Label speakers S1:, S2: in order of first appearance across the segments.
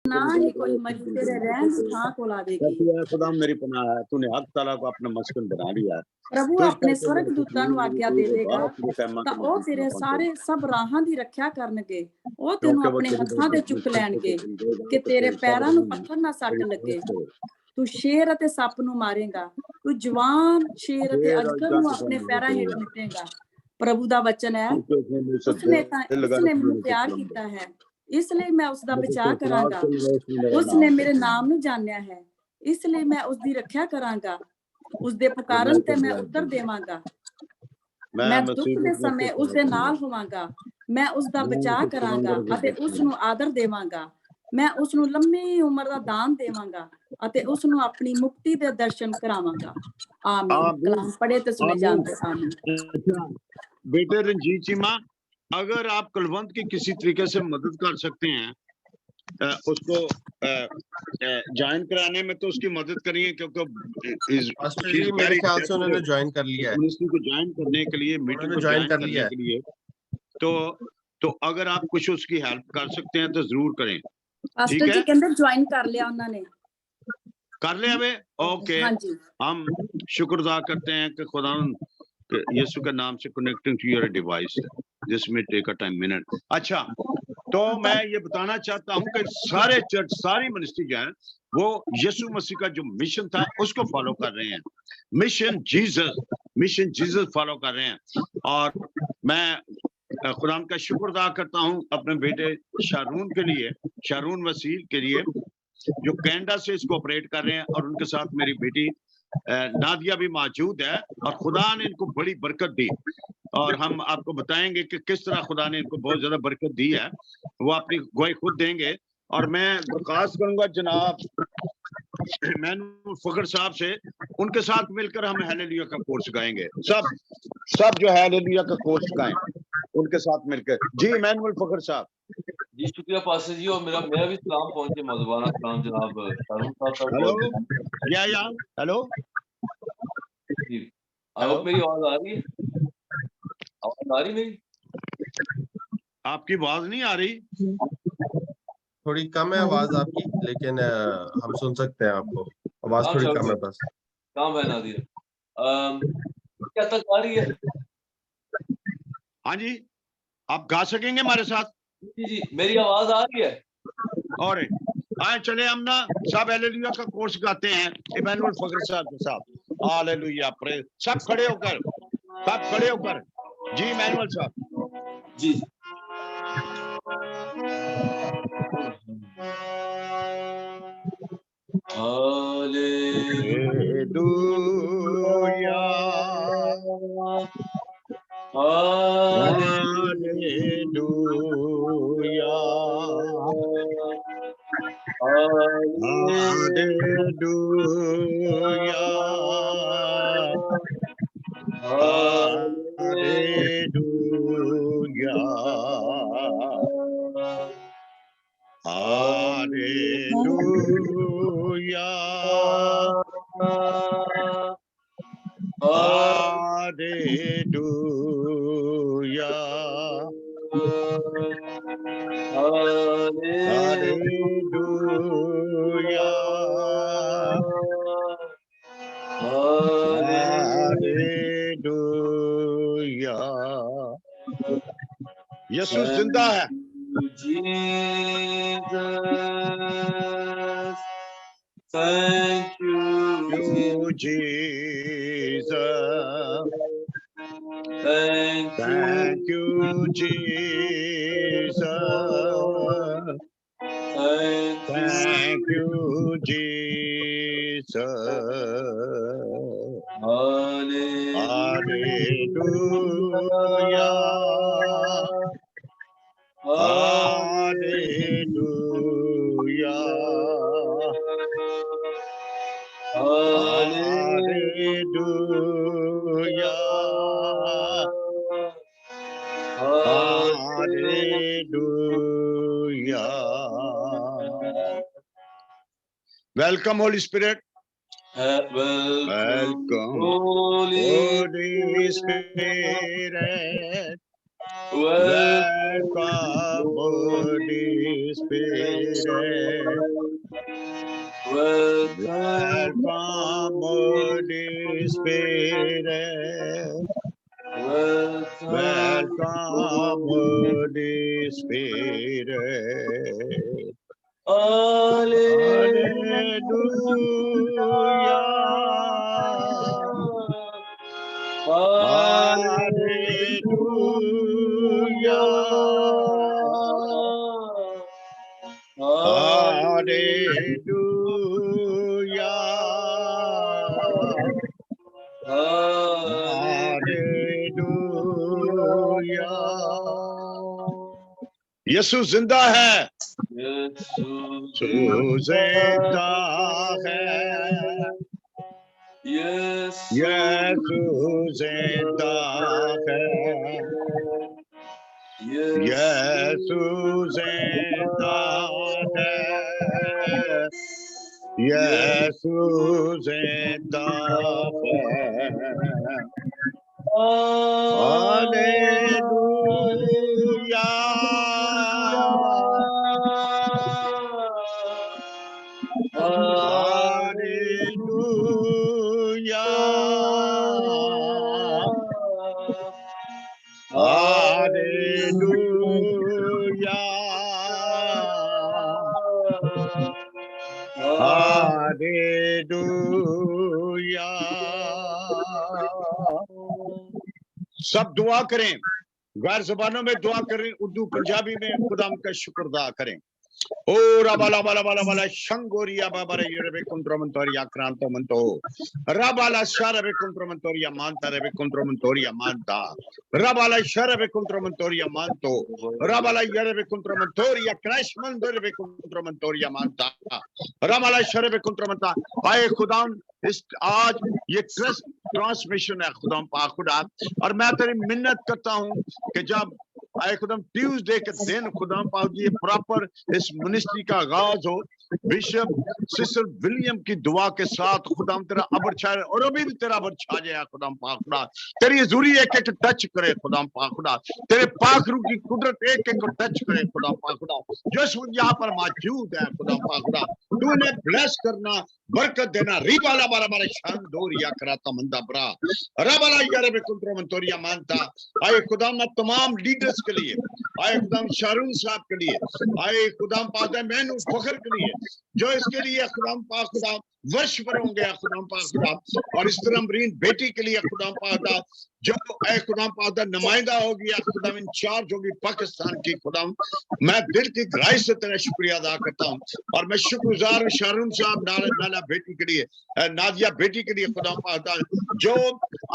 S1: ना ही कोई मरी तेरे रहन दी थां कोल आवेगी।
S2: खुदा मेरी पनाह है, तूने हक ताला को अपना मस्कन बना लिया है।
S1: प्रभु अपने स्वर्गदूतां ਨੂੰ ਆਗਿਆ ਦੇਵੇਗਾ ਤਾਂ ਉਹ ਤੇਰੇ ਸਾਰੇ ਸਭ ਰਾਹਾਂ ਦੀ ਰੱਖਿਆ ਕਰਨਗੇ। ਉਹ ਤੈਨੂੰ ਆਪਣੇ ਹੱਥਾਂ ਤੇ ਚੁੱਕ ਲੈਣਗੇ ਕਿ ਤੇਰੇ ਪੈਰਾਂ ਨੂੰ ਪੱਥਰ ਨਾ ਸੱਟ ਲੱਗੇ। ਤੂੰ ਸ਼ੇਰ ਅਤੇ ਸੱਪ ਨੂੰ ਮਾਰੇਗਾ, ਤੂੰ ਜਵਾਨ ਸ਼ੇਰ ਅਤੇ ਅਜਗਰ ਨੂੰ ਆਪਣੇ ਪੈਰਾਂ ਹੇਠ ਮਿਟੇਗਾ। ਪ੍ਰਭੂ ਦਾ ਵਚਨ ਹੈ, ਉਸਨੇ ਮੈਨੂੰ ਪਿਆਰ ਕੀਤਾ ਹੈ, ਇਸ ਲਈ ਮੈਂ ਉਸ ਦਾ ਬਚਾਅ ਕਰਾਂਗਾ। ਉਸਨੇ ਮੇਰੇ ਨਾਮ ਨੂੰ ਜਾਣਿਆ ਹੈ, ਇਸ ਲਈ ਮੈਂ ਉਸ ਦੀ ਰੱਖਿਆ ਕਰਾਂਗਾ। ਉਸਦੇ ਪੁਕਾਰਨ ਤੇ ਮੈਂ ਉੱਤਰ ਦੇਵਾਂਗਾ। ਮੈਂ ਦੁੱਖ ਦੇ ਸਮੇਂ ਉਸਦੇ ਨਾਲ ਹੋਵਾਂਗਾ। ਮੈਂ ਉਸਦਾ ਬਚਾਅ ਕਰਾਂਗਾ ਅਤੇ ਉਸ ਨੂੰ ਆਦਰ ਦੇਵਾਂਗਾ। ਮੈਂ ਉਸ ਨੂੰ ਲੰਮੀ ਉਮਰ ਦਾ ਦਾਨ ਦੇਵਾਂਗਾ ਅਤੇ ਉਸ ਨੂੰ ਆਪਣੀ ਮੁਕਤੀ ਦੇ ਦਰਸ਼ਨ ਕਰਾਵਾਂਗਾ। ਆਮੀਨ। ਕਲਾਮ ਪੜ੍ਹੇ ਤੇ ਸੁਣੇ ਜਾਂਦੇ। आमीन।
S2: बेटे रंजीत चीमा, अगर आप कुलवंत की किसी तरीके से मदद कर सकते हैं उसको ज्वाइन कराने में, तो उसकी मदद करिए, क्योंकि
S3: मेरे ख्याल से उन्होंने ज्वाइन कर लिया है।
S2: को ज्वाइन करने के लिए, मीटिंग को ज्वाइन करने के लिए, तो अगर आप कुछ उसकी हेल्प कर सकते हैं तो जरूर करें।
S1: पास्टर जी कहते ज्वाइन कर लिया उन्होंने।
S2: कर लिया वे? ओके।
S1: हाँ जी।
S2: हम शुक्र अदा करते हैं कि खुदा यीशु के नाम से connecting to your device, this may take a time minute. अच्छा, तो मैं ये बताना चाहता हूं कि सारे चर्च, सारी मिनिस्ट्री जो है वो यीशु मसीह का जो मिशन था उसको फॉलो कर रहे हैं। मिशन जीसस फॉलो कर रहे हैं। और मैं खुदा का शुक्र अदा करता हूं अपने बेटे शारून के लिए, शारून वसील के लिए, जो कनाडा से इसको ऑपरेट कर रहे हैं, और उनके साथ मेरी बेटी नादिया भी मौजूद है। और खुदा ने इनको बड़ी बरकत दी, और हम आपको बताएंगे कि किस तरह खुदा ने इनको बहुत ज्यादा बरकत दी है। वो अपनी गवाही खुद देंगे। और मैं दरखास्त करूंगा जनाब मैनुअल फखर साहब से, उनके साथ मिलकर हम हालेलुया का कोर्स गाएंगे। सब जो हालेलुया का कोर्स गाएं उनके साथ मिलकर। जी मैनुअल फखर साहब।
S4: जी शुक्रिया पास्टर जी। और मेरा भी सलाम पहुंचे, मौजूबाना सलाम जनाब शारून साहब तक।
S2: हेलो या हेलो
S4: जी, आप मेरी आवाज आ रही है? आवाज आ रही मेरी?
S2: आपकी आवाज नहीं आ रही,
S3: थोड़ी कम है आवाज आपकी, लेकिन हम सुन सकते हैं आपको। आवाज थोड़ी कम है बस।
S4: काम है नादिर। क्या तक आ रही है?
S2: हाँ जी, आप गा सकेंगे हमारे साथ?
S4: जी, मेरी आवाज आ रही है?
S2: और आए चले हम ना सब हालेलुया का कोर्स गाते हैं इमैनुअल फखर साहब के साथ। Hallelujah praise. सब खड़े होकर जी इमैनुअल साहब
S4: जी।
S2: Hallelujah hallelujah hallelujah hallelujah hallelujah hallelujah hallelujah hallelujah. यीशु जिंदा है।
S4: Jesus, thank you,
S2: Jesus.
S4: Thank
S2: you, Jesus. Thank you, Jesus. Hallelujah. Hallelujah. Hallelujah. Hallelujah. Welcome, Holy Spirit.
S4: Welcome, Holy
S2: Spirit. Welcome, Holy Spirit. Welcome, Holy Spirit. Welcome, Holy Spirit. Hallelujah. Hallelujah. Hallelujah. यीशु जिंदा है, यीशु जिंदा है, यीशु जिंदा है, यीशु जिंदा है, यीशु जिंदा है। हालेलुया। हालेलुया। हालेलुया। हालेलुया। सब दुआ करें, गैर जबानों में दुआ करें, उर्दू पंजाबी में खुदा का शुक्र अदा करें। ओ राबाला बाला बाला बाला शंगोरिया बाबारे यूरेबे कंट्रोमंटोरिया क्रांतो मंतो राबाला शारबे कंट्रोमंटोरिया मानता रेबे कंट्रोमंटोरिया मानता राबाला शारबे कंट्रोमंटोरिया मानतो राबाला यूरेबे कंट्रोमंटोरिया क्रैशमंदो रेबे कंट्रोमंटोरिया मानता राबाला शारबे कंट्रोमंटा। आए खुदा इस आज ये ट्रांसमिशन है खुदा पाक खुदा, और मैं तेरी मिन्नत करता हूं कि जब आए खुदाम ट्यूसडे के दिन खुदाम पाक जी प्रॉपर इस मिनिस्ट्री का आगाज हो, बिशप सिस्टर विलियम की दुआ के साथ खुदाम तेरा अबर छाए और अभी भी तेरा अबर छा जाए खुदाम पाक खुदा, तेरी हजूरी एक एक टच करे खुदाम पाक खुदा, तेरे पाक रूह की कुदरत एक एक को टच करे खुदाम पाक खुदा, जो यहाँ पर मौजूद है खुदाम पाक खुदा, तू इन्हें ब्लेस करना, बरकत देना। रिबाला बारा बारा शानदोरिया कराता मंदा बरा रबाला यारे बेकुंट्रो मंतोरिया मानता। आए खुदाम तमाम लीडर्स के लिए, आए खुदाम शारून साहब के लिए, आए खुदाम पाक मैं उस फखर के लिए जो इसके लिए खुदाम पाक खुदा वर्ष पर होंगे खुदाम पाक खुदा, और इस तरह मरीन बेटी के लिए खुदाम पाक जो ऐ खुदाम पाक नुमाइंदा होगी खुदाम इंचार्ज होगी पाकिस्तान की खुदाम, मैं दिल की गहराई से तेरा शुक्रिया अदा करता हूँ। और मैं शुक्रगुजार शारून साहब नाला बेटी के लिए, नादिया बेटी के लिए खुदाम पाक जो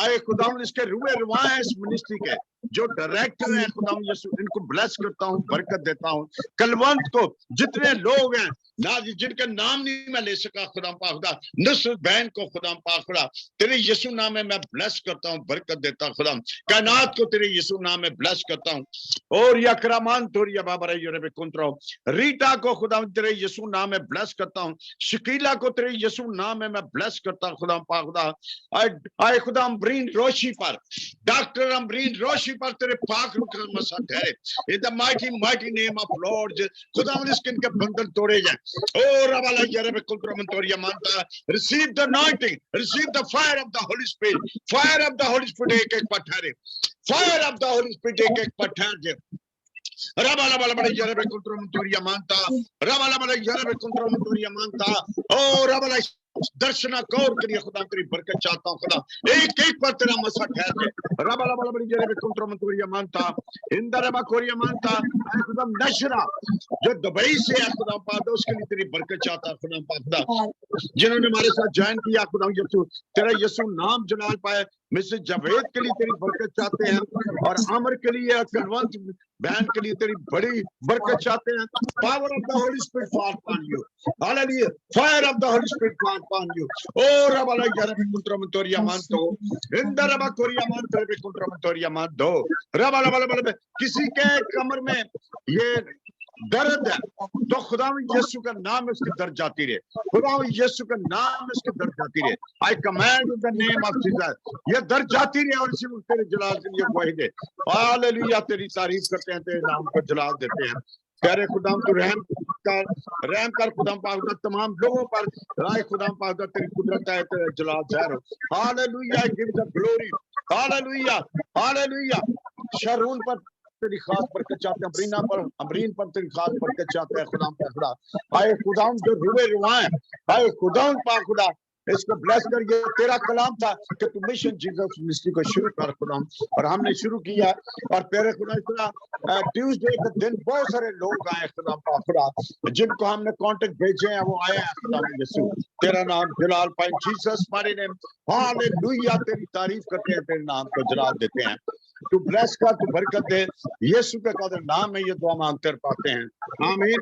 S2: आए खुदाम इसके रुए रुआ है इस मिनिस्ट्री के, जो डायरेक्टर है खुदाम यीशु, इनको ब्लेस करता हूँ, बरकत देता हूँ। कलवंत को जितने लोग हैं ना जिनके नाम नहीं मैं ले सका खुदाम पाक खुदा, नुसरत बहन को खुदाम पाक खुदा तेरे यीशु नाम में मैं ब्लेस करता हूँ, बरकत देता हूँ खुदाम। कायनात को तेरे यीशु नाम में ब्लेस करता हूँ। और यकरामान तोरिया बाबा रे कुंतरो रीटा को खुदा तेरे यीशु नाम में ब्लेस करता हूँ। शकीला को तेरे यीशु नाम में मैं ब्लेस करता हूँ खुदाम पाक खुदा। आए खुदा अमरीन रोशी पर, डॉक्टर अमरीन रोशी पर तेरे पाक रूह का मसा ठहरे in the mighty name of Lord. खुदा इसके इनके बंधन तोड़े जाए। Oh, Rabala Yarebe Kultramantoria Manta, receive the anointing, receive the fire of the Holy Spirit, fire of the Holy Spirit, ek patare, fire of the Holy Spirit, ek patare. Rabala Bala Yarebe Kultramantoria Manta, Rabala Bala Yarebe Kultramantoria Manta, oh, Rabala दर्शना कौर के लिए खुदा तेरी बरकत चाहता हूँ खुदा, एक एक पर तेरा मसा ठहर दे। रबा रबा बड़ी जरे में कुंट्रोमंतोरिया मानता, इंदरबा कोरिया मानता, खुदा नशरा जो दुबई से है खुदा पाक उसके लिए तेरी बरकत चाहता हूँ खुदा पाक, जिन्होंने हमारे साथ ज्वाइन किया खुदा यीशु, तेरा यीशु नाम जलाल पाए। मिसेस जावेद के लिए तेरी बरकत चाहते हैं, और अमर के लिए, कलवंत बहन के लिए तेरी बड़ी बरकत चाहते हैं। Power of the holy spirit fall upon you, hallelujah, fire of the holy spirit fall upon you. Oh, Rabala Yarabe Kuntramantoria Manto, Indaraba Korea Manto, Kuntramantoria Manto, Rabala Bala, किसी के कमर में ये दर्द है, तो खुदा यीशु का नाम इसके दर्द जाती रहे, खुदा यीशु का नाम इसके दर्द जाती रहे। आई command in the name of Jesus, ये दर्द जाती रहे और इसी वक्त तेरे जलाल के लिए गवाही दे। हालेलुया, तेरी तारीफ करते हैं, तेरे नाम को जलाल देते हैं। प्यारे खुदाम तू रहम कर खुदाम पाक तमाम लोगों पर, राय खुदाम पाक तेरी कुदरत है, तेरा जलाल ज़ाहिर हो। Hallelujah, give the glory, hallelujah, hallelujah. Sharun पर तेरी खास बरकत चाहते हैं, अमरीन पर तेरी खास बरकत चाहते हैं खुदाम पाक खुदा। आए खुदाम जो रुए रुआएं, आए खुदाम पाक खुदा इसको ब्लेस कर। ये तेरा कलाम था कि तू मिशन जीसस मिनिस्ट्री को शुरू कर खुदाम, और हमने शुरू किया। और प्यारे खुदा इस तरह ट्यूसडे के दिन बहुत सारे लोग आए खुदाम पाक खुदा, जिनको हमने कांटेक्ट भेजे हैं वो आए हैं खुदाम यीशु। तेरा नाम जलाल पाए जीसस हमारे नेम। हालेलुया, तेरी तारीफ करते हैं, तेरे नाम को जलाल देते हैं। तू ब्लेस कर, तू बरकत दे, यीशु के कदर नाम में ये दुआ मांगते पाते हैं, आमीन।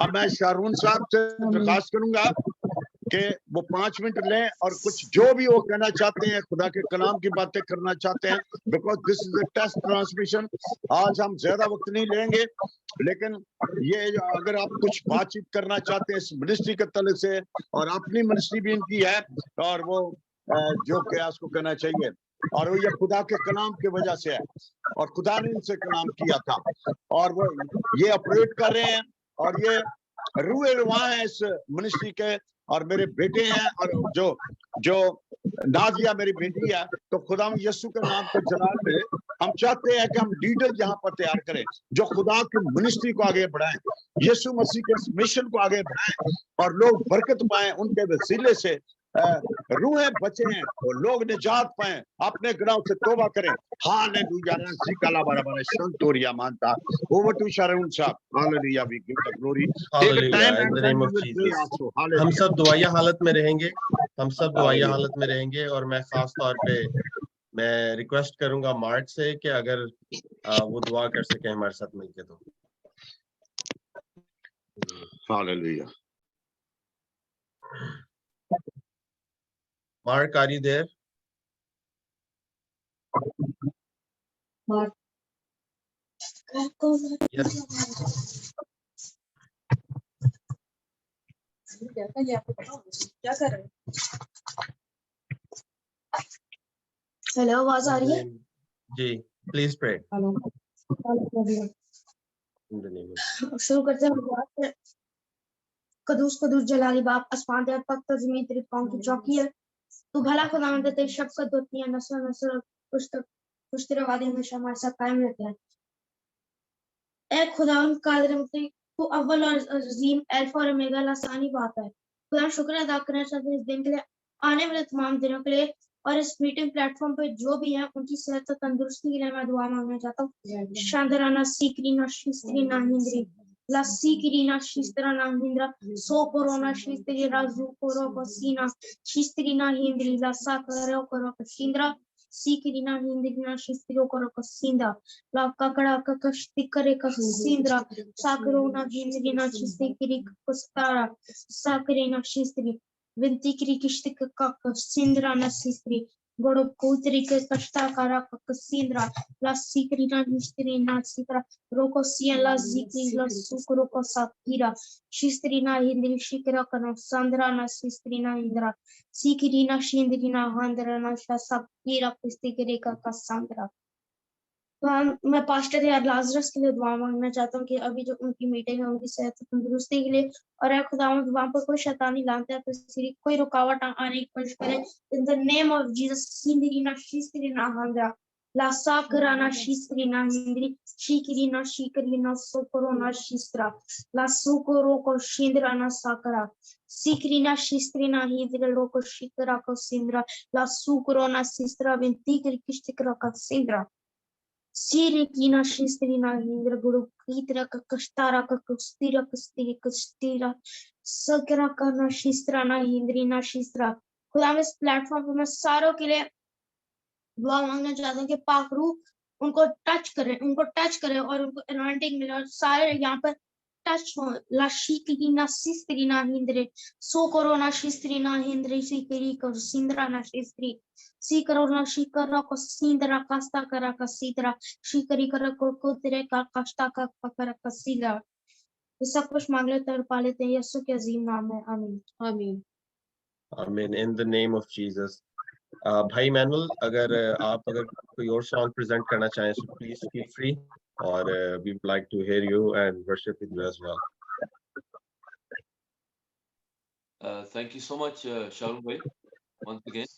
S2: अब मैं शारून साहब से दरखास्त करूंगा कि वो 5 मिनट लें और कुछ जो भी वो कहना चाहते हैं, खुदा के कलाम की बातें करना चाहते हैं, because this is a test transmission. आज हम ज्यादा वक्त नहीं लेंगे, लेकिन ये अगर आप कुछ बातचीत करना चाहते हैं इस मिनिस्ट्री के तले से, और अपनी मिनिस्ट्री भी इनकी है, और वो जो क्या उसको कहना चाहिए, और वो ये खुदा के कलाम की वजह से है, और खुदा ने इनसे कलाम किया था, और वो ये ऑपरेट कर रहे हैं, और ये रूए रुआ है इस मिनिस्ट्री के, और मेरे बेटे हैं, और जो नाजिया मेरी बेटी है। तो खुदा यीशु के नाम को जलाल में हम चाहते हैं कि हम लीडर यहाँ पर तैयार करें जो खुदा की मिनिस्ट्री को आगे बढ़ाएं, यीशु मसीह के मिशन को आगे बढ़ाएं, और लोग बरकत पाएं उनके वसीले से, रूहें बचे हैं और लोग निजात पाएं, अपने गुनाहों से तौबा करें। हालेलुया, सिकाला बराबर संतोरिया मानता। ओवर टू शारून साहब। Hallelujah, we give the glory.
S3: Hallelujah, in the name of Jesus. हम सब दुआया हालत में रहेंगे, हम सब दुआया हालत में रहेंगे, और मैं खास तौर पे मैं रिक्वेस्ट करूंगा मार्क से कि अगर वो दुआ कर सके हमारे साथ मिलके तो।
S2: Hallelujah.
S3: Mark, are you there?
S5: Mark.
S3: Yes.
S5: क्या कर रहे हैं? हेलो, आवाज आ रही है?
S3: जी, please pray.
S5: Hello.
S3: In the name of
S5: शुरू करते हैं। कदूस कदूस जलाली बाप, आसमान ते तख्त ज़मीन तेरी पाँव की चौकी है। तू भला खुदावंद है, तेरी शफ़क़त होती है, नस्ल नस्ल कुछ तेरे वादे हमेशा हमारे साथ कायम रहते हैं। ऐ खुदावंद कादिर मुतईब, तू अव्वल और अज़ीम, अल्फा और ओमेगा, लासानी बात है। खुदा शुक्र अदा करना चाहते हैं इस दिन के लिए, आने वाले तमाम दिनों के लिए, और इस मीटिंग प्लेटफॉर्म पे जो भी है उनकी सेहत और तंदुरुस्ती के लिए मैं दुआ मांगना चाहता हूँ। शांदराना सीकरीना शिस्त्रीना हिंद्री La sikirina shistrana hindra so corona shistrina zukoro kosina shistrina hindri la sakaro koro kosindra sikirina hindrina shistro koro kosinda la kakada kakashtikare kosindra sakarona hindrina shistiri kostara sakarina shistri vintikri kishtik kakasindra na shistri Goro kutri ke kashta kara kasindra la sikrina histrina sikra roko sia la zikri la sukro ko sakira shistrina hindri shikra kana sandra na shistrina hindra sikrina shindrina handra na sakira kustikre ka kasandra। तो मैं pastor यार Lazarus के लिए दुआ मांगना चाहता हूँ कि अभी जो उनकी मीटिंग है उनकी सेहत तंदुरुस्ती के लिए, और है खुदावंद वहां पर कोई शैतानी लानत है तो कोई रुकावट आने की कोशिश करे in the name of Jesus. सिंदरीना शिस्त्रीना हांद्रा ला साकराना शिस्त्रीना हिंद्री शिकरीना शिकरीना सोकरोना शिस्त्रा ला सुकोरो को शिंद्राना साकरा सिकरीना शिस्त्रीना हिंद्री लोको शिकरा को सिंद्रा ला सुकोरोना शिस्त्रा विंती कर किश्तिकरा का सिंद्रा Sirikina shistrina hindra guru kitra ka kastara ka kustira sakra ka na shistra na hindrina shistra। खुदा इस प्लेटफॉर्म पर मैं सारों के लिए दुआ मांगना चाहता हूँ कि पाक रूह उनको टच करे और उनको एनॉइंटिंग मिले और सारे यहाँ पर la shiklina sistrina hindre so corona shistrina hindre sikeri ko sindra na shistri si corona shikara ko sindra kasta kara ka sidra shikari kara ko tere ka kasta ka pakara ka sidra ये सब कुछ मांग लेते और पा लेते हैं यीशु के अजीम नाम में आमीन आमीन
S3: Amen. In the name of Jesus. भाई मैनुअल, अगर कोई और सॉन्ग प्रेजेंट करना चाहें so please feel free, or we would like to hear you and worship with you as well.
S4: Thank you so much, Shahrukh भाई, once again.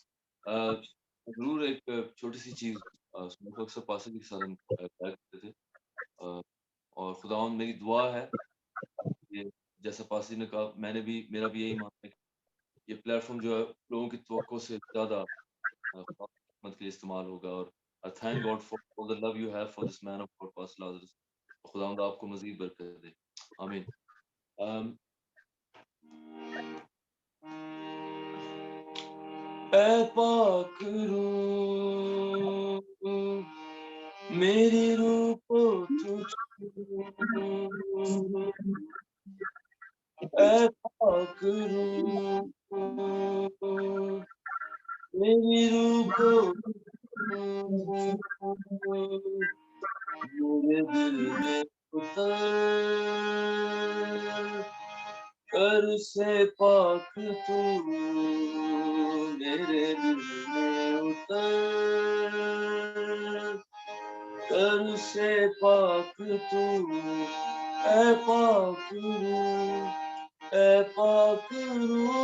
S4: जरूर एक छोटी सी चीज सुबह अक्सर पासे के साथ हम गाया करते थे, और खुदावंद मेरी दुआ है ये जैसा पासी ने कहा, मेरा भी यही मानना है कि ये प्लेटफॉर्म जो है लोगों की तवक्को से ज्यादा खिदमत के लिए इस्तेमाल होगा। और आई thank God for the love you have for this man of God pastor Lazarus. खुदावंद आपको मजीद बरकत दे, आमीन। ऐ पाक रूह मेरी रूह को ऐ पाक रूह मेरी रूह को मेरे दिल में उतर कर से पाक तू मेरे दिल में उतर कर से पाक तू ऐ पाक रूह ऐ पाक रूह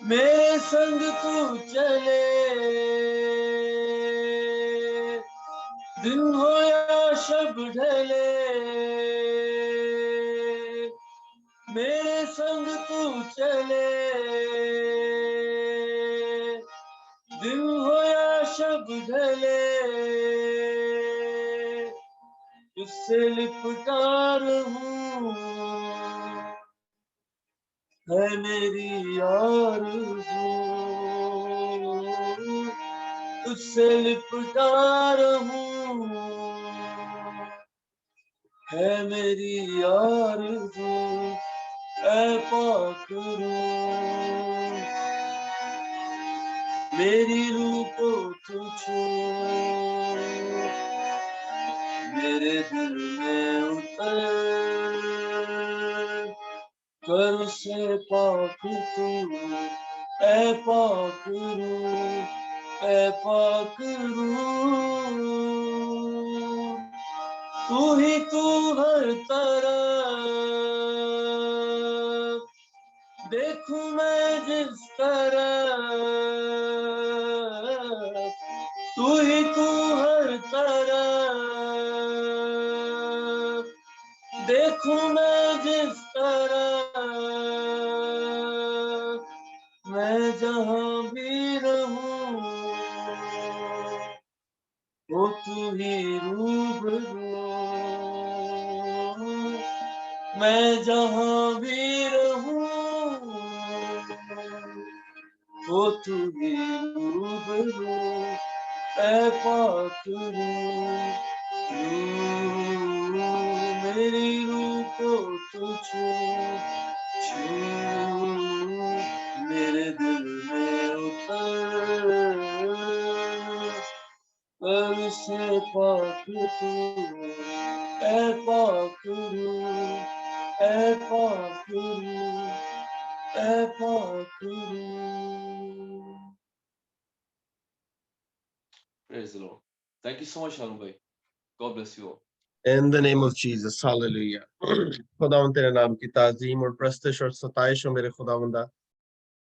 S4: मेरे संग तू चले दिन हो या शब ढले मेरे संग तू चले दिन हो या शब ढले तुझसे लिपटा रहूं है मेरी आरज़ू तुझसे लिपटा रहूं है मेरी आरज़ू ऐ पाक रूह मेरी रूह को तू छू मेरे दिल में उतर कर से पाक तू ऐ पाक रूह ऐ पाक रूह तू ही तू हर तरफ देखूं मैं जिस तरफ तू ही तू हर तरफ देखूं मैं जिस तरफ मैं जहां भी रहूं वो तू ही रूबरू मैं जहां भी रहूं वो तू ही रूबरू ऐ पाक रूह मेरी रूह को तू छू मेरे दिल में उतर कर से पाक तू ऐ पाक रूह ऐ पाक रूह ऐ पाक रूह। Praise the Lord. Thank you so much, Harun bhai. God bless you all.
S3: In the name of Jesus, hallelujah. खुदावंद तेरे नाम की ताज़ीम और प्रस्तश और सताइश हो मेरे खुदावंदा।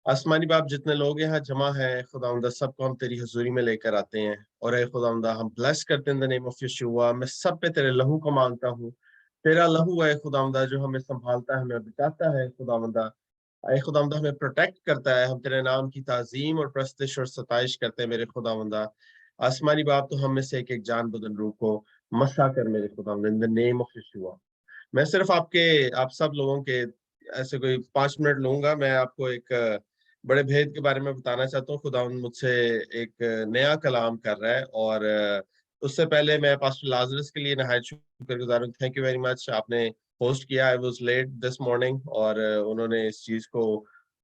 S3: आसमानी बाप जितने लोग यहाँ जमा हैं खुदावंदा, सबको हम तेरी हुजूरी में लेकर आते हैं और ऐ खुदावंदा हम ब्लेस करते हैं in the name of Yeshua. मैं सब पे तेरे लहू को मांगता हूँ, तेरा लहू है खुदावंदा जो हमें संभालता है, हमें बचाता है खुदावंदा। ऐ खुदावंदा हमें प्रोटेक्ट करता है। हम तेरे नाम की ताज़ीम और प्रस्तश और सताइश करते हैं मेरे खुदावंदा। आसमानी बाप तो हम में से एक एक जान बदन रूह को मसा कर मेरे खुदावंदा, in the name of Yeshua. मैं सिर्फ आप सब लोगों के ऐसे कोई 5 मिनट लूंगा। मैं आपको एक बड़े भेद के बारे में बताना चाहता हूँ। खुदावंद मुझसे एक नया कलाम कर रहा है और उससे पहले मैं पास्टर लाजरस के लिए नहायत शुक्रगुजार हूँ। थैंक यू वेरी मच, आपने होस्ट किया। I was let this morning और उन्होंने इस चीज को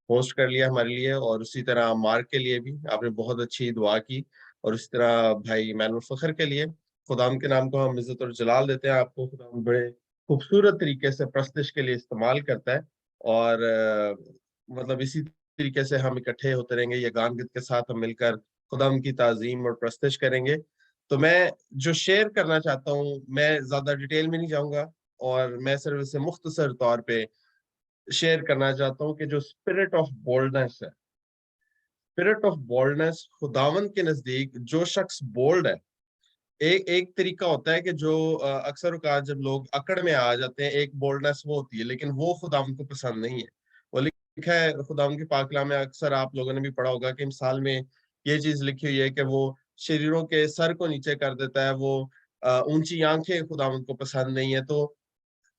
S3: होस्ट कर लिया हमारे लिए, और उसी तरह मार्क के लिए भी आपने बहुत अच्छी दुआ की, और उसी तरह भाई इमानुल फखर के लिए। खुदाम के नाम को हम इज्जत और जलाल देते हैं। आपको खुदाम बड़े खूबसूरत तरीके से प्रस्तिश के लिए इस्तेमाल करता है, और मतलब इसी तरीके से हम इकट्ठे होते रहेंगे, ये गान गीत के साथ हम मिलकर खुदाम की ताजीम और प्रस्तिश करेंगे। तो मैं जो शेयर करना चाहता हूँ, मैं ज्यादा डिटेल में नहीं जाऊंगा, और मैं सिर्फ इसे मुख्तसर तौर पे शेयर करना चाहता हूँ कि जो स्पिरिट ऑफ बोल्डनेस है, स्पिरिट ऑफ बोल्डनेस खुदावन के नजदीक जो शख्स बोल्ड है, एक एक तरीका होता है कि जो अक्सर औकात जब लोग अकड़ में आ जाते हैं, एक बोल्डनेस वो होती है, लेकिन वो खुदावन को पसंद नहीं है। वो लिखा है खुदावन के पाक कलाम में, अक्सर आप लोगों ने भी पढ़ा होगा कि मिसाल में ये चीज लिखी हुई है कि वो शरीरों के सर को नीचे कर देता है, वो ऊंची आंखें खुदावन को पसंद नहीं है। तो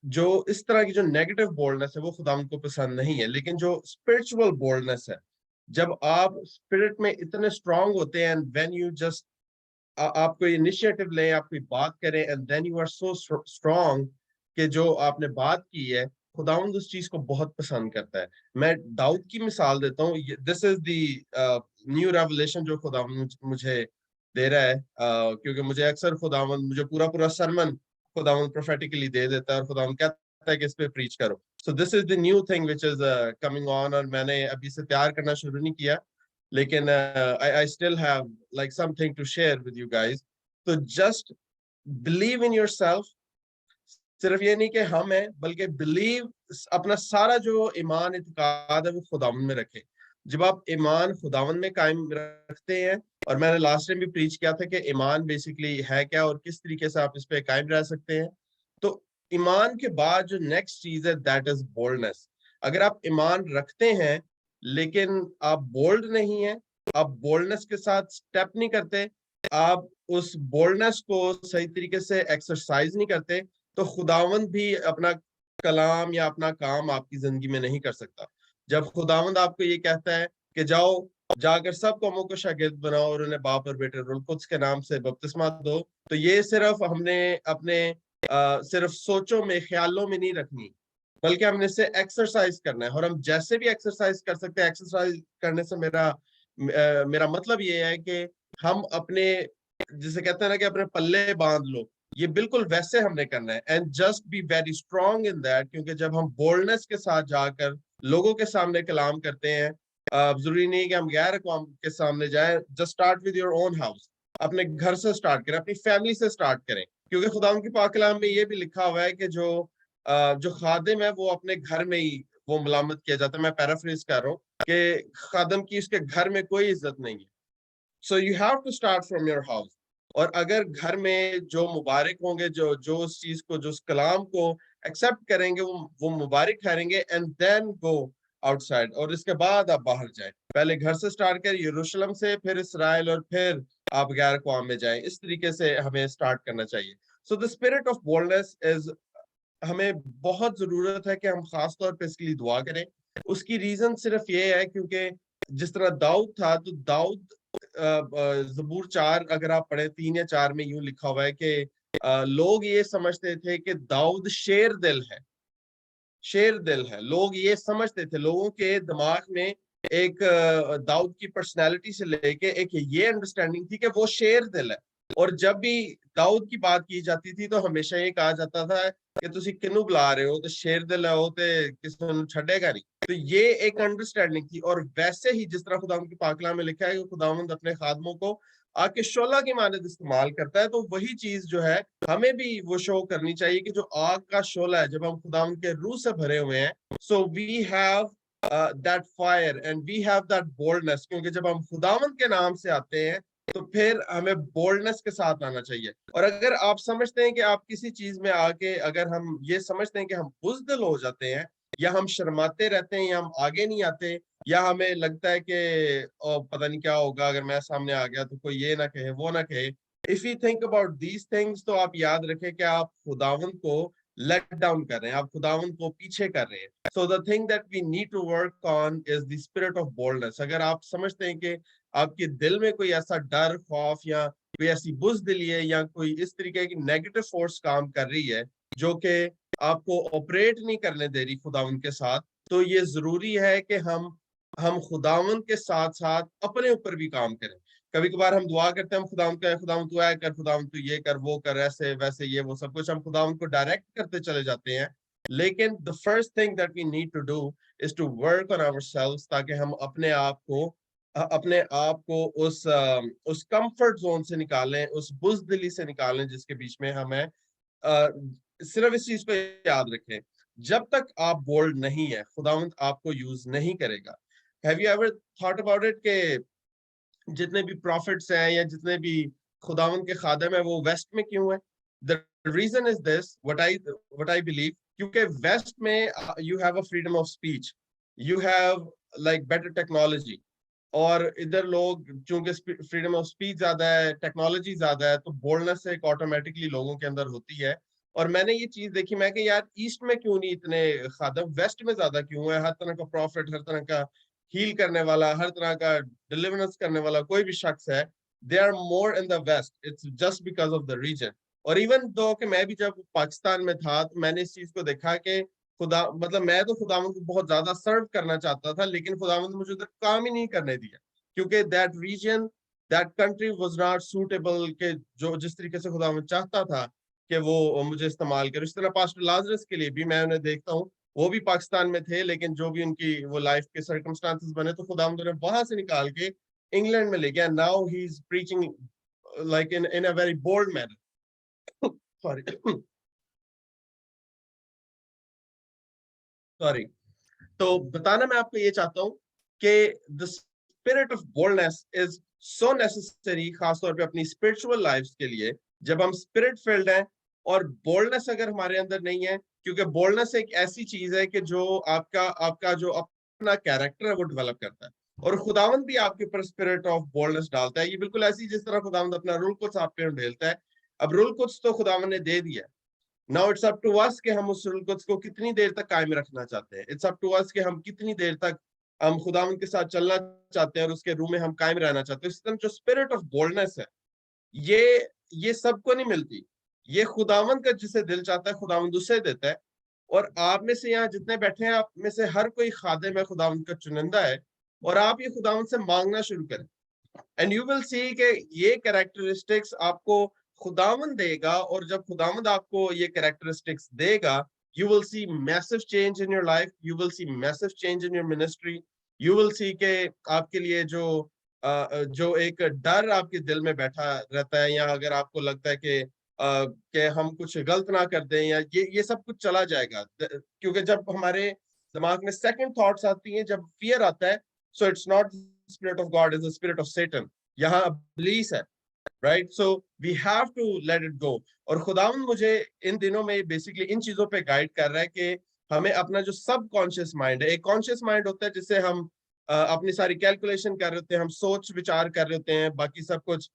S3: जो इस तरह की जो नेगेटिव बोल्डनेस है वो खुदावन को पसंद नहीं है। लेकिन जो स्पिरिचुअल बोल्डनेस है, जब आप स्पिरिट में इतने स्ट्रांग होते हैं, एंड व्हेन यू जस्ट आप कोई इनिशिएटिव लें, आप कोई बात करें, and then you are so strong कि जो आपने बात की है, खुदावंद उस चीज को बहुत पसंद करता है। मैं दाऊद की मिसाल देता हूँ। This is the new revelation जो खुदावंद मुझे दे रहा है, क्योंकि मुझे अक्सर खुदावंद मुझे पूरा पूरा सरमन खुदावंद प्रोफेटिकली दे देता है, और खुदावंद कहता है कि इस पे प्रीच करो। So this is the new thing which is coming on, और मैंने अभी से तैयार करना शुरू नहीं किया, लेकिन I still have like something to share with you guys. तो just believe in yourself. सिर्फ ये नहीं कि हम हैं, बल्कि बिलीव, अपना सारा जो ईमान इत्काद है वो खुदावन में रखें। जब आप ईमान खुदावन में कायम रखते हैं, और मैंने लास्ट टाइम भी प्रीच किया था कि ईमान बेसिकली है क्या और किस तरीके से आप इस पे कायम रह सकते हैं। तो ईमान के बाद जो नेक्स्ट चीज है, दैट इज बोल्डनेस। अगर आप ईमान रखते हैं लेकिन आप बोल्ड नहीं है, आप बोल्डनेस के साथ स्टेप नहीं करते, आप उस बोल्डनेस को सही तरीके से एक्सरसाइज नहीं करते, तो खुदावंद भी अपना कलाम या अपना काम आपकी जिंदगी में नहीं कर सकता। जब खुदावंद आपको ये कहता है कि जाओ, जाकर सब कौमों को शागिर्द बनाओ और उन्हें बाप और बेटे रूह कुद्स के नाम से बपतिस्मा दो, तो ये सिर्फ हमने अपने सिर्फ सोचों में, ख्यालों में नहीं रखनी, बल्कि हमने इसे एक्सरसाइज करना है। और हम जैसे भी एक्सरसाइज कर सकते हैं, एक्सरसाइज करने से मेरा मतलब ये है कि हम अपने, जिसे कहते हैं ना कि अपने पल्ले बांध लो, ये बिल्कुल वैसे हमने करना है, and just be very strong in that. क्योंकि जब हम बोल्डनेस के साथ जाकर लोगों के सामने कलाम करते हैं, जरूरी नहीं कि हम गैर अक़वाम के सामने जाएं, just start with your own house, अपने घर से स्टार्ट करें, अपनी फैमिली से स्टार्ट करें। क्योंकि खुदा की पाक कलाम में ये भी लिखा हुआ है कि जो खादिम है वो अपने घर में ही वो मलामत किया जाता है। मैं पैराफ्रेज कर रहा हूँ कि खादिम की उसके घर में कोई इज्जत नहीं है। So you have to start from your house. और अगर घर में जो मुबारक होंगे, जो उस चीज को, जो उस कलाम को एक्सेप्ट करेंगे, वो मुबारक ठहरेंगे, एंड देन गो आउटसाइड, और इसके बाद आप बाहर जाएं। पहले घर से स्टार्ट करें, यरूशलेम से, फिर इसराइल, और फिर आप गैर कौम में जाएं। इस तरीके से हमें स्टार्ट करना चाहिए। So the spirit of boldness is, हमें बहुत जरूरत है कि हम खास तौर पे इसके लिए दुआ करें। उसकी रीजन सिर्फ ये है क्योंकि जिस तरह दाऊद था, तो दाऊद ज़बूर 4 अगर आप पढ़े 3 या 4 में यूं लिखा हुआ है कि लोग ये समझते थे कि दाऊद शेर दिल है, शेर दिल है। लोग ये समझते थे, लोगों के दिमाग में एक दाऊद की पर्सनैलिटी से लेके एक ये अंडरस्टैंडिंग थी कि वो शेर दिल है। और जब भी दाऊद की बात की जाती थी तो हमेशा ये कहा जाता था कि तुसी किन्नू बुला रहे हो, तो शेर दिल है, वो तो किसी को छड़ेगा नहीं। तो ये एक अंडरस्टैंडिंग थी। और वैसे ही जिस तरह खुदावंद की पाक कलाम में लिखा है कि खुदावंद अपने खादमों को आग के शोला की मानद इस्तेमाल करता है, तो वही चीज जो है हमें भी वो शो करनी चाहिए कि जो आग का शोला है, जब हम खुदावंद के रूह से भरे हुए हैं, so we have that fire and we have that boldness. क्योंकि जब हम खुदावंद के नाम से आते हैं तो फिर हमें बोल्डनेस के साथ आना चाहिए। और अगर आप समझते हैं कि आप किसी चीज में आके, अगर हम ये समझते हैं कि हम बुज़दिल हो जाते हैं, या हम शर्माते रहते हैं, या हम आगे नहीं आते, या हमें लगता है कि पता नहीं क्या होगा अगर मैं सामने आ गया, तो कोई ये ना कहे, वो ना कहे, if you think about these things, तो आप याद रखें कि आप खुदावंद को लेट डाउन कर रहे हैं, आप खुदावंद को पीछे कर रहे हैं। So the thing that we need to work on is the spirit of boldness. अगर आप समझते हैं कि आपके दिल में कोई ऐसा डर, खौफ या कोई ऐसी बुज़दिली है या कोई इस तरीके की नेगेटिव फोर्स काम कर रही है जो कि आपको ऑपरेट नहीं करने दे रही खुदावंद के साथ, तो ये जरूरी है कि हम खुदावंद के साथ साथ अपने ऊपर भी काम करें। कभी कभार हम दुआ करते हैं, हम खुदावंद का खुदावंद तू ऐ कर, खुदावंद तू ये कर, वो कर, ऐसे वैसे ये वो सब कुछ हम खुदावंद को डायरेक्ट करते चले जाते हैं। लेकिन the first thing that we need to do is to work on ourselves, ताकि हम अपने आप को उस कंफर्ट जोन से निकालें, उस बुज़दिली से निकालें जिसके बीच में हमें सिर्फ इस चीज को याद रखें, जब तक आप बोल्ड नहीं है खुदावंद आपको यूज नहीं करेगा। Have you ever thought about it के जितने भी प्रॉफिट्स हैं या जितने भी खुदावंद के खादम है वो वेस्ट में क्यों है? The reason is this, what I believe, क्योंकि वेस्ट में you have a freedom of speech, you have like better technology, और इधर लोग चूंकि फ्रीडम ऑफ स्पीच ज्यादा है, टेक्नोलॉजी ज्यादा है, तो बोल्डनेस एक ऑटोमेटिकली लोगों के अंदर होती है। और मैंने ये चीज देखी, मैं कि यार ईस्ट में क्यों नहीं इतने खादम, वेस्ट में ज्यादा क्यों है? हर तरह का प्रॉफिट, हर तरह का हील करने वाला, हर तरह का डिलीवरेंस करने वाला कोई भी शख्स है, they are more in the west. It's just because of the reason. और इवन दो कि मैं भी जब पाकिस्तान में था तो मैंने इस चीज को देखा कि खुदा मतलब मैं तो खुदावंद को बहुत ज्यादा सर्व करना चाहता था, लेकिन खुदावंद ने मुझे उधर काम ही नहीं करने दिया, क्योंकि that reason, that country was not suitable, के जो जिस तरीके से खुदावंद चाहता था कि वो मुझे इस्तेमाल करे। इस तरह पास्टर लाजरस के लिए भी मैं उन्हें देखता हूँ, वो भी पाकिस्तान में थे, लेकिन जो भी उनकी वो लाइफ के सर्कमस्टांसेस बने तो खुदावंद ने वहां से निकाल के इंग्लैंड में ले गया। Now he is preaching like in a very bold manner. Sorry sorry. तो बताना मैं आपको ये चाहता हूँ कि the spirit of boldness is so necessary, खासतौर पे अपनी स्पिरिचुअल लाइफ के लिए, जब हम स्पिरिट फिल्ड हैं। और बोल्डनेस अगर हमारे अंदर नहीं है, क्योंकि बोल्डनेस एक ऐसी चीज है कि जो आपका जो अपना कैरेक्टर है वो डेवलप करता है, और खुदावंद भी आपके ऊपर स्पिरिट ऑफ बोल्डनेस डालता है। ये बिल्कुल ऐसी जिस तरह खुदावंद अपना रूल कुछ आप पे ढेलता है। अब रूल कुछ तो खुदावंद ने दे दिया, now it's up to us कि हम उस रूल को कितनी देर तक कायम रखना चाहते हैं। इट्स अप टू अस कि हम कितनी देर तक हम खुदावंद के साथ चलना चाहते हैं और उसके रूह में हम कायम रहना चाहते हैं। इस तरह जो स्पिरिट ऑफ बोल्डनेस है, ये सबको नहीं मिलती। ये खुदावंद का जिसे दिल चाहता है खुदावंद उसे देता है। और आप में से यहाँ जितने बैठे हैं, आप में से हर कोई खादिम है, खुदावंद का चुनिंदा है, और आप ये खुदावंद से मांगना शुरू करें, एंड यू विल सी कि ये कैरेक्टरिस्टिक्स आपको खुदावंद देगा। और जब खुदावंद आपको ये कैरेक्टरिस्टिक्स देगा, you will see massive change in your life, you will see massive change in your ministry, you will see के आपके लिए जो एक डर आपके दिल में बैठा रहता है, या अगर आपको लगता है कि हम कुछ गलत ना कर दें, या ये सब कुछ चला जाएगा। क्योंकि जब हमारे दिमाग में सेकंड थॉट्स आती हैं, जब फियर आता है, so it's not spirit of God, is the spirit of Satan. यहाँ इब्लीस है, right? So we have to let it go. और खुदावंद मुझे इन दिनों में बेसिकली इन चीजों पे गाइड कर रहा है कि हमें अपना जो सबकॉन्शियस माइंड है, एक कॉन्शियस माइंड होता है जिससे हम अपनी सारी कैलकुलेशन कर रहे होते हैं, हम सोच विचार कर रहे होते हैं, बाकी सब कुछ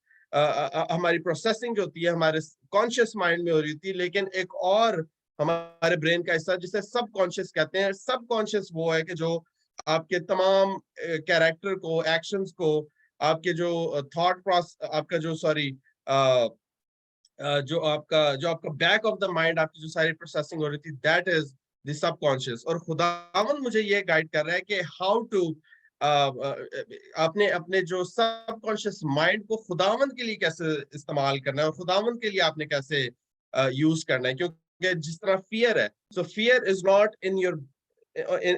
S3: हमारी प्रोसेसिंग जो होती है हमारे कॉन्शियस माइंड में हो रही थी। लेकिन एक और हमारे ब्रेन का हिस्सा जिसे सबकॉन्शियस कहते हैं, सबकॉन्शियस वो है कि जो आपके तमाम कैरेक्टर को, एक्शंस को, आपके जो थॉट प्रोसेस, आपका जो जो आपका बैक ऑफ द माइंड, आपकी जो सारी प्रोसेसिंग हो रही थी, दैट इज द सबकॉन्शियस। और खुदावंद मुझे ये गाइड कर रहा है कि हाउ टू अपने जो सबकॉन्शियस माइंड को खुदावंद के लिए कैसे इस्तेमाल करना है, और खुदावंद के लिए आपने कैसे यूज करना है। क्योंकि जिस तरह फियर है, सो fear is not in your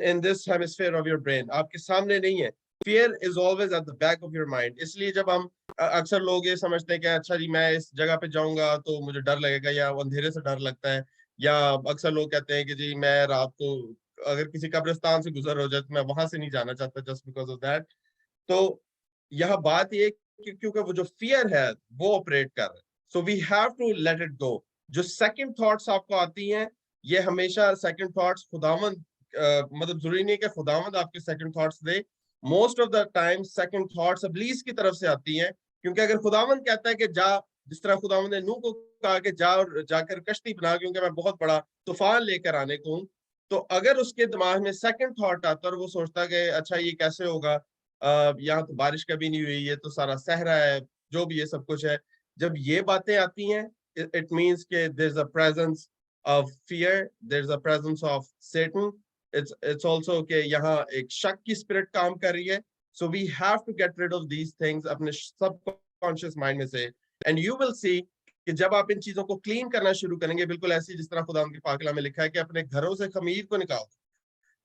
S3: in this hemisphere of your brain, आपके सामने नहीं है। fear is always at the back of your mind। इसलिए जब हम अक्सर लोग ये समझते हैं कि अच्छा जी मैं इस जगह पे जाऊंगा तो मुझे डर लगेगा, या अंधेरे से डर लगता है, या अक्सर लोग कहते हैं कि जी मैं रात को अगर किसी कब्रिस्तान से गुजर हो जाए तो मैं वहां से नहीं जाना चाहता, जस्ट बिकॉज ऑफ दैट। तो यह बात ये कि क्योंकि वो जो फियर है वो ऑपरेट कर रहा है, so we have to let it go. जो सेकंड थॉट्स आपको आती हैं, ये हमेशा सेकंड थॉट्स खुदावंद मतलब जरूरी नहीं कि खुदावंद आपके सेकंड थॉट्स दे। Most of the time second thoughts इब्लीस की तरफ से आती हैं, क्योंकि अगर खुदावंद कहता है कि जा, जिस तरह खुदावंद ने नूह को कहा कि जा और जाकर कश्ती बना क्योंकि मैं बहुत बड़ा तूफान लेकर आने को हूं, तो अगर उसके दिमाग में सेकंड थॉट आता और वो सोचता कि अच्छा ये कैसे होगा, यहाँ तो बारिश कभी नहीं हुई, ये तो सारा सहरा है, जो भी ये सब कुछ है, जब ये बातें आती हैं, it means कि there's a presence of fear, there's a presence of Satan. It's also कि यहाँ एक शक की spirit काम कर रही है. So we have to get rid of these things अपने subconscious mind में से. And you will see कि जब आप इन चीजों को क्लीन करना शुरू करेंगे, बिल्कुल ऐसी जिस तरह खुदा के पाक कलाम में लिखा है कि अपने घरों से खमीर को निकालो,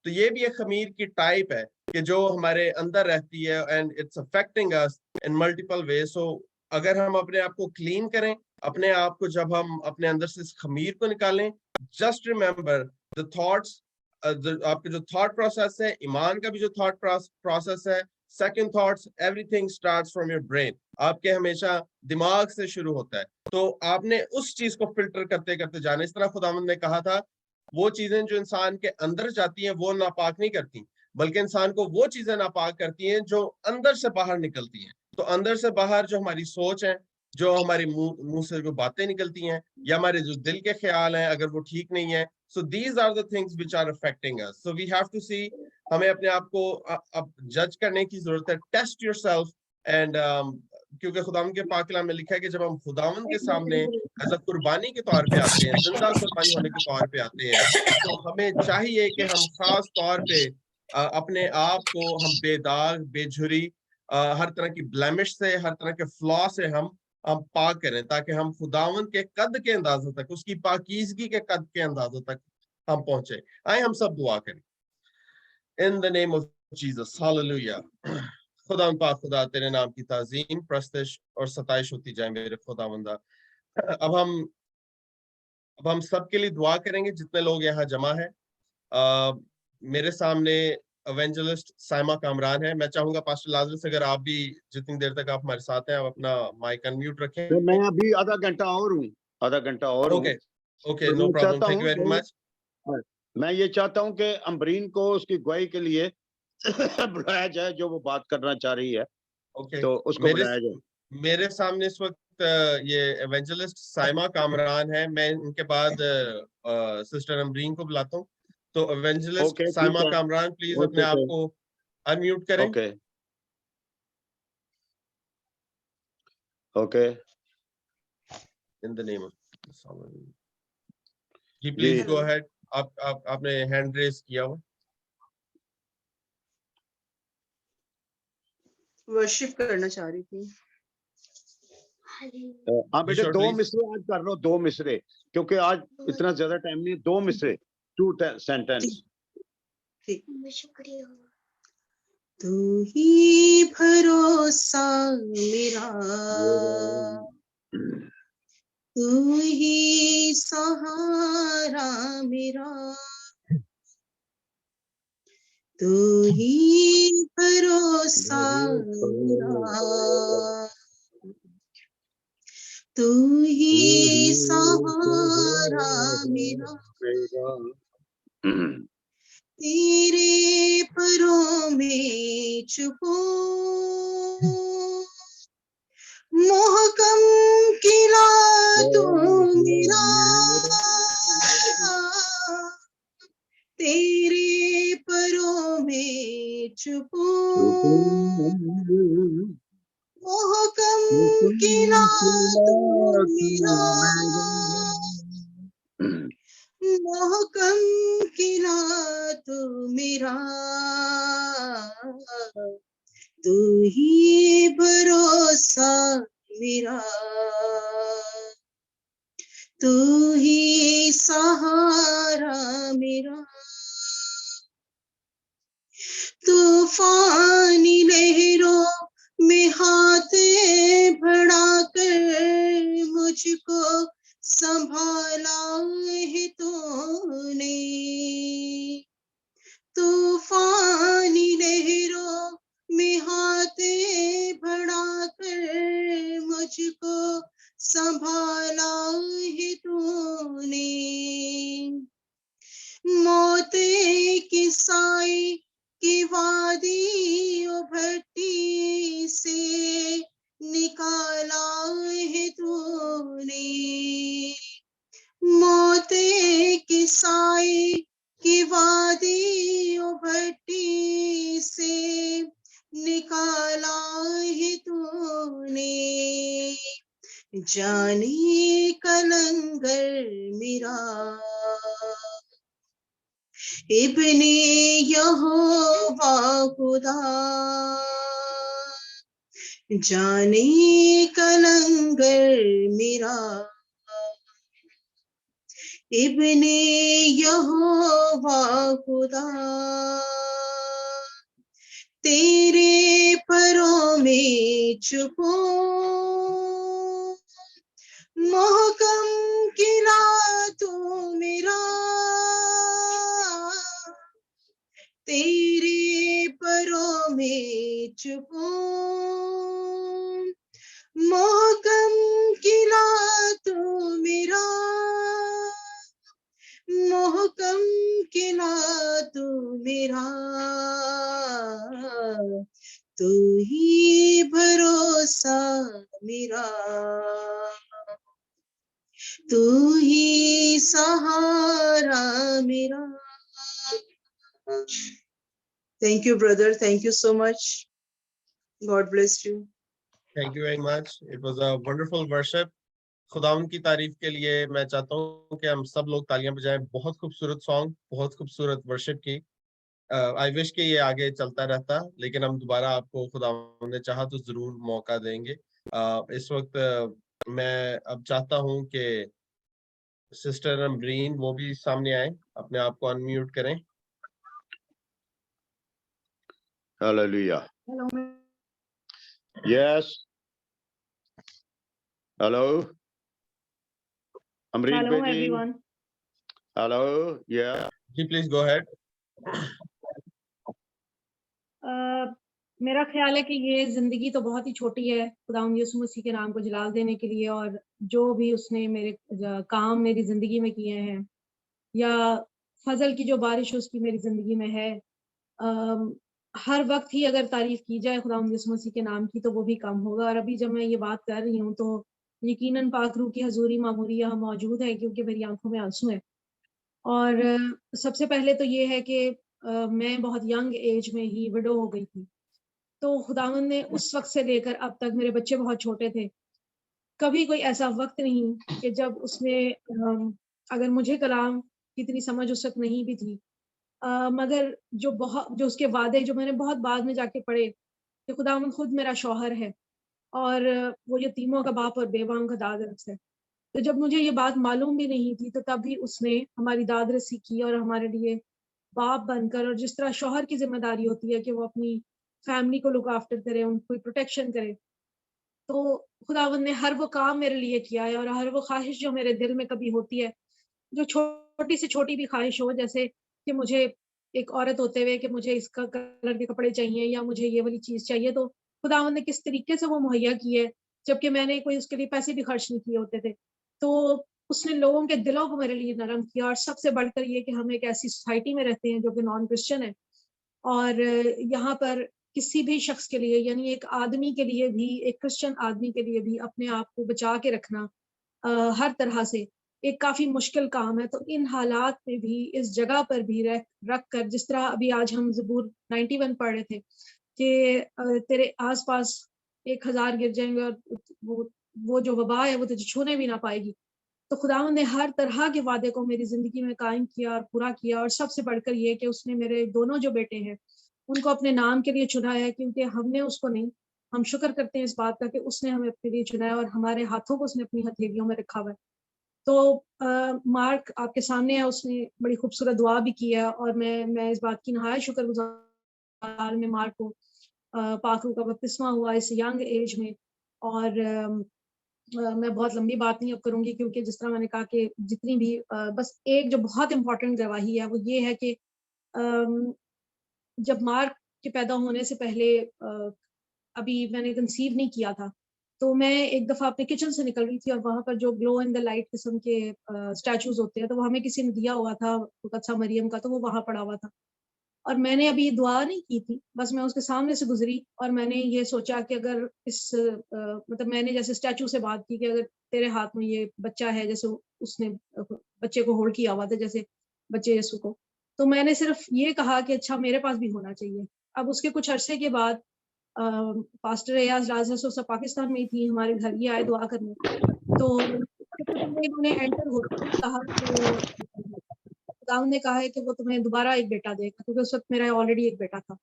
S3: तो ये भी एक खमीर की टाइप है कि जो हमारे अंदर रहती है and it's affecting us in multiple way. So अगर हम अपने आप को क्लीन करें, अपने आप को जब हम अपने अंदर से इस खमीर को निकालें, जस्ट रिमेंबर द थॉट्स, आपके जो थॉट प्रोसेस है, ईमान का भी जो थॉट प्रोसेस है, second thoughts, everything starts from your brain. आपके हमेशा दिमाग से शुरू होता है. तो आपने उस चीज को फिल्टर करते करते जाना. इस तरह खुदावंद ने कहा था, वो चीजें जो इंसान के अंदर जाती हैं वो नापाक नहीं करती, बल्कि इंसान को वो चीजें नापाक करती हैं जो अंदर से बाहर निकलती हैं. तो अंदर से बाहर जो हमारी सोच है, जो हमारे मुंह से जो बातें निकलती हैं, या हमारे जो दिल के ख्याल हैं, अगर वो ठीक नहीं है, so these are the things which are affecting us. So we have to see, हमें अपने आप को अब जज करने की जरूरत है. Test yourself. एंड क्योंकि खुदावंद के पाक कलाम में लिखा है कि जब हम खुदावंद के सामने एज अ कुर्बानी के तौर पे आते हैं, जिंदा कुर्बानी होने के तौर पे आते हैं, तो हमें चाहिए कि हम खास तौर पे अपने आप को हम बेदाग, बेझुरी, हर तरह की ब्लेमिश से, हर तरह के फ्लॉ से हम पाक करें, ताकि हम खुदावंद के कद के अंदाजों तक, उसकी पाकीज़गी के कद के अंदाजों तक हम पहुंचे. आए हम सब दुआ करें. In the name of Jesus, hallelujah. खुदा पाक खुदा, तेरे नाम की ताजीम, प्रस्तश और सताइश होती जाए मेरे खुदावंदा. अब हम सबके लिए दुआ करेंगे जितने लोग यहाँ जमा है. मेरे सामने एवेंजलिस्ट साइमा कामरान है. मैं चाहूंगा पास्टर लाजरस, अगर आप भी जितनी देर तक आप हमारे साथ हैं, आप अपना माइक अनम्यूट रखें.
S2: तो मैं अभी आधा घंटा और हूँ.
S3: Okay, no problem, thank you very much.
S2: मैं ये चाहता हूँ कि अम्बरीन को उसकी गवाही के लिए बुलाया जाए, जो वो बात करना चाह रही है.
S3: ओके,
S2: तो उसको बुलाया जाए.
S3: मेरे सामने इस वक्त ये एवेंजलिस्ट साइमा कामरान है. मैं इनके बाद सिस्टर अम्बरीन को बुलाता हूँ. तो एवेंजलिस्ट साइमा कामरान, प्लीज अपने आप को अनम्यूट करें.
S2: Okay.
S3: In the name of ji, please go ahead. आपने हैंड रेज किया हुआ.
S6: वर्शिप करना चाह रही थी.
S2: हाँ बेटे, 2 मिसरे आज कर लो, 2 मिसरे, क्योंकि आज इतना ज्यादा टाइम नहीं. 2 मिसरे, 2 सेंटेंस.
S6: तू ही भरोसा मेरा, तू ही सहारा मेरा, तू ही भरोसा मेरा, तू ही सहारा मेरा. तेरे परों में छुपो, मोहकम किला तू मेरा, तेरे परों में छुपो, मोहकम किला तू मेरा, मोहकम किला तू मेरा, तू ही भरोसा मेरा, तू ही सहारा मेरा. तूफानी लहरों में हाथ बढ़ाकर मुझको संभाला है तूने, तूफानी लहरों में हाथ बढ़ाकर मुझको संभाला है तूने. मौत की साई की वादियों भट्टी से निकाला है तूने, मौत की साई की वादियों भट्टी से निकाला है तूने. जाने कलंगर मेरा इब्ने यहोवा खुदा, जाने कलंगर मेरा इब्ने यहोवा खुदा, तेरे परों में छुपो मोहकम किला तू मेरा, तेरे परों में छुपो मोहकम किला तू मेरा, मोहकम किला तू मेरा, तू ही भरोसा मेरा, तू ही सहारा मेरा. Thank you, brother. Thank you so much. God bless you.
S3: Thank you very much. It was a wonderful worship. खुदावन की तारीफ के लिए मैं चाहता हूँ कि हम सब लोग तालियां बजाएं. बहुत खूबसूरत सॉन्ग, बहुत खूबसूरत वर्शिप की. आई विश कि ये आगे चलता रहता, लेकिन हम दोबारा आपको खुदावन ने चाहा तो जरूर मौका देंगे. इस वक्त मैं अब चाहता हूँ कि सिस्टर अमरीन वो भी सामने आए, अपने आप को अनम्यूट करें.
S2: Hallelujah.
S5: Hello.
S2: Yes. Hello. Amreen
S7: Hello
S2: Bedi.
S7: everyone.
S2: Hello. Yeah.
S3: Ji please go ahead.
S7: मेरा ख्याल है कि ये जिंदगी तो बहुत ही छोटी है खुदावंद यीशु मसीह के नाम को जलाल देने के लिए, और जो भी उसने मेरे काम मेरी जिंदगी में किए हैं, या फजल की जो बारिश उसकी मेरी जिंदगी में है, हर वक्त ही अगर तारीफ की जाए खुदावंद यीशु मसीह के नाम की तो वो भी कम होगा. और अभी जब मैं ये बात कर रही हूँ तो यकीनन पाक रूह की हजूरी मामूली यहाँ मौजूद है, क्योंकि मेरी आंखों में आंसू हैं. और सबसे पहले तो ये है कि मैं बहुत यंग एज में ही विडो हो गई थी. तो खुदावंद ने उस वक्त से लेकर अब तक, मेरे बच्चे बहुत छोटे थे, कभी कोई ऐसा वक्त नहीं कि जब उसने अगर मुझे कलाम की इतनी समझ उस वक्त नहीं भी थी, मगर जो उसके वादे जो मैंने बहुत बाद में जाके पढ़े कि खुदावंद खुद मेरा शौहर है और वो यतीमों का बाप और बेवाओं का दादरस है. तो जब मुझे ये बात मालूम भी नहीं थी तो तब भी उसने हमारी दादरसी की और हमारे लिए बाप बनकर, और जिस तरह शौहर की जिम्मेदारी होती है कि वो अपनी फैमिली को लुक आफ्टर करे, उनको प्रोटेक्शन करे, तो खुदावंद ने हर वो काम मेरे लिए किया है. और हर वो ख्वाहिश जो मेरे दिल में कभी होती है, जो छोटी से छोटी भी ख्वाहिश हो, जैसे कि मुझे एक औरत होते हुए कि मुझे इसका कलर के कपड़े चाहिए या मुझे ये वाली चीज चाहिए, तो खुदावंद ने किस तरीके से वो मुहैया की है, जबकि मैंने कोई उसके लिए पैसे भी खर्च नहीं किए होते थे. तो उसने लोगों के दिलों को मेरे लिए नरम किया. और सबसे बढ़कर ये कि हम एक ऐसी सोसाइटी में रहते हैं जो कि नॉन क्रिश्चियन है, और यहाँ पर किसी भी शख्स के लिए, यानी एक आदमी के लिए भी, एक क्रिश्चियन आदमी के लिए भी अपने आप को बचा के रखना हर तरह से एक काफी मुश्किल काम है. तो इन हालात में भी, इस जगह पर भी रख कर, जिस तरह अभी आज हम ज़बूर 91 पढ़ रहे थे कि तेरे आसपास 1000 गिर जाएंगे और वो जो वबा है वो तुझे छूने भी ना पाएगी. तो खुदावंद ने हर तरह के वादे को मेरी जिंदगी में कायम किया और पूरा किया. और सबसे बढ़कर ये कि उसने मेरे दोनों जो बेटे हैं उनको अपने नाम के लिए चुना है, क्योंकि हमने उसको नहीं, हम शुक्र करते हैं इस बात का कि उसने हमें अपने लिए चुना है और हमारे हाथों को उसने अपनी हथेलियों में रखा हुआ है. तो मार्क आपके सामने है, उसने बड़ी खूबसूरत दुआ भी की है, और मैं इस बात की नहायत शुक्रगुजार में मार्क को पाक रूह का बपतिस्मा हुआ इस यंग एज में. और मैं बहुत लंबी बात नहीं अब करूंगी, क्योंकि जिस तरह मैंने कहा कि जितनी भी बस एक जो बहुत इंपॉर्टेंट गवाही है वो ये है कि जब मार्क के पैदा होने से पहले अभी मैंने कंसीव नहीं किया था, तो मैं एक दफ़ा अपने किचन से निकल रही थी और वहाँ पर जो ग्लो इन द लाइट किस्म के स्टैचूज होते हैं, तो वो हमें किसी ने दिया हुआ था कत्सा मरियम का, तो वो वहाँ पड़ा हुआ था. और मैंने अभी दुआ नहीं की थी, बस मैं उसके सामने से गुजरी और मैंने ये सोचा कि अगर इस मतलब मैंने जैसे स्टैचू से बात की कि अगर तेरे हाथ में ये बच्चा है, जैसे उसने बच्चे को होल्ड किया हुआ था जैसे बच्चे यीशु को, तो मैंने सिर्फ ये कहा कि अच्छा मेरे पास भी होना चाहिए. अब उसके कुछ अरसे के बाद पास्टर एयाज राजा पाकिस्तान में ही थी, हमारे घर ही आए दुआ करने। तो इन्होंने एंटर होते ही कहा कि खुदावंद ने कहा है कि वो तुम्हें दोबारा एक बेटा देगा, क्योंकि उस वक्त मेरा ऑलरेडी एक बेटा था।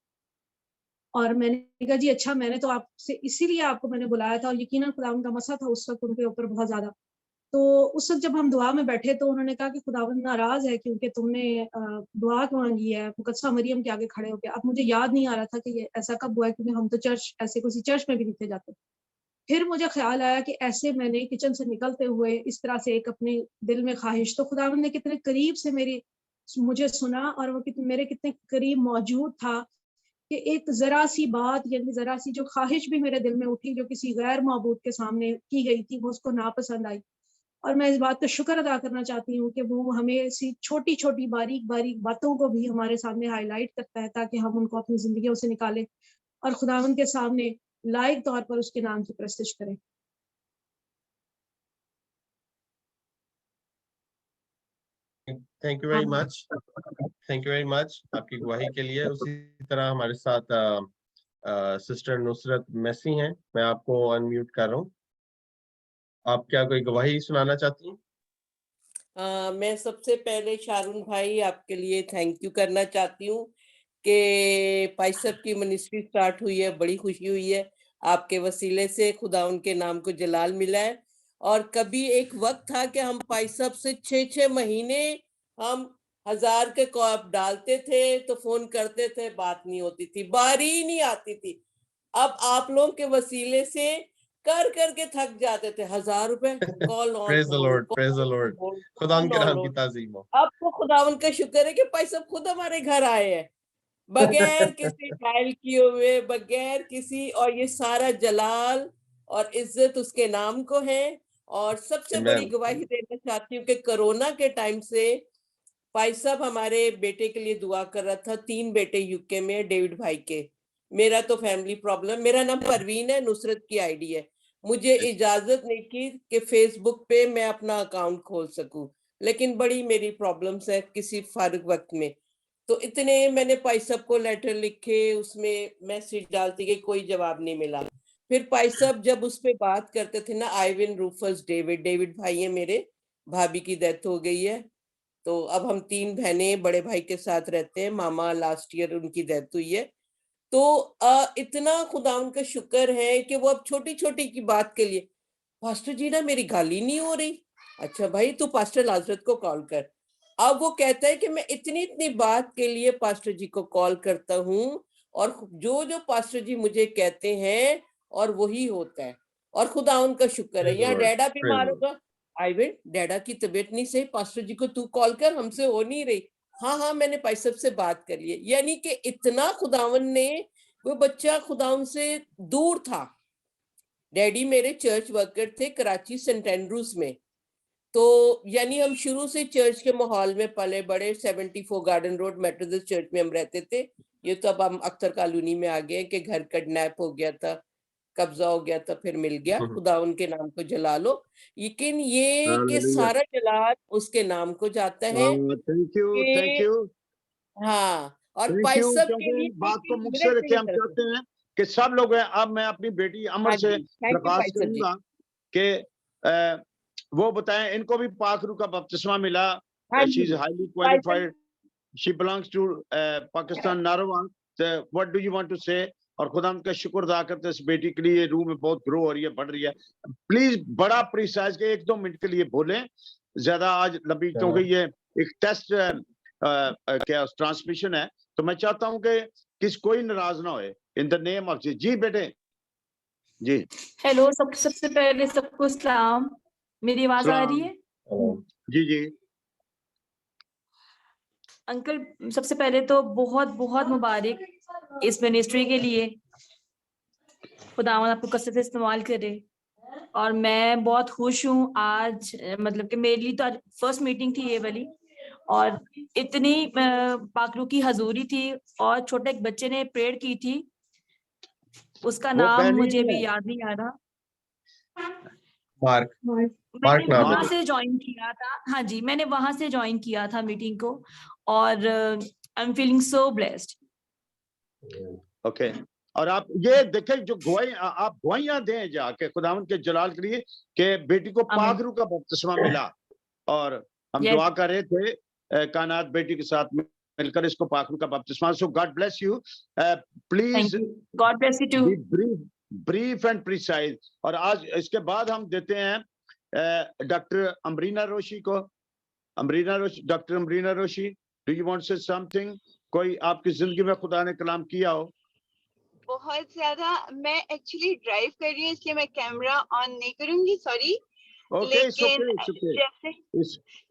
S7: और मैंने कहा जी अच्छा, मैंने तो आपसे इसीलिए आपको मैंने बुलाया था, और यकीनन खुदावंद का मसा था उस वक्त उनके ऊपर बहुत ज्यादा। तो उस वक्त जब हम दुआ में बैठे तो उन्होंने कहा कि खुदावंद नाराज है क्योंकि तुमने दुआ मांगी है मुकद्दसा मरियम के आगे खड़े होकर। अब मुझे याद नहीं आ रहा था कि ये ऐसा कब हुआ है, क्योंकि हम तो चर्च ऐसे किसी चर्च में भी नहीं थे जाते। फिर मुझे ख्याल आया कि ऐसे मैंने किचन से निकलते हुए इस तरह से एक अपने दिल में ख्वाहिश, तो खुदावंद ने कितने करीब से मुझे सुना, और वो मेरे कितने करीब मौजूद था कि एक जरा सी बात, यानी जरा सी जो ख्वाहिश भी मेरे दिल में उठी, जो किसी गैर माबूद के सामने की गई थी, वो उसको नापसंद आई। और मैं इस बात का शुक्र अदा करना चाहती हूँ कि वो हमें ऐसी छोटी छोटी बारीक बारीक बातों को भी हमारे सामने हाईलाइट करता है, ताकि हम उनको अपनी जिंदगियों से निकालें और खुदावंद के सामने लायक तौर पर उसके नाम की प्रस्तुति करें।
S3: Thank you very much, thank you very much आपकी गवाही के लिए। उसी तरह हमारे साथ सिस्टर नुसरत मैसी हैं, मैं आपको अनम्यूट कर रहा हूँ। आप क्या कोई गवाही सुनाना चाहती हैं?
S8: मैं सबसे पहले शारून भाई आपके लिए थैंक यू करना चाहती हूँ कि पाइसब की मिनिस्ट्री स्टार्ट हुई है, बड़ी खुशी हुई है आपके वसीले से, खुदा उनके नाम को जलाल मिला है। और कभी एक वक्त था कि हम पाइसब से 6-6 महीने हम 1000 के कॉप डालते थे, तो फोन करते थे, बात नहीं होती थी, बारी ही नहीं आती थी। अब आप लोगों के वसीले से कर करके थक जाते थे, 1000 रुपए call on,
S3: praise the Lord, praise the Lord, खुदावंद के नाम की ताज़ीम हो।
S8: अब तो खुदावंद का शुक्र है कि पाइसब खुद हमारे घर आए हैं, बगैर किसी डायल किए हुए, बगैर किसी, और ये सारा जलाल और इज्जत उसके नाम को है। और सबसे बड़ी गवाही देना चाहती हूँ कि कोरोना के टाइम से पाइसब हमारे बेटे के लिए दुआ कर रहा था। 3 बेटे यूके में, डेविड भाई के। मेरा तो फैमिली प्रॉब्लम, मेरा नाम परवीन है, नुसरत की आईडी है। मुझे इजाजत नहीं की कि फेसबुक पे मैं अपना अकाउंट खोल सकूं, लेकिन बड़ी मेरी प्रॉब्लम्स है किसी फारिग वक्त में। तो इतने मैंने पाइसब को लेटर लिखे, उसमें मैसेज डालती गई, कोई जवाब नहीं मिला। फिर पाइसब जब उस पे बात करते थे ना, आइविन रूफस डेविड भाई है मेरे, भाभी की डेथ हो गई है, तो अब हम 3 बहनें बड़े भाई के साथ रहते हैं। मामा लास्ट ईयर उनकी डेथ हुई है। तो इतना खुदा उनका शुक्र है कि वो अब छोटी छोटी की बात के लिए, पास्टर जी ना मेरी गाली नहीं हो रही, अच्छा भाई तू पास्टर लाजरत को कॉल कर। अब वो कहता है कि मैं इतनी बात के लिए पास्टर जी को कॉल करता हूँ, और जो पास्टर जी मुझे कहते हैं और वही होता है, और खुदा उनका शुक्र है। यहाँ डैडा बीमार होगा, आइविन डैडा की तबीयत नहीं सही, पास्टर जी को तू कॉल कर, हमसे हो नहीं रही। हाँ मैंने पाइसब से बात कर ली। यानी कि इतना खुदावन ने, वो बच्चा खुदावन से दूर था। डैडी मेरे चर्च वर्कर थे कराची सेंट एंड्रूज में, तो यानी हम शुरू से चर्च के माहौल में पले बड़े। 74 गार्डन रोड मेथोडिस्ट चर्च में हम रहते थे। ये तो अब हम अख्तर कॉलोनी में आ गए कि घर किडनैप हो गया था, कब्जा हो गया था, फिर मिल गया। खुदा उनके नाम को जला लो। लेकिन ये कि सारा जलाल उसके नाम को जाता है।
S2: Thank you.
S8: हाँ, और पाइसब के लिए
S2: बात को मुख से रखे, हम चाहते हैं कि सब लोग हैं। अब मैं अपनी बेटी अमर से प्रकाश करूंगा कि वो बताएं, इनको भी पाक रूह का बपतिस्मा मिला। She is highly qualified, she belongs to Pakistan Narowal. What do you want to say? और खुदा का शुक्र अदा करते इस बेटी के लिए, रूह में बहुत ग्रो हो रही है, बढ़ रही है। प्लीज बड़ा प्रिसाइज के 1-2 मिनट के लिए बोलें, ज्यादा आज लंबी, क्योंकि ये एक टेस्ट क्या ट्रांसमिशन है। तो मैं चाहता हूं कि कोई नाराज ना होए, इन द नेम ऑफ जी बेटे जी।
S9: हेलो, सबसे पहले सबको सलाम। मेरी आवाज आ रही है?
S2: जी
S9: अंकल, सबसे पहले तो बहुत बहुत मुबारक इस मिनिस्ट्री के लिए, खुदावंद आपको कसरत से इस्तेमाल करे। और मैं बहुत खुश हूँ आज, मतलब कि मेरे लिए तो आज फर्स्ट मीटिंग थी ये वाली, और इतनी पाकरू की हजूरी थी, और छोटे एक बच्चे ने प्रेयर की थी, उसका नाम मुझे भी याद नहीं आ रहा। मैंने वहां से ज्वाइन किया था। हाँ जी, मैंने वहां से ज्वाइन किया था मीटिंग को, और I am feeling so blessed.
S2: Okay, और आप ये देखें जो आप गवाहियां दें जाके खुदावंद के जलाल के लिए कि बेटी को पाक रूह का बपतिस्मा मिला, और हम दुआ कर रहे थे कायनात बेटी के साथ मिलकर इसको पाक रूह का बपतिस्मा। So God bless you, please
S9: God bless you too.
S2: Brief and precise. और आज इसके बाद हम देते हैं डॉक्टर अमरीना रोशी को। Doctor Amrina Roshi, do you want to say something? कोई आपकी जिंदगी में खुदा ने कलाम किया हो?
S10: बहुत ज्यादा। मैं एक्चुअली ड्राइव कर रही हूँ इसलिए मैं कैमरा ऑन नहीं करूंगी, सॉरी। लेकिन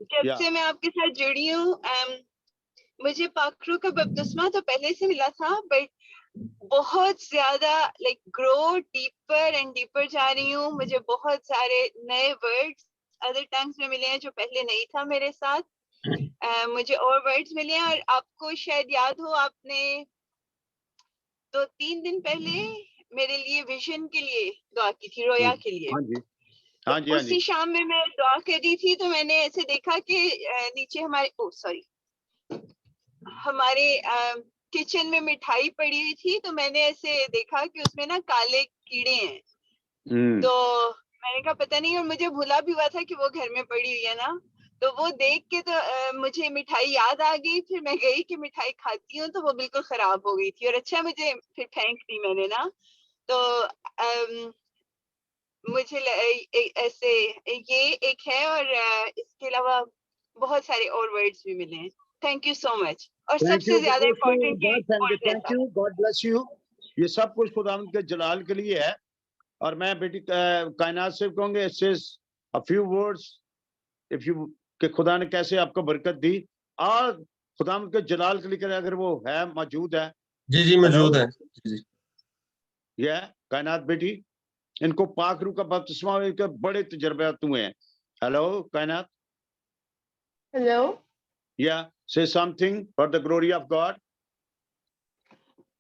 S10: जब से मैं आपके साथ जुड़ी हूँ, मुझे पाक रूह का बपतिस्मा तो पहले से मिला था, बट बहुत ज्यादा like grow deeper and deeper जा रही हूँ। मुझे बहुत सारे नए वर्ड्स अदर टंग्स में मिले हैं जो पहले नहीं था मेरे साथ। मुझे और वर्ड्स मिले हैं। और आपको शायद याद हो, आपने 2-3 दिन पहले मेरे लिए विजन के लिए दुआ की थी, रोया के लिए।
S2: हाँ जी।
S10: उसी शाम में मैं दुआ कर रही थी तो मैंने ऐसे देखा कि नीचे हमारे किचन में मिठाई पड़ी हुई थी, तो मैंने ऐसे देखा कि उसमें ना काले कीड़े हैं। तो मैंने कहा पता नहीं, और मुझे भूला भी हुआ था कि वो घर में पड़ी हुई है ना। तो वो देख के तो मुझे मिठाई याद आ गई। फिर मैं गई कि मिठाई खाती हूँ, तो वो बिल्कुल खराब हो गई थी, और अच्छा मुझे फिर फेंक दी मैंने ना। तो मुझे ऐसे ये एक है, और इसके अलावा बहुत सारे और वर्ड्स भी मिले हैं। Thank you so much. और सबसे ज्यादा important,
S2: thank you, God bless you. ये सब कुछ खुदावंद के जलाल के लिए है। और मैं बेटी कायनात से कहूंगे a few words if you, कि खुदा ने कैसे आपको बरकत दी, और खुदावंद के जलाल के लिए अगर वो है, मौजूद है।
S3: जी मौजूद है। जी
S2: ये कायनात बेटी, इनको पाक रूह का बपतिस्मा के बड़े तजर्बात हुए हैं। हेलो कायनात।
S11: हेलो।
S2: या say something for the glory of God.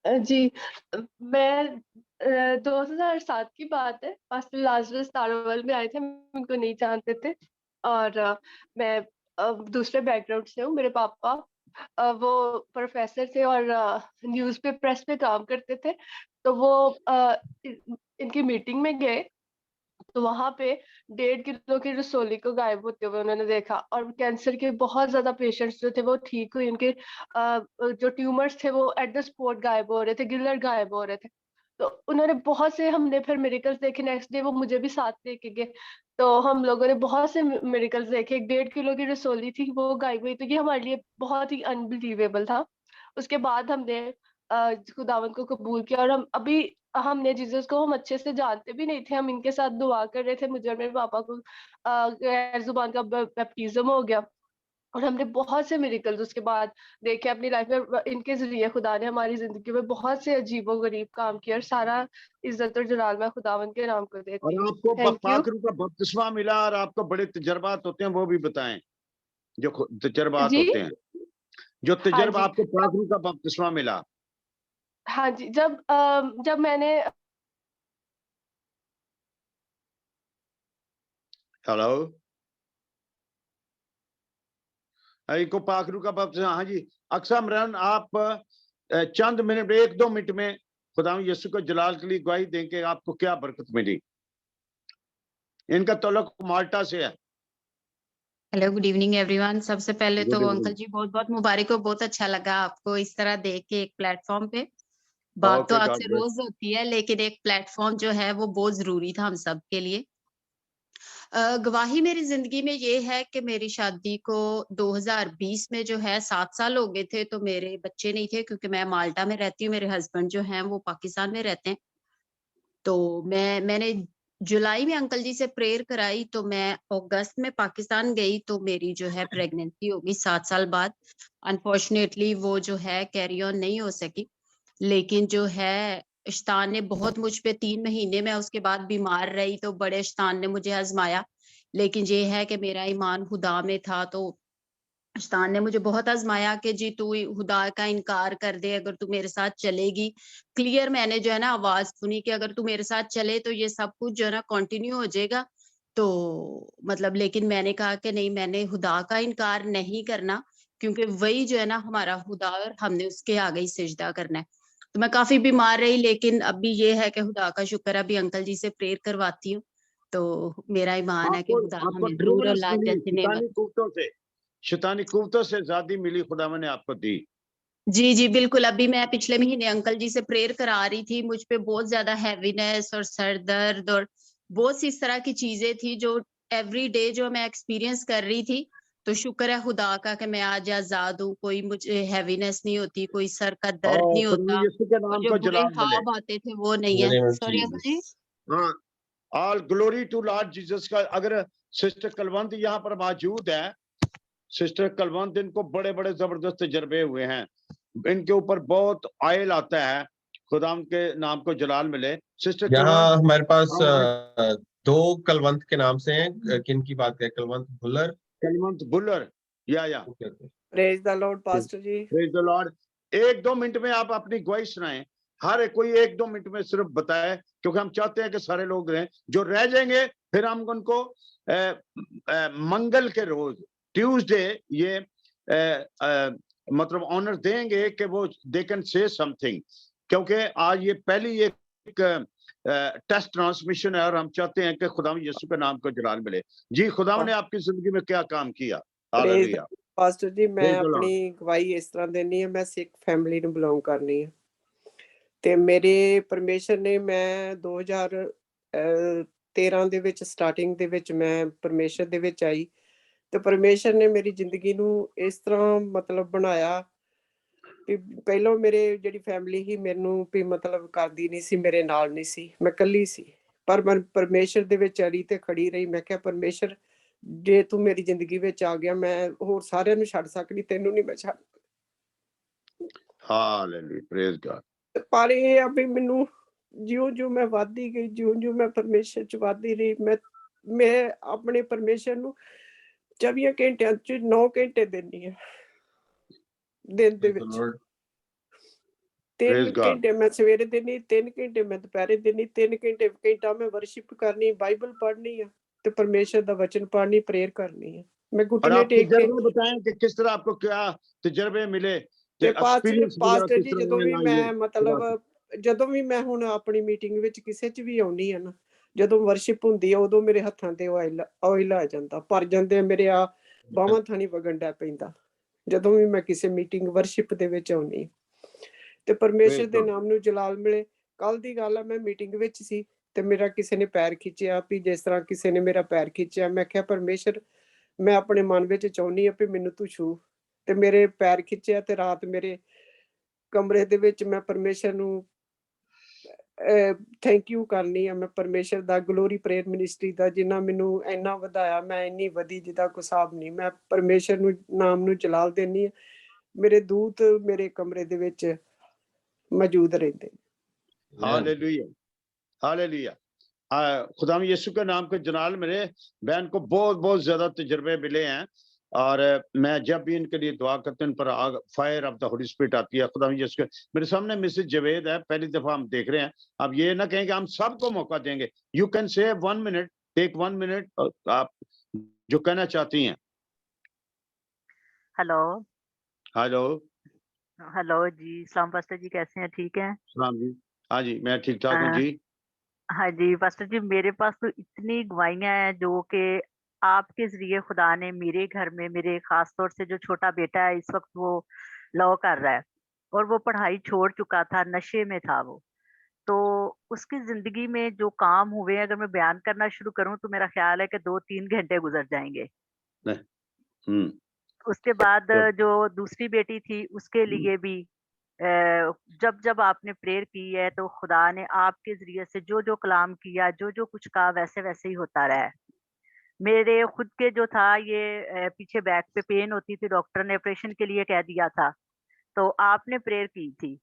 S11: जी, मैं 2007 की बात है, पास्टर लाजरस तारावल में आए थे। उनको नहीं जानते थे, और मैं दूसरे बैकग्राउंड से हूँ। मेरे पापा वो प्रोफेसर थे और न्यूज़ पे प्रेस पे काम करते थे। तो वो इनकी मीटिंग में गए, तो वहां पे 1.5 किलो की रसोली को गायब होते हुए उन्होंने देखा। और कैंसर के बहुत ज्यादा पेशेंट्स जो थे वो ठीक हुए, उनके जो ट्यूमर्स थे वो एट द स्पॉट गायब हो रहे थे, गिलर गायब हो रहे थे। तो उन्होंने बहुत से, हमने फिर मेडिकल्स देखे। नेक्स्ट डे वो मुझे भी साथ लेके गए, तो हम लोगों ने बहुत से मेडिकल्स देखे। 1.5 किलो की रसोली थी, वो गायब हुई। तो ये हमारे लिए बहुत ही अनबिलीवेबल था। उसके बाद हमने खुदावंद को कबूल किया, और हमने जीसस को हम अच्छे से जानते भी नहीं थे। हम इनके साथ दुआ कर रहे थे। मुझे और मेरे पापा को गैर जुबान का बैप्टिज्म हो गया, और हमने बहुत से मिरेकल्स उसके बाद देखे अपनी लाइफ में। इनके जरिए खुदा ने हमारी जिंदगी में बहुत से अजीबो गरीब काम किए, और सारा इज्जत और जलाल मैं खुदावंद के नाम को देती हूँ।
S2: और आपको पाक रूह का बपतिस्मा मिला, और आपको बड़े तजर्बात होते हैं, वो भी बताएं जो तजर्बात होते हैं, जो तजर्बा आपको पाक रूह का बपतिस्मा मिला।
S11: हाँ जी, जब मैंने
S2: हेलो को पाक रूह का बपतिस्मा। हाँ जी, अक्सर इमरान, आप चंद मिनट, 1-2 मिनट में खुदा यीशु को जलाल के लिए गवाही दें कि आपको क्या बरकत मिली। इनका ताल्लुक माल्टा से है।
S12: Hello, good evening everyone. सबसे पहले तो अंकल जी बहुत बहुत मुबारक हो। बहुत अच्छा लगा आपको इस तरह देख के एक प्लेटफॉर्म पे। बात तो आपसे रोज होती है, लेकिन एक प्लेटफॉर्म जो है वो बहुत जरूरी था हम सब के लिए। गवाही मेरी जिंदगी में ये है कि मेरी शादी को 2020 में जो है 7 साल हो गए थे। तो मेरे बच्चे नहीं थे, क्योंकि मैं माल्टा में रहती हूँ, मेरे हस्बैंड जो हैं वो पाकिस्तान में रहते हैं। तो मैंने जुलाई में अंकल जी से प्रेयर कराई, तो मैं अगस्त में पाकिस्तान गई, तो मेरी जो है प्रेगनेंसी होगी 7 साल बाद। अनफॉर्चुनेटली वो जो है कैरी ऑन नहीं हो सकी। लेकिन जो है शैतान ने बहुत मुझ पे 3 महीने में उसके बाद बीमार रही, तो बड़े शैतान ने मुझे आजमाया। लेकिन ये है कि मेरा ईमान खुदा में था, तो शैतान ने मुझे बहुत आजमाया कि जी तू खुदा का इनकार कर दे, अगर तू मेरे साथ चलेगी। क्लियर मैंने जो है ना आवाज सुनी कि अगर तू मेरे साथ चले तो ये सब कुछ जो है ना कंटिन्यू हो जाएगा। तो मतलब, लेकिन मैंने कहा कि नहीं, मैंने खुदा का इनकार नहीं करना, क्योंकि वही जो है ना हमारा खुदा, और हमने उसके आगे ही सिजदा करना है। तो मैं काफी बीमार रही, लेकिन अभी ये है कि खुदा का शुक्र है, अभी अंकल जी से प्रेयर करवाती हूँ। तो मेरा ईमान है कि खुदा
S2: आपको
S12: हमें जरूर
S2: डिलीवरेंस
S12: औलाद
S2: मिली
S12: जैसी नेमत।
S2: शैतानी कुव्वतों से आजादी मिली, खुदावन ने आपको दी।
S12: जी जी बिल्कुल। अभी मैं पिछले महीने अंकल जी से प्रेयर करा रही थी, मुझ पे बहुत ज्यादा हैवीनेस और सर दर्द और बहुत सी इस तरह की चीजें थी जो एवरी डे जो मैं एक्सपीरियंस कर रही थी। तो शुक्र है खुदा का कि मैं आज आजाद हूँ, कोई मुझे हैवीनेस नहीं होती, कोई सर का दर्द नहीं होता,
S2: यीशु के
S12: और
S2: नाम
S12: जो
S2: को
S12: बुरे
S2: जलाल मिले।
S12: ख्वाब आते थे वो नहीं
S3: In
S12: है।
S3: the name of
S12: sorry uncle ji.
S3: Jesus.
S2: हाँ, all glory to Lord Jesus का। अगर सिस्टर कलवंत यहाँ पर मौजूद है, सिस्टर कलवंत, इनको बड़े बड़े जबरदस्त तजर्बे हुए हैं, इनके ऊपर बहुत ऑयल आता है, खुदा के नाम को जलाल मिले। सिस्टर
S3: यहाँ हमारे पास
S2: कलवंत,
S3: 2 कलवंत के नाम से हैं। किन की बात करें? कलवंत भुल्लर।
S2: कलवंत बुल्लर, या
S13: praise the Lord pastor ji.
S2: Praise the Lord. 1-2 minute में आप अपनी गवाही सुनाएं, हर कोई 1-2 मिनट में सिर्फ बताए, क्योंकि हम चाहते हैं कि सारे लोग रहें, जो रह जाएंगे फिर हम उनको मंगल के रोज ट्यूसडे ये मतलब ऑनर देंगे कि वो दे कैन से समथिंग, क्योंकि आज ये पहली एक टेस्ट ट्रांसमिशन है और हम चाहते हैं कि खुदा यीशु के नाम को जलाल मिले। जी, खुदा ने आपकी जिंदगी में क्या काम किया? हालेलुया।
S13: पास्टर जी, मैं
S2: Praise the Lord.
S13: अपनी गवाही इस तरह देनी है, मैं सिख फैमिली ਨੂੰ ਬਿਲੋਂਗ ਕਰਨੀ ਹੈ ਤੇ ਮੇਰੇ ਪਰਮੇਸ਼ਰ ਨੇ, ਮੈਂ 2013 ਦੇ ਵਿੱਚ ਸਟਾਰਟਿੰਗ ਦੇ ਵਿੱਚ ਮੈਂ ਪਰਮੇਸ਼ਰ ਦੇ ਵਿੱਚ ਆਈ ਤੇ ਪਰਮੇਸ਼ਰ ਨੇ ਮੇਰੀ ਜ਼ਿੰਦਗੀ ਨੂੰ ਇਸ ਤਰ੍ਹਾਂ ਮਤਲਬ ਬਣਾਇਆ ਕਿ ਪਹਿਲਾਂ ਮੇਰੇ ਜਿਹੜੀ ਫੈਮਿਲੀ ਸੀ ਮੈਨੂੰ ਵੀ ਮਤਲਬ ਕਰਦੀ ਨਹੀਂ ਸੀ, ਮੇਰੇ ਨਾਲ ਨਹੀਂ ਸੀ, ਮੈਂ ਇਕੱਲੀ ਸੀ, ਪਰ ਮੈਂ ਪਰਮੇਸ਼ਰ ਦੇ ਵਿੱਚ ਅੜੀ ਤੇ ਖੜੀ ਰਹੀ। ਮੈਂ ਕਿਹਾ ਪਰਮੇਸ਼ਰ, ਜੇ ਤੂੰ ਮੇਰੀ ਜ਼ਿੰਦਗੀ ਵਿੱਚ ਆ ਗਿਆ, ਮੈਂ ਹੋਰ ਸਾਰਿਆਂ ਨੂੰ ਛੱਡ ਸਕਦੀ, ਤੈਨੂੰ ਨਹੀਂ ਮੈਂ ਛੱਡ।
S2: Hallelujah, praise god.
S13: ਪਰ ਇਹ ਆ ਵੀ ਮੈਨੂੰ ਜਿਉਂ-ਜਿਉਂ ਮੈਂ ਵੱਧਦੀ ਗਈ, ਜਿਉਂ-ਜਿਉਂ ਮੈਂ ਪਰਮੇਸ਼ਰ ਚ ਵੱਧਦੀ ਰਹੀ, ਮੈਂ ਆਪਣੇ ਪਰਮੇਸ਼ਰ ਨੂੰ 24 ਘੰਟਿਆਂ ਚ 9 ਘੰਟੇ ਦਿੰਦੀ ਹਾਂ ਦਿਨ ਦੇ ਵਿੱਚ। 3 ਘੰਟੇ ਮੈਂ ਸਵੇਰੇ ਦਿੰਦੀ, 3 ਘੰਟੇ ਮੈਂ ਦੁਪਹਿਰੇ ਦਿੰਦੀ, 3 ਘੰਟਾ मैं वर्शिप करनी, बाइबल पढ़नी है तो परमेश्वर का वचन पढ़नी, प्रेयर करनी है। मैं घुटने टेक के
S2: बताएं कि किस तरह आपको क्या तजर्बे मिले
S13: ਤੇ ਪਾਸਟਰ ਜੀ, ਜਦੋਂ ਵੀ ਮੈਂ ਮਤਲਬ ਜਦੋਂ ਵੀ ਮੈਂ ਹੁਣ ਆਪਣੀ ਮੀਟਿੰਗ ਵਿੱਚ ਕਿਸੇ ਚ ਵੀ ਆਉਣੀ ਆ ਨਾ, ਜਦੋਂ ਵਰਸ਼ਿਪ ਹੁੰਦੀ ਆ, ਉਦੋਂ ਮੇਰੇ ਹੱਥਾਂ ਤੇ ਆਇਲ ਆ ਜਾਂਦਾ, ਭਰ ਜਾਂਦੇ, ਮੇਰੇ ਆ ਬਾਹਾਂ ਥਾਣੀ ਵਗਣ ਡੈ ਪੈਂਦਾ, ਜਦੋਂ ਵੀ ਮੈਂ ਕਿਸੇ ਮੀਟਿੰਗ ਵਰਸ਼ਿਪ ਦੇ ਵਿੱਚ ਆਉਣੀ ਤੇ ਪਰਮੇਸ਼ਰ ਦੇ ਨਾਮ ਨੂੰ ਜਲਾਲ ਮਿਲੇ। ਕੱਲ ਦੀ ਗੱਲ ਆ, ਮੈਂ ਮੀਟਿੰਗ ਵਿੱਚ ਸੀ ਤੇ ਮੇਰਾ ਕਿਸੇ ਨੇ ਪੈਰ ਖਿੱਚਿਆ, ਵੀ ਜਿਸ ਤਰ੍ਹਾਂ ਕਿਸੇ ਨੇ ਮੇਰਾ ਪੈਰ ਖਿੱਚਿਆ। ਮੈਂ ਕਿਹਾ ਪਰਮੇਸ਼ਰ, ਮੈਂ ਆਪਣੇ ਮਨ ਵਿੱਚ ਚਾਹੁੰਦੀ ਆ ਵੀ ਮੈਨੂੰ ਤੂੰ ਛੂ, ਤੇ ਮੇਰੇ ਪੈਰ ਖਿੱਚਿਆ ਤੇ ਰਾਤ ਮੇਰੇ ਕਮਰੇ ਦੇ ਵਿੱਚ ਮੈਂ ਪਰਮੇਸ਼ਰ ਨੂੰ ਥੈਂਕ ਯੂ ਕਰਨੀ ਆ। ਮੈਂ ਪਰਮੇਸ਼ਰ ਦਾ ਗਲੋਰੀ ਪ੍ਰੇਅਰ ਮਿਨਿਸਟਰੀ ਦਾ, ਜਿੰਨਾ ਮੈਨੂੰ ਇੰਨਾ ਵਧਾਇਆ, ਮੈਂ ਇੰਨੀ ਵਧੀ ਜਿਹਦਾ ਕੋਈ ਹਿਸਾਬ ਨਹੀਂ। ਮੈਂ ਪਰਮੇਸ਼ਰ ਨੂੰ ਨਾਮ ਨੂੰ ਜਲਾਲ ਦੇਣੀ ਆ। ਮੇਰੇ ਦੂਤ ਮੇਰੇ ਕਮਰੇ ਦੇ ਵਿੱਚ मौजूद रहते हैं।
S2: Hallelujah, hallelujah. खुदा यीशु के नाम के जलाल मिले। बहन को बहुत बहुत ज्यादा तजर्बे मिले हैं और मैं जब भी इनके लिए दुआ करते हैं, इन पर fire of the holy spirit आती है। खुदा यीशु के, मेरे सामने मिसेस जवेद है, पहली दफा हम देख रहे हैं। अब ये ना कहें कि हम सबको मौका देंगे। You can say 1 minute, take 1 minute, आप जो कहना चाहती हैं।
S14: हेलो
S2: हेलो
S14: हेलो जी, सलाम पास्टर जी, कैसे हैं? ठीक हैं?
S2: सलाम जी। हाँ जी, मैं ठीक ठाक हूँ जी।
S14: हाँ जी पास्टर जी, मेरे पास तो इतनी गवाहियां हैं जो कि आपके जरिए खुदा ने मेरे घर में, मेरे खास तौर से जो छोटा बेटा है इस वक्त वो लॉ कर रहा है और वो पढ़ाई छोड़ चुका था, नशे में था वो। तो उसकी जिंदगी में जो काम हुए, अगर मैं बयान करना शुरू करूं तो मेरा ख्याल है कि 2-3 घंटे गुजर जाएंगे। उसके बाद जो दूसरी बेटी थी उसके लिए भी जब जब आपने प्रेयर की है तो खुदा ने आपके जरिए से जो जो कलाम किया, जो जो कुछ कहा, वैसे वैसे ही होता रहा है। मेरे खुद के जो था ये पीछे बैक पे पेन होती थी, डॉक्टर ने ऑपरेशन के लिए कह दिया था, तो आपने प्रेयर की थी,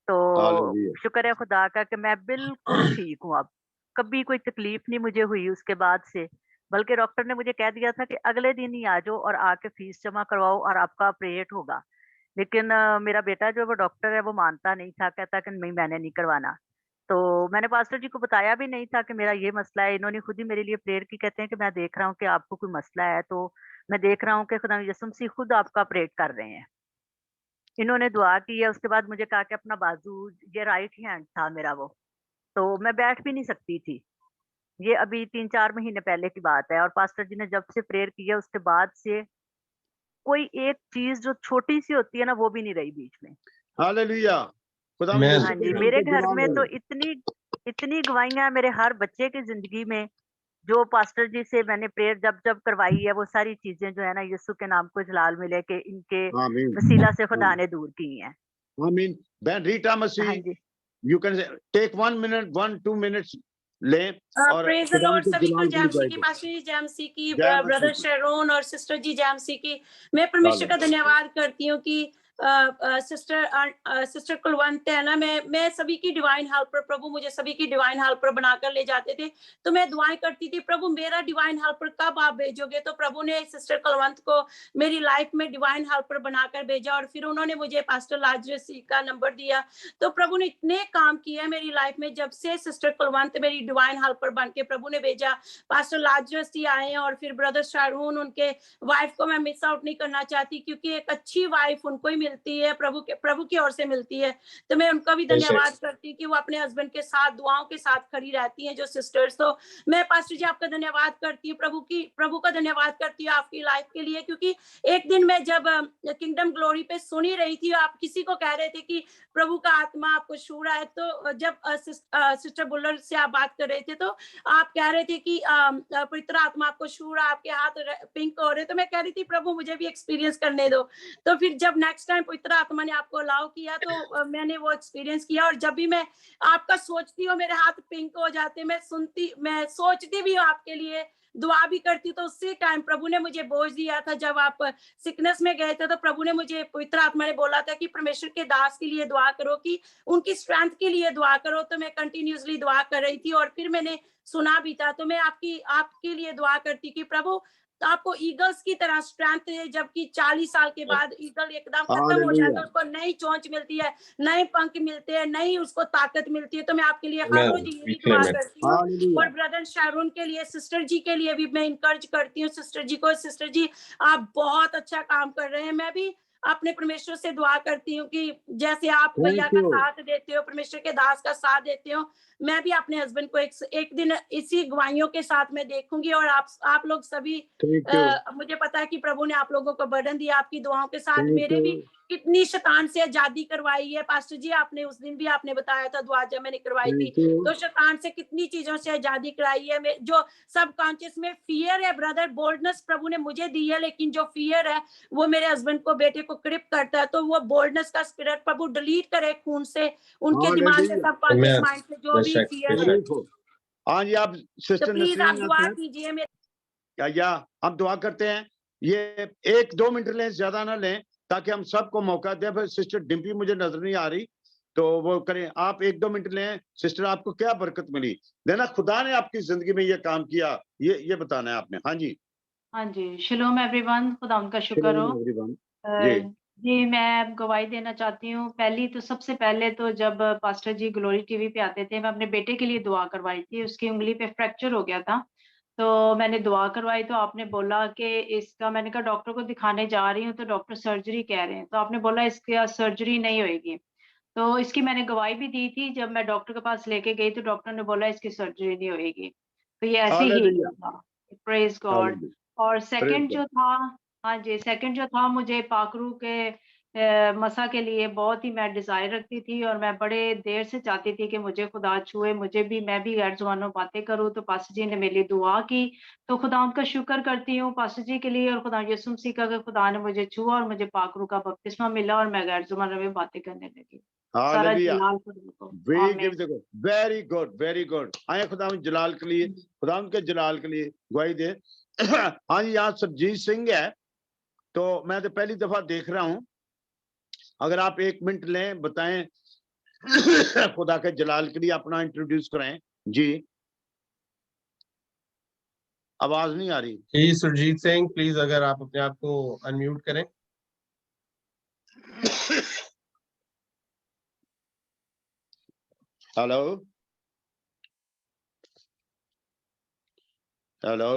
S14: तो शुक्र है खुदा का कि मैं बिल्कुल ठीक हूँ। अब कभी कोई तकलीफ नहीं मुझे हुई उसके बाद से, बल्कि डॉक्टर ने मुझे कह दिया था कि अगले दिन ही आ जाओ और आके फीस जमा करवाओ और आपका ऑपरेट होगा। लेकिन मेरा बेटा जो वो डॉक्टर है वो मानता नहीं था, कहता कि नहीं मैंने नहीं करवाना। तो मैंने पास्टर जी को बताया भी नहीं था कि मेरा ये मसला है। इन्होंने खुद ही मेरे लिए प्रेयर की, कहते हैं कि मैं देख रहा हूँ कि आपको कोई मसला है, तो मैं देख रहा हूँ कि खुदा यीशु मसीह खुद आपका ऑपरेट कर रहे हैं। इन्होंने दुआ की है, उसके बाद मुझे कहा कि अपना बाजू, ये राइट हैंड था मेरा वो, तो मैं बैठ भी नहीं सकती थी। ये अभी 3-4 महीने पहले की बात है, और पास्टर जी ने जब से प्रेयर की है उसके बाद से कोई एक चीज जो छोटी सी होती है ना, वो भी नहीं रही बीच में।
S2: हालेलुया। खुदा
S14: हाँ जी, मेरे घर में तो इतनी गवाहियां हैं मेरे हर बच्चे की जिंदगी में, जो पास्टर जी से मैंने प्रेयर जब जब करवाई है, वो सारी चीजें जो है ना, यीशु के नाम को जलाल मिले के इनके
S2: आमीन
S14: वसीला से खुदा ने दूर की हैं।
S2: आमीन। बहन रीटा
S14: हाँ
S2: मसीह,
S14: जी।
S2: You can take 1 minute 1-2 minutes ले और
S1: प्रेज द
S2: खुदा
S1: लॉर्ड,
S2: के
S1: सभी को
S2: जलाल के लिए
S1: जैमसी
S2: दुआएं
S1: की,
S2: दो।
S1: पास्टर जी जैमसी की,
S2: जय
S1: ब्रदर
S2: मसीह।
S1: शेरोन और सिस्टर जी जैमसी की। मैं परमेश्वर का धन्यवाद करती हूँ कि सिस्टर कुलवंत है ना, मैं सभी की डिवाइन हेल्पर, प्रभु मुझे सभी की डिवाइन हेल्पर बनाकर ले जाते थे। तो मैं दुआएं करती थी, प्रभु मेरा डिवाइन हेल्पर कब आप भेजोगे? तो प्रभु ने सिस्टर कुलवंत को मेरी लाइफ में डिवाइन हेल्पर बनाकर भेजा, और फिर उन्होंने मुझे पास्टर लाजरस का नंबर दिया। तो प्रभु ने इतने काम किए मेरी लाइफ में, जब से सिस्टर कुलवंत मेरी डिवाइन हेल्पर बन के प्रभु ने भेजा। पास्टर लाजरस जी आए, और फिर ब्रदर शारून, उनके वाइफ को मैं मिस आउट नहीं करना चाहती, क्योंकि एक अच्छी वाइफ उनको ही मिलती है, प्रभु की ओर से मिलती है। तो मैं उनका भी धन्यवाद करती हूँ कि वो अपने हस्बैंड के साथ दुआओं के साथ खड़ी रहती हैं, जो सिस्टर्स। तो मैं पास्टर जी आपका धन्यवाद करती हूँ, प्रभु का धन्यवाद करती हूँ आपकी लाइफ के लिए, क्योंकि एक दिन मैं जब किंगडम ग्लोरी पे सुनी रही थी, आप किसी को कह रहे थे कि प्रभु का आत्मा आपको छू रहा है, तो जब सिस्टर बुल्लर से आप बात कर रहे थे, तो आप कह रहे थे कि पवित्र आत्मा आपको छू रहा, आपके हाथ पिंक हो रहे। तो मैं कह रही थी प्रभु मुझे भी एक्सपीरियंस करने दो। तो फिर जब नेक्स्ट टाइम पवित्र आत्मा ने आपको अलाउ किया, तो मैंने वो एक्सपीरियंस किया, और जब भी मैं आपका सोचती हूँ मेरे हाथ पिंक हो जाते, मैं सोचती भी हूँ आपके लिए, दुआ भी करती। तो उसी टाइम प्रभु ने मुझे बोझ दिया था, जब आप सिकनेस में गए थे, तो प्रभु ने मुझे, पवित्र आत्मा ने बोला था कि परमेश्वर के दास के लिए दुआ करो, कि उनकी स्ट्रेंथ के लिए दुआ करो। तो मैं कंटिन्यूअसली दुआ कर रही थी, और फिर मैंने सुना भी था। तो मैं आपके लिए दुआ करती कि प्रभु तो आपको ईगल्स की तरह स्ट्रेंथ है, जबकि 40 साल के बाद ईगल एकदम खत्म हो जाता है, उसको नई चोंच मिलती है, नए पंख मिलते हैं, नई उसको ताकत मिलती है। तो मैं आपके लिए हर रोज यही दुआ करती हूँ, और ब्रदर शारून के लिए, सिस्टर जी के लिए भी मैं इंकरेज करती हूँ सिस्टर जी को। सिस्टर जी आप बहुत अच्छा काम कर रहे हैं। मैं भी अपने परमेश्वर से दुआ करती हूँ कि जैसे आप भैया का साथ देते हो, परमेश्वर के दास का साथ देते हो, मैं भी अपने हस्बैंड को एक दिन इसी गवाहियों के साथ में देखूंगी। और आप लोग सभी मुझे पता है कि प्रभु ने आप लोगों को बर्डन दिया, आपकी दुआओं के साथ मेरे भी कितनी शैतान से आजादी करवाई है। पास्टर जी आपने उस दिन भी आपने बताया था, दुआ जब मैंने करवाई थी, तो शैतान से कितनी चीजों से आजादी कराई है। जो सब कॉन्शियस में फियर है ब्रदर, बोल्डनेस प्रभु ने मुझे दी है, लेकिन जो फियर है वो मेरे हस्बैंड को, बेटे को ग्रिप करता है। तो वो बोल्डनेस का स्पिरिट प्रभु डिलीट करे खून से, उनके दिमाग से, सब कॉन्शियस माइंड से जो भी फियर है।
S2: हाँ जी, आप सिस्टर
S1: प्लीज आप दुआ कीजिए मेरे।
S2: या हम दुआ करते हैं, ये 1-2 मिनट लें, ज्यादा ना लें, ताकि हम सबको मौका दें। फिर सिस्टर डिम्पी मुझे नजर नहीं आ रही, तो वो करें। आप 1-2 मिनट लें। सिस्टर आपको क्या बरकत मिली, देना खुदा ने आपकी जिंदगी में ये काम किया, ये बताना है आपने। हाँ जी।
S15: हाँ जी, शलोम एवरीवन, खुदा उनका शुक्र हो। जी मैं गवाही देना चाहती हूँ। सबसे पहले तो जब पास्टर जी ग्लोरी टीवी पे आते थे, मैं अपने बेटे के लिए दुआ करवाई थी। उसकी उंगली पे फ्रैक्चर हो गया था, तो मैंने दुआ करवाई। तो आपने बोला कि इसका, मैंने कहा डॉक्टर को दिखाने जा रही हूँ, तो डॉक्टर सर्जरी कह रहे हैं। तो आपने बोला इसका सर्जरी नहीं होगी। तो इसकी मैंने गवाही भी दी थी। जब मैं डॉक्टर के पास लेके गई, तो डॉक्टर ने बोला इसकी सर्जरी नहीं होगी। तो ये ऐसे ही था। Praise God. और सेकंड जो था, हाँ जी, सेकंड जो था, मुझे पाकरू के मसा के लिए बहुत ही मैं डिजायर रखती थी, और मैं बड़े देर से चाहती थी कि मुझे खुदा छुए, मैं भी गैर जुबानों बातें करूं। तो पास्टर जी ने मेरी दुआ की, तो खुदा उनका शुक्र करती हूँ पास्टर जी के लिए, और खुदा यीशु मसीह का, खुदा ने मुझे छुआ और मुझे पाकरू का बपतिस्मा मिला, और मैं गैर जुबानों में बातें करने लगी। सारा जलाल
S2: वेरी गुड, वेरी गुड। आए खुदा जलाल के लिए, खुदा उनके जलाल के लिए गवाही दे। हाँ जी, यहाँ सरजीत सिंह है, तो मैं तो पहली दफा देख रहा हूं। अगर आप 1 मिनट लें, बताएं खुदा के जलाल के लिए, अपना इंट्रोड्यूस कराएं जी। आवाज नहीं आ रही
S3: जी सुरजीत सिंह, प्लीज अगर आप अपने आप को अनम्यूट करें।
S2: Hello hello.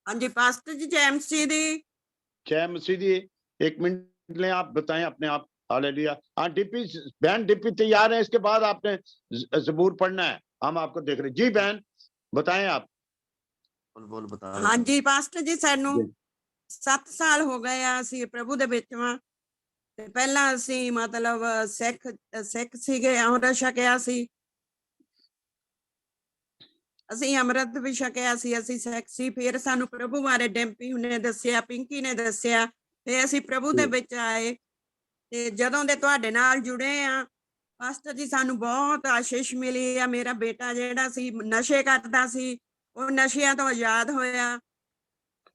S16: हाँ जी पास्टर जी, जय मसीह दी।
S2: 1 मिनट लें, आप बताएं अपने आप, हालेलुया। हाँ डीपी, बहन डीपी तैयार है, इसके बाद आपने ज़बूर पढ़ना है, हम आपको देख रहे हैं। जी बहन बताएं आप।
S3: बोल बता।
S16: हाँ जी पास्टर जी, सानू 7 साल हो गए ਆ ਅਸੀਂ ਪ੍ਰਭੂ ਦੇ ਵਿੱਚ ਵਾਂ ਤੇ ਪਹਿਲਾਂ ਅਸੀਂ ਮਤਲਬ ਸਿੱਖ ਸੀਗੇ, ਅੰਮ੍ਰਿਤ ਛਕਿਆ ਸੀ, ਅਸੀਂ ਅੰਮ੍ਰਿਤ ਵੀ ਛਕਿਆ ਸੀ, ਅਸੀਂ ਸਿੱਖ ਸੀ। ਫਿਰ ਸਾਨੂੰ ਪ੍ਰਭੂ ਬਾਰੇ ਡੈਂਪੀ ਨੇ ਦੱਸਿਆ, ਪਿੰਕੀ ਨੇ ਦੱਸਿਆ, ਤੇ ਅਸੀਂ ਪ੍ਰਭੂ ਦੇ ਵਿੱਚ ਆਏ। ਤੇ ਜਦੋਂ ਦੇ ਤੁਹਾਡੇ ਨਾਲ ਜੁੜੇ ਆ ਪਾਸਟਰ ਜੀ, ਸਾਨੂੰ ਬਹੁਤ ਆਸ਼ੀਸ਼ ਮਿਲੀ ਆ। ਮੇਰਾ ਬੇਟਾ ਜਿਹੜਾ ਸੀ ਨਸ਼ੇ ਕਰਦਾ ਸੀ, ਉਹ ਨਸ਼ਿਆਂ ਤੋਂ ਆਜ਼ਾਦ ਹੋਇਆ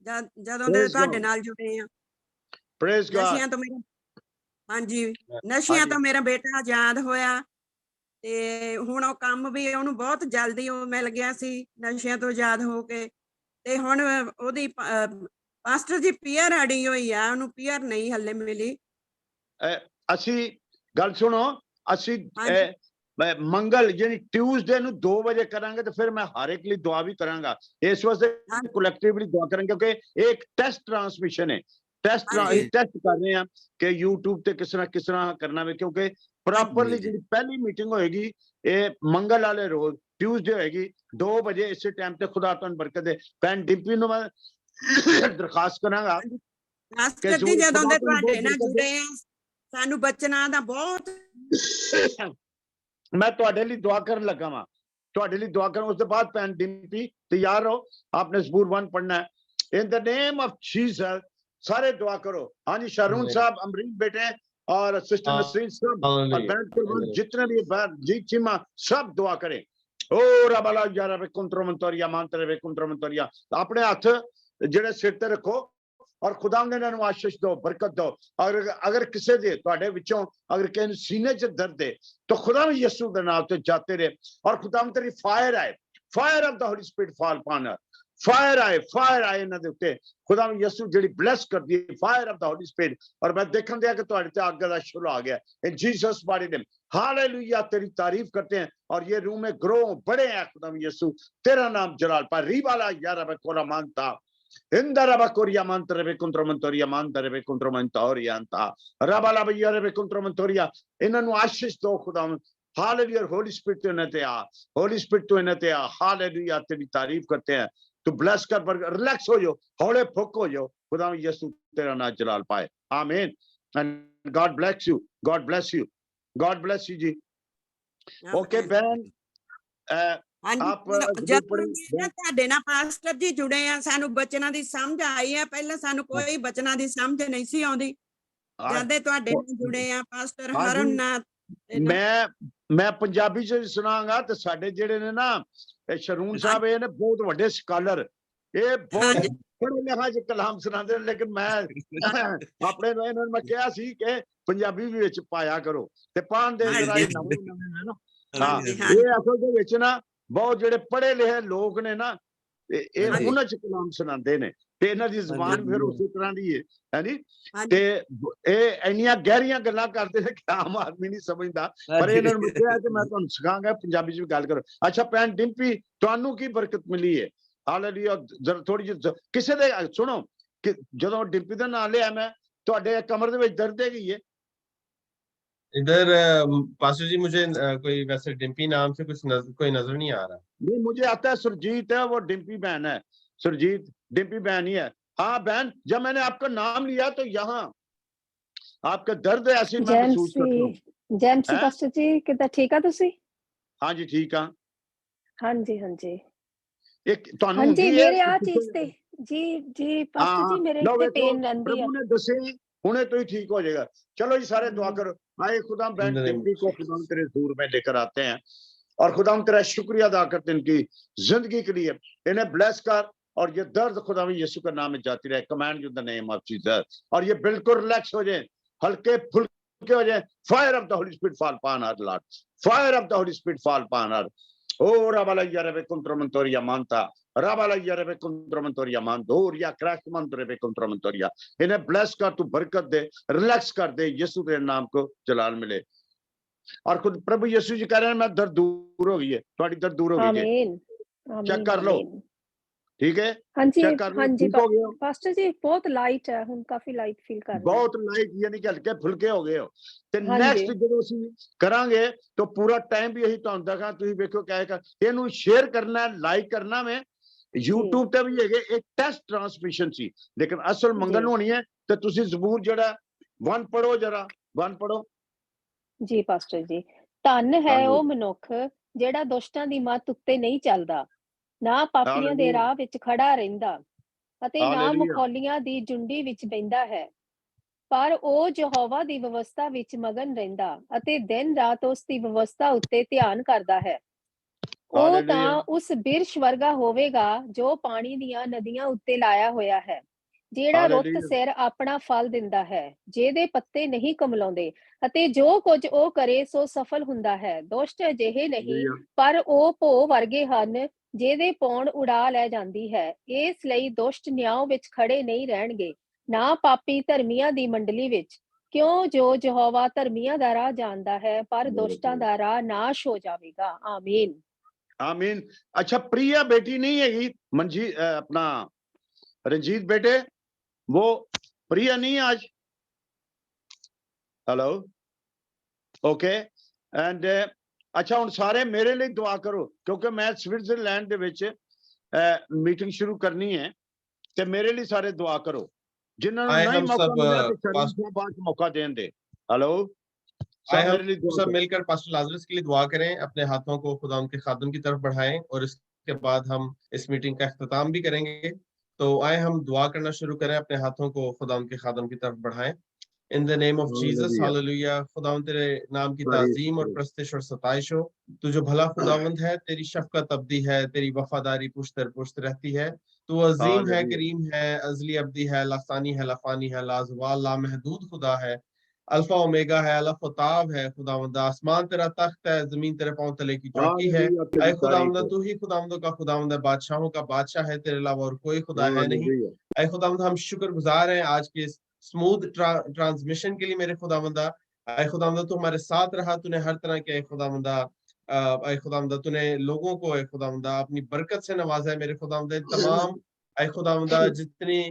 S16: ਜਦੋਂ ਦੇ ਤੁਹਾਡੇ ਨਾਲ ਜੁੜੇ ਆ।
S2: Praise god.
S16: ਨਸ਼ਿਆਂ ਤੋਂ ਮੇਰਾ, ਹਾਂਜੀ ਨਸ਼ਿਆਂ ਤੋਂ ਮੇਰਾ ਬੇਟਾ ਆਜ਼ਾਦ ਹੋਇਆ ਤੇ ਹੁਣ ਉਹ ਕੰਮ ਵੀ ਉਹਨੂੰ ਬਹੁਤ ਜਲਦੀ ਉਹ ਮਿਲ ਗਿਆ ਸੀ ਨਸ਼ਿਆਂ ਤੋਂ ਆਜ਼ਾਦ ਹੋ ਕੇ। ਤੇ ਹੁਣ ਉਹਦੀ ਪਾਸਟਰ ਜੀ ਪੀਆਰ ਆੜੀ ਹੋਈ ਆ, ਉਹਨੂੰ ਪੀਆਰ ਨਹੀਂ ਹੱਲੇ ਮਿਲੀ।
S2: ਅਸੀਂ ਗੱਲ ਸੁਣੋ, ਅਸੀਂ ਮੰਗਲ ਯਾਨੀ ਟਿਊਜ਼ਡੇ ਨੂੰ 2 ਵਜੇ ਕਰਾਂਗੇ ਤੇ ਫਿਰ ਮੈਂ ਹਰ ਇੱਕ ਲਈ ਦੁਆ ਵੀ ਕਰਾਂਗਾ। ਇਸ ਵਾਸਤੇ ਕਲੈਕਟਿਵਲੀ ਦੁਆ ਕਰਾਂਗੇ ਕਿਉਂਕਿ ਇੱਕ ਟੈਸਟ ਟ੍ਰਾਂਸਮਿਸ਼ਨ ਹੈ, ਟੈਸਟ ਕਰ ਰਹੇ ਹਾਂ ਕਿ YouTube ਤੇ ਕਿਸ ਤਰ੍ਹਾਂ ਕਰਨਾ ਵੇ, ਕਿਉਂਕਿ ਪ੍ਰੋਪਰਲੀ ਜਿਹੜੀ ਪਹਿਲੀ ਮੀਟਿੰਗ ਹੋਏਗੀ ਇਹ ਮੰਗਲ ਵਾਲੇ ਰੋਜ਼ ਟਿਊਜ਼ਡੇ ਹੋਏਗੀ 2 ਵਜੇ ਇਸੇ ਟਾਈਮ ਤੇ। ਖੁਦਾ ਤੁਹਾਨੂੰ ਬਰਕਤ ਦੇ। ਭੈਣ ਡਿੰਪੀ ਨੂੰ ਮੈਂ ਦਰਖਾਸਤ ਕਰਾਂਗਾ
S16: ਕਿ ਜਦੋਂ ਦੇ ਤੁਹਾਡੇ ਨਾਲ ਜੁੜੇ ਆ ਸਾਨੂੰ ਬਚਨਾਂ ਦਾ ਬਹੁਤ,
S2: ਮੈਂ ਤੁਹਾਡੇ ਲਈ ਦੁਆ ਕਰਨ ਲੱਗਾ ਵਾਂ, ਤੁਹਾਡੇ ਲਈ ਦੁਆ ਕਰਾਂ। ਉਸ ਤੋਂ ਬਾਅਦ ਭੈਣ ਡਿੰਪੀ ਤਿਆਰ ਰਹੋ, आपने ज़बूर 1 पढ़ना है। In the name of Jesus सारे दुआ करो। हाँ जी शारून साहब, अमरीन बेटे और सिस्टर नसरीन साहब और बहन कुलवंत, जितने भी जी चीमा सब दुआ करें। ओ रबाला यारा वे कुंत्रमंतोरिया मांतरे वे कुंत्रमंतोरिया। अपने हाथ जेड़े सिर ते रखो और खुदा ने इन्हां नूं आशीष दो, बरकत दो। और अगर किसी दे तुहाडे विचों अगर किसी सीने च दर्द है तो खुदा में यीशु दे नाम ते जाते रहे और खुदा में तेरी फायर आए, fire of the holy spirit fall upon us, fire आए इन्हां दे उत्ते। खुदा में यीशु जेड़ी ब्लेस कर the fire of the holy spirit. और मैं देखन दिया कि तुहाडे ते अग दा शुरू आ गया इन जीसस बॉडी नेम। हालेलुया, तेरी तारीफ करते हैं और ये रूम में ग्रो बड़े हैं। खुदा में यीशु तेरा नाम जलाल पा रीबाला यारा बकोरा मानता इंदरा बकोरिया मंत्र वे कुंत्रमंतोरिया मंत्र वे कुंत्रमंतोरिया अंता रबाला भैया रे कुंत्रमंतोरिया। इन्हां नूं आशीष दो खुदा। हालेलुया, होली स्पिरिट तो इन्हें ते आ, होली स्पिरिट तो इन्हें ते आ। हालेलुया, तेरी तारीफ करते हैं। तू ब्लेस कर, रिलैक्स हो जाओ, हौले फुक हो जाओ। खुदा में यीशु तेरा नाम जलाल पाए। Amen and God bless you, God bless you, God bless you ji. Okay बहन आप
S16: ਤੁਹਾਡੇ ਨਾਲ ਪਾਸਟਰ ਜੀ ਜੁੜੇ ਆ, ਸਾਨੂੰ ਬਚਨਾਂ ਦੀ ਸਮਝ ਆਈ ਆ। ਪਹਿਲਾਂ ਸਾਨੂੰ ਕੋਈ ਬਚਨਾਂ ਦੀ ਸਮਝ ਨਹੀਂ ਸੀ ਆਉਂਦੀ, ਜਦੋਂ ਤੁਹਾਡੇ ਨਾਲ ਜੁੜੇ ਆ ਪਾਸਟਰ ਹਰਨ ਨਾਲ।
S2: ਮੈਂ ਪੰਜਾਬੀ ਚ ਸੁਣਾਂਗਾ ਤੇ ਸਾਡੇ ਜਿਹੜੇ ਨੇ ਨਾ ਇਹ ਸ਼रून ਸਾਹਿਬ, ਇਹ ਨੇ ਬਹੁਤ ਵੱਡੇ ਸਕਾਲਰ, ਇਹ ਬਹੁਤ ਬੜੇ ਲਿਖਾਂ ਚ ਕਲਾਮ ਸੁਣਾਉਂਦੇ ਨੇ। ਲੇਕਿਨ ਮੈਂ ਆਪਣੇ ਇਹਨਾਂ ਨੂੰ ਮੈਂ ਕਿਹਾ ਸੀ ਕਿ ਪੰਜਾਬੀ ਵੀ ਵਿੱਚ ਪਾਇਆ ਕਰੋ ਤੇ ਪਾਣ ਦੇ ਨਵੇਂ ਨਵੇਂ ਨਾ। ਹਾਂ ਇਹ ਅਸਲ ਦੇ ਵਿੱਚ ਨਾ ਬਹੁਤ ਜਿਹੜੇ ਪੜ੍ਹੇ ਲਿਖੇ ਲੋਕ ਨੇ ਨਾ ਇਹ ਉਹਨਾਂ ਚ ਕਲਾਮ ਸੁਣਾਉਂਦੇ ਨੇ ਤੇ ਇਹਨਾਂ ਦੀ ਜ਼ੁਬਾਨ ਫਿਰ ਉਸੇ ਤਰ੍ਹਾਂ ਦੀ ਹੈ ਹੈਨੀ। ਤੇ ਇਹ ਇੰਨੀਆਂ ਗਹਿਰੀਆਂ ਗੱਲਾਂ ਕਰਦੇ ਨੇ ਕਿ ਆਮ ਆਦਮੀ ਨਹੀਂ ਸਮਝਦਾ, ਪਰ ਇਹਨਾਂ ਨੂੰ ਕਿਹਾ ਕਿ ਮੈਂ ਤੁਹਾਨੂੰ ਸਿਖਾਂਗਾ ਪੰਜਾਬੀ ਚ ਵੀ ਗੱਲ ਕਰੋ। ਅੱਛਾ ਭੈਣ ਡਿੰਪੀ, ਤੁਹਾਨੂੰ ਕੀ ਬਰਕਤ ਮਿਲੀ ਹੈ? ਹਾਲੇਲੂਇਆ। ਜਰਾ ਥੋੜੀ ਜਿਹੀ ਕਿਸੇ ਦੇ ਸੁਣੋ ਕਿ ਜਦੋਂ ਡਿੰਪੀ ਦਾ ਨਾਂ ਲਿਆ ਮੈਂ, ਤੁਹਾਡੇ ਕਮਰ ਦੇ ਵਿੱਚ ਦਰਦ ਹੈਗੀ ਹੈ?
S3: इधर पास्टर जी मुझे कोई वैसे डिम्पी नाम से कोई नजर नहीं आ रहा।
S2: नहीं मुझे आता है सुरजीत है, वो डिम्पी बहन है, सुरजीत डिम्पी बहन ही है। हाँ बहन, जब मैंने आपका नाम लिया तो यहाँ आपका दर्द ऐसी मैं महसूस करता हूँ।
S17: जेम्स पास्टर जी कितना ठीक है तुसी?
S2: हाँ जी ठीक है।
S17: हाँ जी हाँ जी
S2: एक
S17: हाँ जी मेरे आ चीज ते जी जी पास्टर जी मेरे इतने पेन रहंदी है।
S2: प्रभु ने दसे हुणे तो ही ठीक हो जाएगा। चलो जी सारे दुआ करो। आए खुदा बहन डिम्पी को खुदा तेरे दूर में लेकर आते हैं और खुदा तेरा शुक्रिया अदा करते हैं इनकी जिंदगी के लिए। इन्हें ब्लेस कर और ये दर्द खुदा यीशु के नाम में जाती रहे। Command you the name of Jesus. और ये बिल्कुल रिलैक्स हो जाए, हल्के फुल्के हो जाए। Fire of the holy spirit fall upon our Lord, fire of the holy spirit fall upon our। ओ राबाला यारे कुंत्रमंतोरिया मानता राबाला यारे कुंत्रमंतोरिया मानदोरिया क्रैश मंतरे कुंत्रमंतोरिया। इन्हें ब्लेस कर, तू बरकत दे, रिलैक्स कर दे, यीशु के नाम को जलाल मिले। और खुद प्रभु यीशु जी कह रहे हैं मैं दर्द दूर हो गई है, तुम्हारी दर्द दूर हो गई है, चेक कर लो। ठीक है
S17: हाँ जी,
S2: चेक कर लो
S17: हाँ जी
S2: ठीक हो गए हो
S17: पास्टर जी बहुत लाइट है, हम काफी लाइट फील कर रहे हैं।
S2: बहुत लाइट यानी कि हल्के फुल्के हो गए हो ਤੇ
S17: हाँ
S2: ਨੈਕਸਟ
S17: जी
S2: ਜਦੋਂ ਅਸੀਂ ਕਰਾਂਗੇ ਤਾਂ ਪੂਰਾ ਟਾਈਮ ਵੀ ਇਹੀ ਤੁਹਾਨੂੰ ਦੱਸਾਂ ਤੁਸੀਂ ਵੇਖੋ ਕਿਆ ਹੈ ਇਹਨੂੰ ਸ਼ੇਅਰ ਕਰਨਾ ਹੈ ਲਾਈਕ ਕਰਨਾ ਮੈਂ YouTube ਤੇ ਵੀ ਹੈਗੇ ਇੱਕ ਟੈਸਟ ਟ੍ਰਾਂਸਮਿਸ਼ਨ ਸੀ ਲੇਕਿਨ ਅਸਲ ਮੰਗਲ ਨੂੰ ਹੋਣੀ ਹੈ ਤੇ ਤੁਸੀਂ ਜ਼ਬੂਰ ਜਿਹੜਾ 1 ਪੜੋ ਜਰਾ 1 ਪੜੋ
S17: ਜੀ ਪਾਸਟਰ ਜੀ ਧੰਨ ਹੈ ਉਹ ਮਨੁੱਖ ਜਿਹੜਾ ਦੁਸ਼ਟਾਂ ਦੀ ਮੱਤ ਉੱਤੇ ਨਹੀਂ ਚੱਲਦਾ ਨਾ ਪਾਪੀਆਂ ਦੇ ਰਾਹ ਵਿੱਚ ਖੜਾ ਰਹਿੰਦਾ ਅਤੇ ਨਾ ਮਖੌਲੀਆਂ ਦੀ ਜੁੰਡੀ ਵਿੱਚ ਬਹਿੰਦਾ ਹੈ ਪਰ ਉਹ ਯਹੋਵਾ ਦੀ ਵਿਵਸਥਾ ਵਿੱਚ ਮਗਨ ਰਹਿੰਦਾ ਅਤੇ ਦਿਨ ਰਾਤ ਉਸ ਦੀ ਵਿਵਸਥਾ ਉੱਤੇ ਧਿਆਨ ਕਰਦਾ ਹੈ ਉਹ ਤਾਂ ਉਸ ਬਿਰਸ਼ ਵਰਗਾ ਹੋਵੇਗਾ ਜੋ ਪਾਣੀ ਦੀਆਂ ਨਦੀਆਂ ਉੱਤੇ ਲਾਇਆ ਹੋਇਆ ਹੈ ਜਿਹੜਾ ਰੁੱਤ ਸਿਰ ਆਪਣਾ ਫਲ ਦਿੰਦਾ ਹੈ ਜਿਹਦੇ ਪੱਤੇ ਨਹੀਂ ਕੁਮਲਾਉਂਦੇ ਅਤੇ ਜੋ ਕੁਝ ਉਹ ਕਰੇ ਸੋ ਸਫਲ ਹੁੰਦਾ ਹੈ ਦੁਸ਼ਟ ਅਜਿਹੇ ਨਹੀਂ ਪਰ ਉਹ ਭੋ ਵਰਗੇ ਹਨ ਜਿਹਦੇ ਪੌਣ ਉਡਾ ਲੈ ਜਾਂਦੀ ਹੈ ਇਸ ਲਈ ਦੁਸ਼ਟ ਨਿਆਂ ਵਿੱਚ ਖੜੇ ਨਹੀਂ ਰਹਿਣਗੇ ਨਾ ਪਾਪੀ ਧਰਮੀਆਂ ਦੀ ਮੰਡਲੀ ਵਿੱਚ ਕਿਉਂ ਜੋ ਯਹੋਵਾ ਧਰਮੀਆਂ ਦਾ ਰਾਹ ਜਾਣਦਾ ਹੈ ਪਰ ਦੁਸ਼ਟਾਂ ਦਾ ਰਾਹ ਨਾਸ਼ ਹੋ ਜਾਵੇਗਾ ਆਮੀਨ
S2: आमीन अच्छा प्रिया बेटी नहीं है मंजी अपना रंजीत बेटे वो प्रिया नहीं आज हेलो ओके एंड अच्छा हुन सारे मेरे लिए दुआ करो क्योंकि मैं स्विट्जरलैंड दे विच मीटिंग शुरू करनी है ते मेरे लिए सारे दुआ करो जिन्होंने नहीं मौका मिला तो शरीफ बाद मौका दें दे हेलो
S3: सब मिलकर पास्टर लाजरस के लिए दुआ करें अपने हाथों को खुदा उनके खादम की तरफ बढ़ाएं और इसके बाद हम इस मीटिंग का इख्तिताम भी करेंगे तो आए हम दुआ करना शुरू करें अपने हाथों को खुदा उनके खादम की तरफ बढ़ाएं इन the name of Jesus hallelujah खुदा तेरे नाम की ताजीम और प्रस्तिश और सताइश हो तू जो भला खुदावंद है तेरी शफकत अब्दी है तेरी वफादारी पुश्त रहती है तू अजीम है करीम है अजली अब्दी है लासानी है लफानी है लाजवाल लामहदूद खुदा है अल्फा ओमेगा है अलफताब है खुदावंद आसमान तेरा तख्त है जमीन तेरे पांव तले की चौकी है ऐ खुदावंद तू ही खुदावंद का खुदावंद है बादशाहों का बादशाह है तेरे अलावा और कोई खुदा है नहीं ऐ खुदावंद हम शुक्रगुजार हैं आज के स्मूथ ट्रांसमिशन के लिए मेरे खुदावंदा ऐ खुदावंद तू हमारे साथ रहा तूने हर तरह के खुदावंदा ऐ खुदावंदा तूने लोगों को ऐ खुदावंदा अपनी बरकत से नवाजा है मेरे खुदावंदा तमाम ऐ खुदावंदा जितनी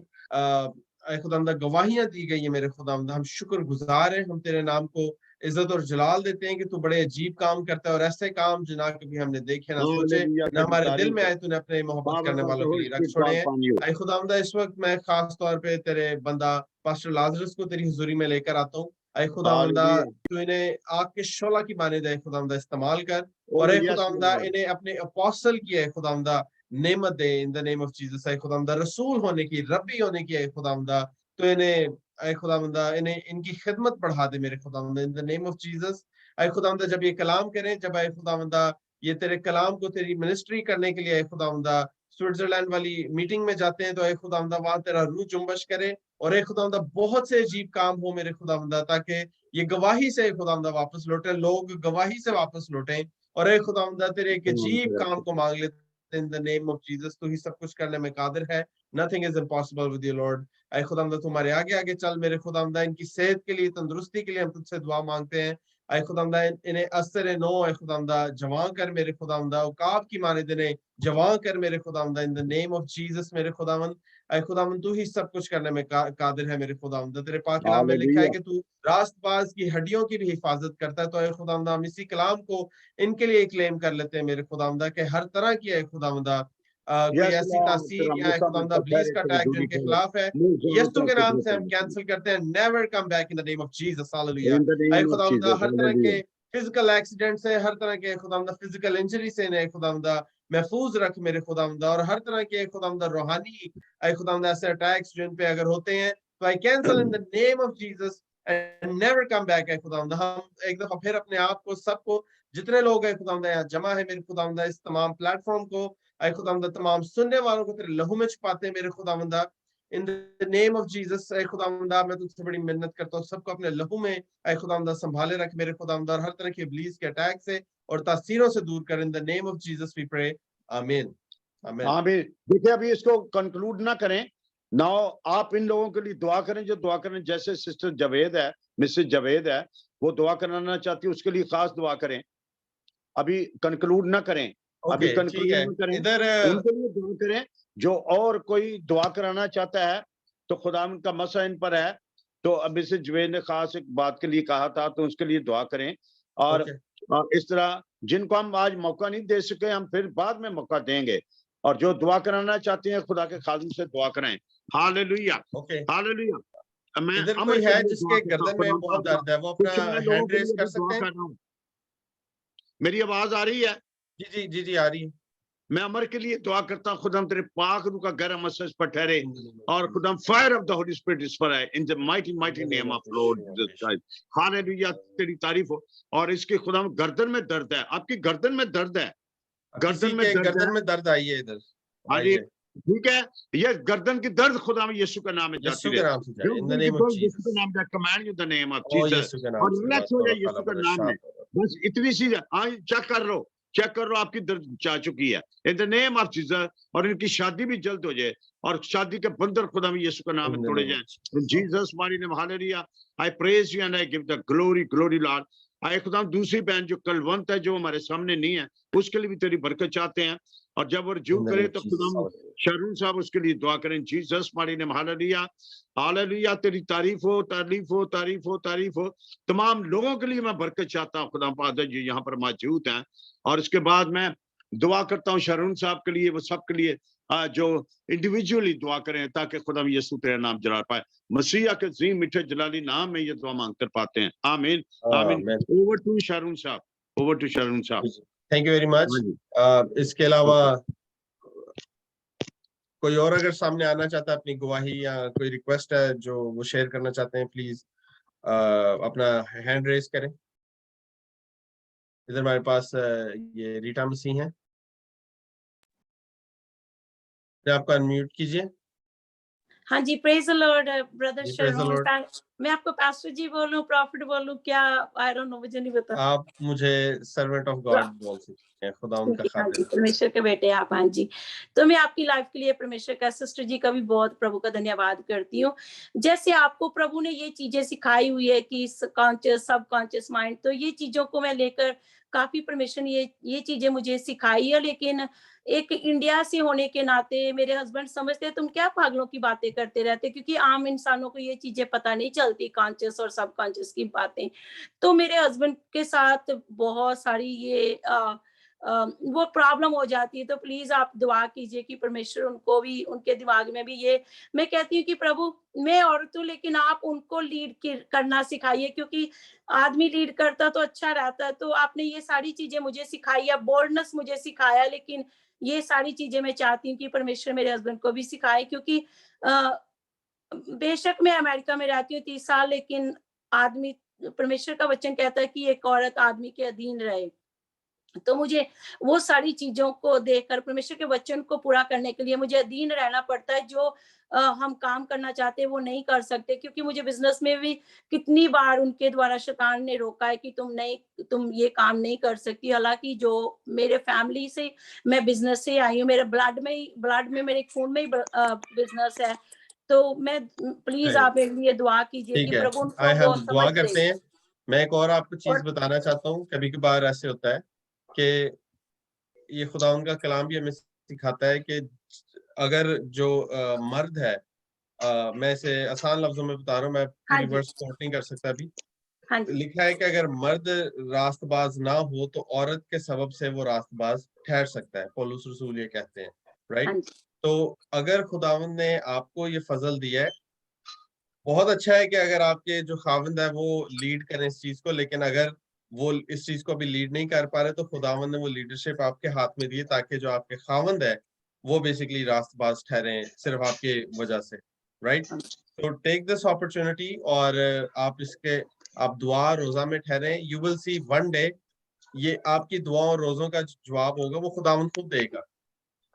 S3: खुदावंदा गवाहियां दी गई है मेरे खुदावंदा हम शुक्रगुजार हैं हम तेरे नाम को इज्जत और जलाल देते हैं कि तू बड़े अजीब काम करता है और ऐसे काम जो ना कभी हमने देखे ना सोचे ना हमारे दिल में आए तूने अपने मोहब्बत करने वालों के लिए रख छोड़े हैं ऐ खुदावंदा इस वक्त मैं खास तौर पे तेरे बंदा पास्टर लाजरस को तेरी हुजूरी में लेकर आता हूँ ऐ खुदावंदा तू इन्हें आग के शोला की मानिंदा ऐ खुदावंदा इस्तेमाल कर और ऐ खुदावंदा इन्हें अपने अपोस्टल की ऐ खुदावंदा नेमत दे in the name of Jesus ऐ खुदावंदा रसूल होने की रब्बी होने की ऐ खुदावंदा तो इन्हें ऐ खुदावंदा इन्हें इनकी खिदमत बढ़ा दे मेरे खुदावंदा in the name of Jesus ऐ खुदावंदा जब ये कलाम करें जब ऐ खुदावंदा ये तेरे कलाम को तेरी मिनिस्ट्री करने के लिए ऐ खुदावंदा स्विट्जरलैंड वाली मीटिंग में जाते हैं तो ऐ खुदावंदा वहां तेरा रूह जुम्बश करे और ऐ खुदावंदा बहुत से अजीब काम हो मेरे खुदावंदा ताकि ये गवाही से खुदावंदा वापस लौटे लोग गवाही से वापस लौटे और ऐ खुदावंदा तेरे एक अजीब काम को मांग लेते in the name of Jesus तू ही सब कुछ करने में कादिर है nothing is impossible with you Lord ऐ खुदावंदा तुम्हारे आगे आगे चल मेरे खुदावंदा इनकी सेहत के लिए तंदुरुस्ती के लिए हम तुझसे दुआ मांगते हैं ऐ खुदावंदा इन्हें असर नो ऐ खुदावंदा जवान कर मेरे खुदावंदा औकाब की माने देने जवान कर मेरे खुदावंदा in the name of Jesus मेरे खुदावंद ऐ खुदावंद तू ही सब कुछ करने में कादिर है मेरे खुदावंद तेरे पाक कलाम में लिखा है कि तू रास्तबाज की हड्डियों की भी हिफाजत करता है तो ऐ खुदावंदा हम इसी कलाम को इनके लिए क्लेम कर लेते हैं मेरे खुदावंदा के हर तरह की ऐ खुदावंदा कोई ऐसी तासीर या खुदावंदा इब्लीस का अटैक जिनके खिलाफ है यीशु के नाम से हम कैंसिल करते हैं never come back in the name of Jesus hallelujah ऐ खुदावंदा हर तरह के फिजिकल एक्सीडेंट से हर तरह के खुदावंदा फिजिकल इंजरी से ने खुदावंदा महफूज रख मेरे खुदावंदा और हर तरह के खुदावंदा रूहानी ऐ खुदावंदा ऐसे अटैक्स जिन पे अगर होते हैं तो I cancel in the name of Jesus and never come back ऐ खुदावंदा हम एक दफा फिर अपने आप को सबको जितने लोग हैं खुदावंदा यहाँ जमा है मेरे खुदावंदा इस तमाम प्लेटफॉर्म को ऐ खुदावंदा तमाम सुनने वालों को तेरे लहू में छुपाते हैं मेरे खुदावंदा in the name of Jesus ऐ खुदावंदा मैं तुझसे बड़ी मिन्नत करता हूँ सबको अपने लहू में ऐ खुदावंदा संभाले रख मेरे खुदावंदा और हर तरह के इब्लीस के अटैक से और तासीरों से दूर कर in the name of Jesus we pray amen amen
S2: आमीन देखिए अभी इसको कंक्लूड ना करें नाउ आप इन लोगों के लिए दुआ करें जो दुआ करें जैसे सिस्टर जावेद है मिसेस जावेद है वो दुआ कराना चाहती है उसके लिए खास दुआ करें अभी कंक्लूड ना करें अभी कंक्लूड ना करें उनके लिए दुआ करें जो और कोई दुआ कराना चाहता है तो खुदा उनका मसा इन पर है। तो अब इसे जुबैर ने खास एक बात के लिए कहा था, तो उसके लिए दुआ करें। और इस तरह जिनको हम आज मौका नहीं दे सके, हम फिर बाद में मौका देंगे। और जो दुआ कराना चाहते हैं खुदा के खादिम से दुआ कराएं। Hallelujah, hallelujah. मैं
S3: इधर
S2: अमर
S3: कोई
S2: के
S3: है
S2: लिए
S3: जिसके
S2: दुआ करता
S3: गर्दन में
S2: हूं,
S3: बहुत दर्द है, वो
S2: कुछ
S3: अपना
S2: अन्य लोगों
S3: हैंड
S2: के
S3: रेज
S2: लिए
S3: कर
S2: भी दुआ
S3: सकते हैं?
S2: कर रहा हूं। मेरी आवाज आ रही है?
S3: जी जी जी जी आ रही है।
S2: मैं अमर के लिए दुआ करता हूं, खुदा तेरे पाक रूह का गहरा मसज पर ठहरे और खुदा fire of the holy spirit इस पर है, in the mighty mighty name of Lord Jesus Christ. Hallelujah, तेरी तारीफ हो। और इसके खुदा गर्दन में दर्द है, आपकी गर्दन में दर्द है, गर्दन में दर्द है,
S3: गर्दन में दर्द आई है इधर।
S2: हाँ जी, ठीक है। ये गर्दन की दर्द खुदा में यीशु का नाम में जाती है,
S3: इन द नेम ऑफ
S2: यीशु का नाम है, command you the name of
S3: O
S2: Jesus,
S3: यीशु के नाम
S2: और
S3: से
S2: रिलैक्स हो जाए यीशु का नाम में। बस इतनी सी चेक कर लो, चेक कर लो, आपकी दर्द जा चुकी है in the name of Jesus. और इनकी शादी भी जल्द हो जाए और शादी के बंधन खुदा में यीशु का नाम में तोड़े जाए इन जीसस मारी name. Hallelujah, I praise you and I give the glory, glory Lord. आए खुदा दूसरी बहन जो कलवंत है, जो हमारे सामने नहीं है, उसके लिए भी तेरी बरकत चाहते हैं। और जब वो रजू करे तो खुदा शरून साहब उसके लिए दुआ करें जीसस मारी नेम। हालेलुया, हालेलुया, तेरी तारीफ हो, तारीफ हो, तारीफ हो, तारीफ हो। तमाम लोगों के लिए मैं बरकत चाहता हूँ खुदा पाक जो यहाँ पर मौजूद हैं। और इसके बाद मैं दुआ करता हूँ शरून साहब के लिए, वो सब के लिए जो इंडिविजुअली दुआ करें, ताकि खुदा यीशु तेरा नाम जला पाए। मसीहा के अजीम मीठे जलाली नाम में ये दुआ मांग कर पाते हैं, आमीन आमीन। ओवर टू शरून साहब, ओवर टू शरून साहब।
S3: Thank you very much. इसके अलावा कोई और अगर सामने आना चाहता है, अपनी गवाही या कोई रिक्वेस्ट है जो वो शेयर करना चाहते हैं, प्लीज अपना हैंड रेज करें। इधर हमारे पास ये रीटा मसीह है, आपको अनम्यूट कीजिए।
S18: हाँ जी, प्रेज द लॉर्ड ब्रदर
S3: जी, praise the
S18: शरून।
S3: Lord।
S18: मैं आपको पास्टर जी बोलूं, प्रॉफिट बोलूं, क्या आई डोंट नो, मुझे नहीं पता।
S3: आप मुझे सर्वेंट ऑफ गॉड बोल सकते हैं, खुदा उनका
S18: हाँ जी,
S3: खातिर।
S18: परमेश्वर के बेटे आप। हाँ जी, तो मैं आपकी लाइफ के लिए परमेश्वर का, सिस्टर जी का भी बहुत प्रभु का धन्यवाद करती हूँ। जैसे आपको प्रभु ने ये चीजें सिखाई हुई है कि कॉन्शियस सब कॉन्शियस माइंड, तो ये चीजों को मैं लेकर काफी परमेश्वर ने ये चीजें मुझे सिखाई है। लेकिन एक इंडिया से होने के नाते मेरे हस्बैंड समझते तुम क्या पागलों की बातें करते रहते, क्योंकि आम इंसानों को ये चीजें पता नहीं चलती, कॉन्शियस और सब कॉन्शियस की बातें। तो मेरे हस्बैंड के साथ बहुत सारी ये वो प्रॉब्लम हो जाती है। तो प्लीज आप दुआ कीजिए कि परमेश्वर उनको भी, उनके दिमाग में भी ये, मैं कहती हूँ कि प्रभु मैं औरत हूँ लेकिन आप उनको लीड करना सिखाइए, क्योंकि आदमी लीड करता तो अच्छा रहता है। तो आपने ये सारी चीजें मुझे सिखाई है, बोल्डनेस मुझे सिखाया, लेकिन ये सारी चीजें मैं चाहती हूँ कि परमेश्वर मेरे हस्बैंड को भी सिखाए। क्योंकि बेशक मैं अमेरिका में रहती हूँ 30 साल, लेकिन आदमी, परमेश्वर का वचन कहता है कि एक औरत आदमी के अधीन रहे। तो मुझे वो सारी चीजों को देखकर परमेश्वर के वचन को पूरा करने के लिए मुझे अधीन रहना पड़ता है। जो हम काम करना चाहते हैं वो नहीं कर सकते, क्योंकि मुझे बिजनेस में भी कितनी बार उनके द्वारा शैतान ने रोका है कि तुम ये काम नहीं कर सकती। हालांकि जो मेरे फैमिली से, मैं बिजनेस से आई हूँ, मेरे ब्लड में मेरे खून में ही बिजनेस है। तो मैं प्लीज आप मेरे लिए दुआ कीजिए कि प्रभु उनको वो
S3: दुआ
S18: समझ
S3: करते
S18: दे।
S3: हैं। मैं एक और आपको चीज बताना चाहता हूँ, कभी कभार ऐसे होता है कि ये खुदा उनका कलाम भी हमें सिखाता है कि अगर जो मर्द है, मैं इसे आसान लफ्जों में बता रहा हूँ, मैं पूरी वर्स कोट नहीं कर सकता अभी। लिखा है कि अगर मर्द रास्तबाज ना हो तो औरत के सबब से वो रास्तबाज ठहर सकता है, पौलुस रसूल ये कहते हैं, राइट। तो अगर खुदावंद ने आपको ये फजल दिया है, बहुत अच्छा है कि अगर आपके जो खाविंद है वो लीड करें इस चीज को, लेकिन अगर वो इस चीज को अभी लीड नहीं कर पा रहे तो खुदावंद ने वो लीडरशिप आपके हाथ में दी है, ताकि जो आपके खाविंद है वो बेसिकली रास्तबाज ठहरे सिर्फ आपके वजह से, राइट। तो टेक दिस अपॉर्चुनिटी और आप दुआ रोजा में ठहरे। You will see one day ये आपकी दुआ और रोजों का जवाब होगा, वो खुदावंद खुद देगा।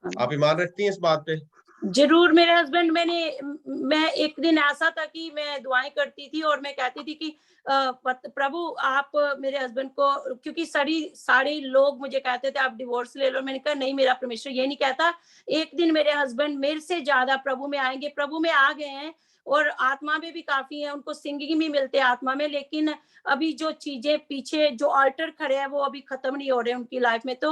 S3: आप ईमान रखती हैं इस बात पे?
S18: जरूर। मेरे हस्बैंड, मैं एक दिन ऐसा था कि मैं दुआएं करती थी और मैं कहती थी कि प्रभु आप मेरे हस्बैंड को, क्योंकि सारे लोग मुझे कहते थे आप डिवोर्स ले लो। मैंने कहा नहीं, मेरा परमेश्वर ये नहीं कहता। एक दिन मेरे हस्बैंड मेरे से ज्यादा प्रभु में आएंगे, प्रभु में आ गए हैं। और आत्मा में भी काफी है, उनको सिंगिंग भी मिलते हैं आत्मा में, लेकिन अभी जो चीजें पीछे जो ऑल्टर खड़े हैं वो अभी खत्म नहीं हो रहे उनकी लाइफ में। तो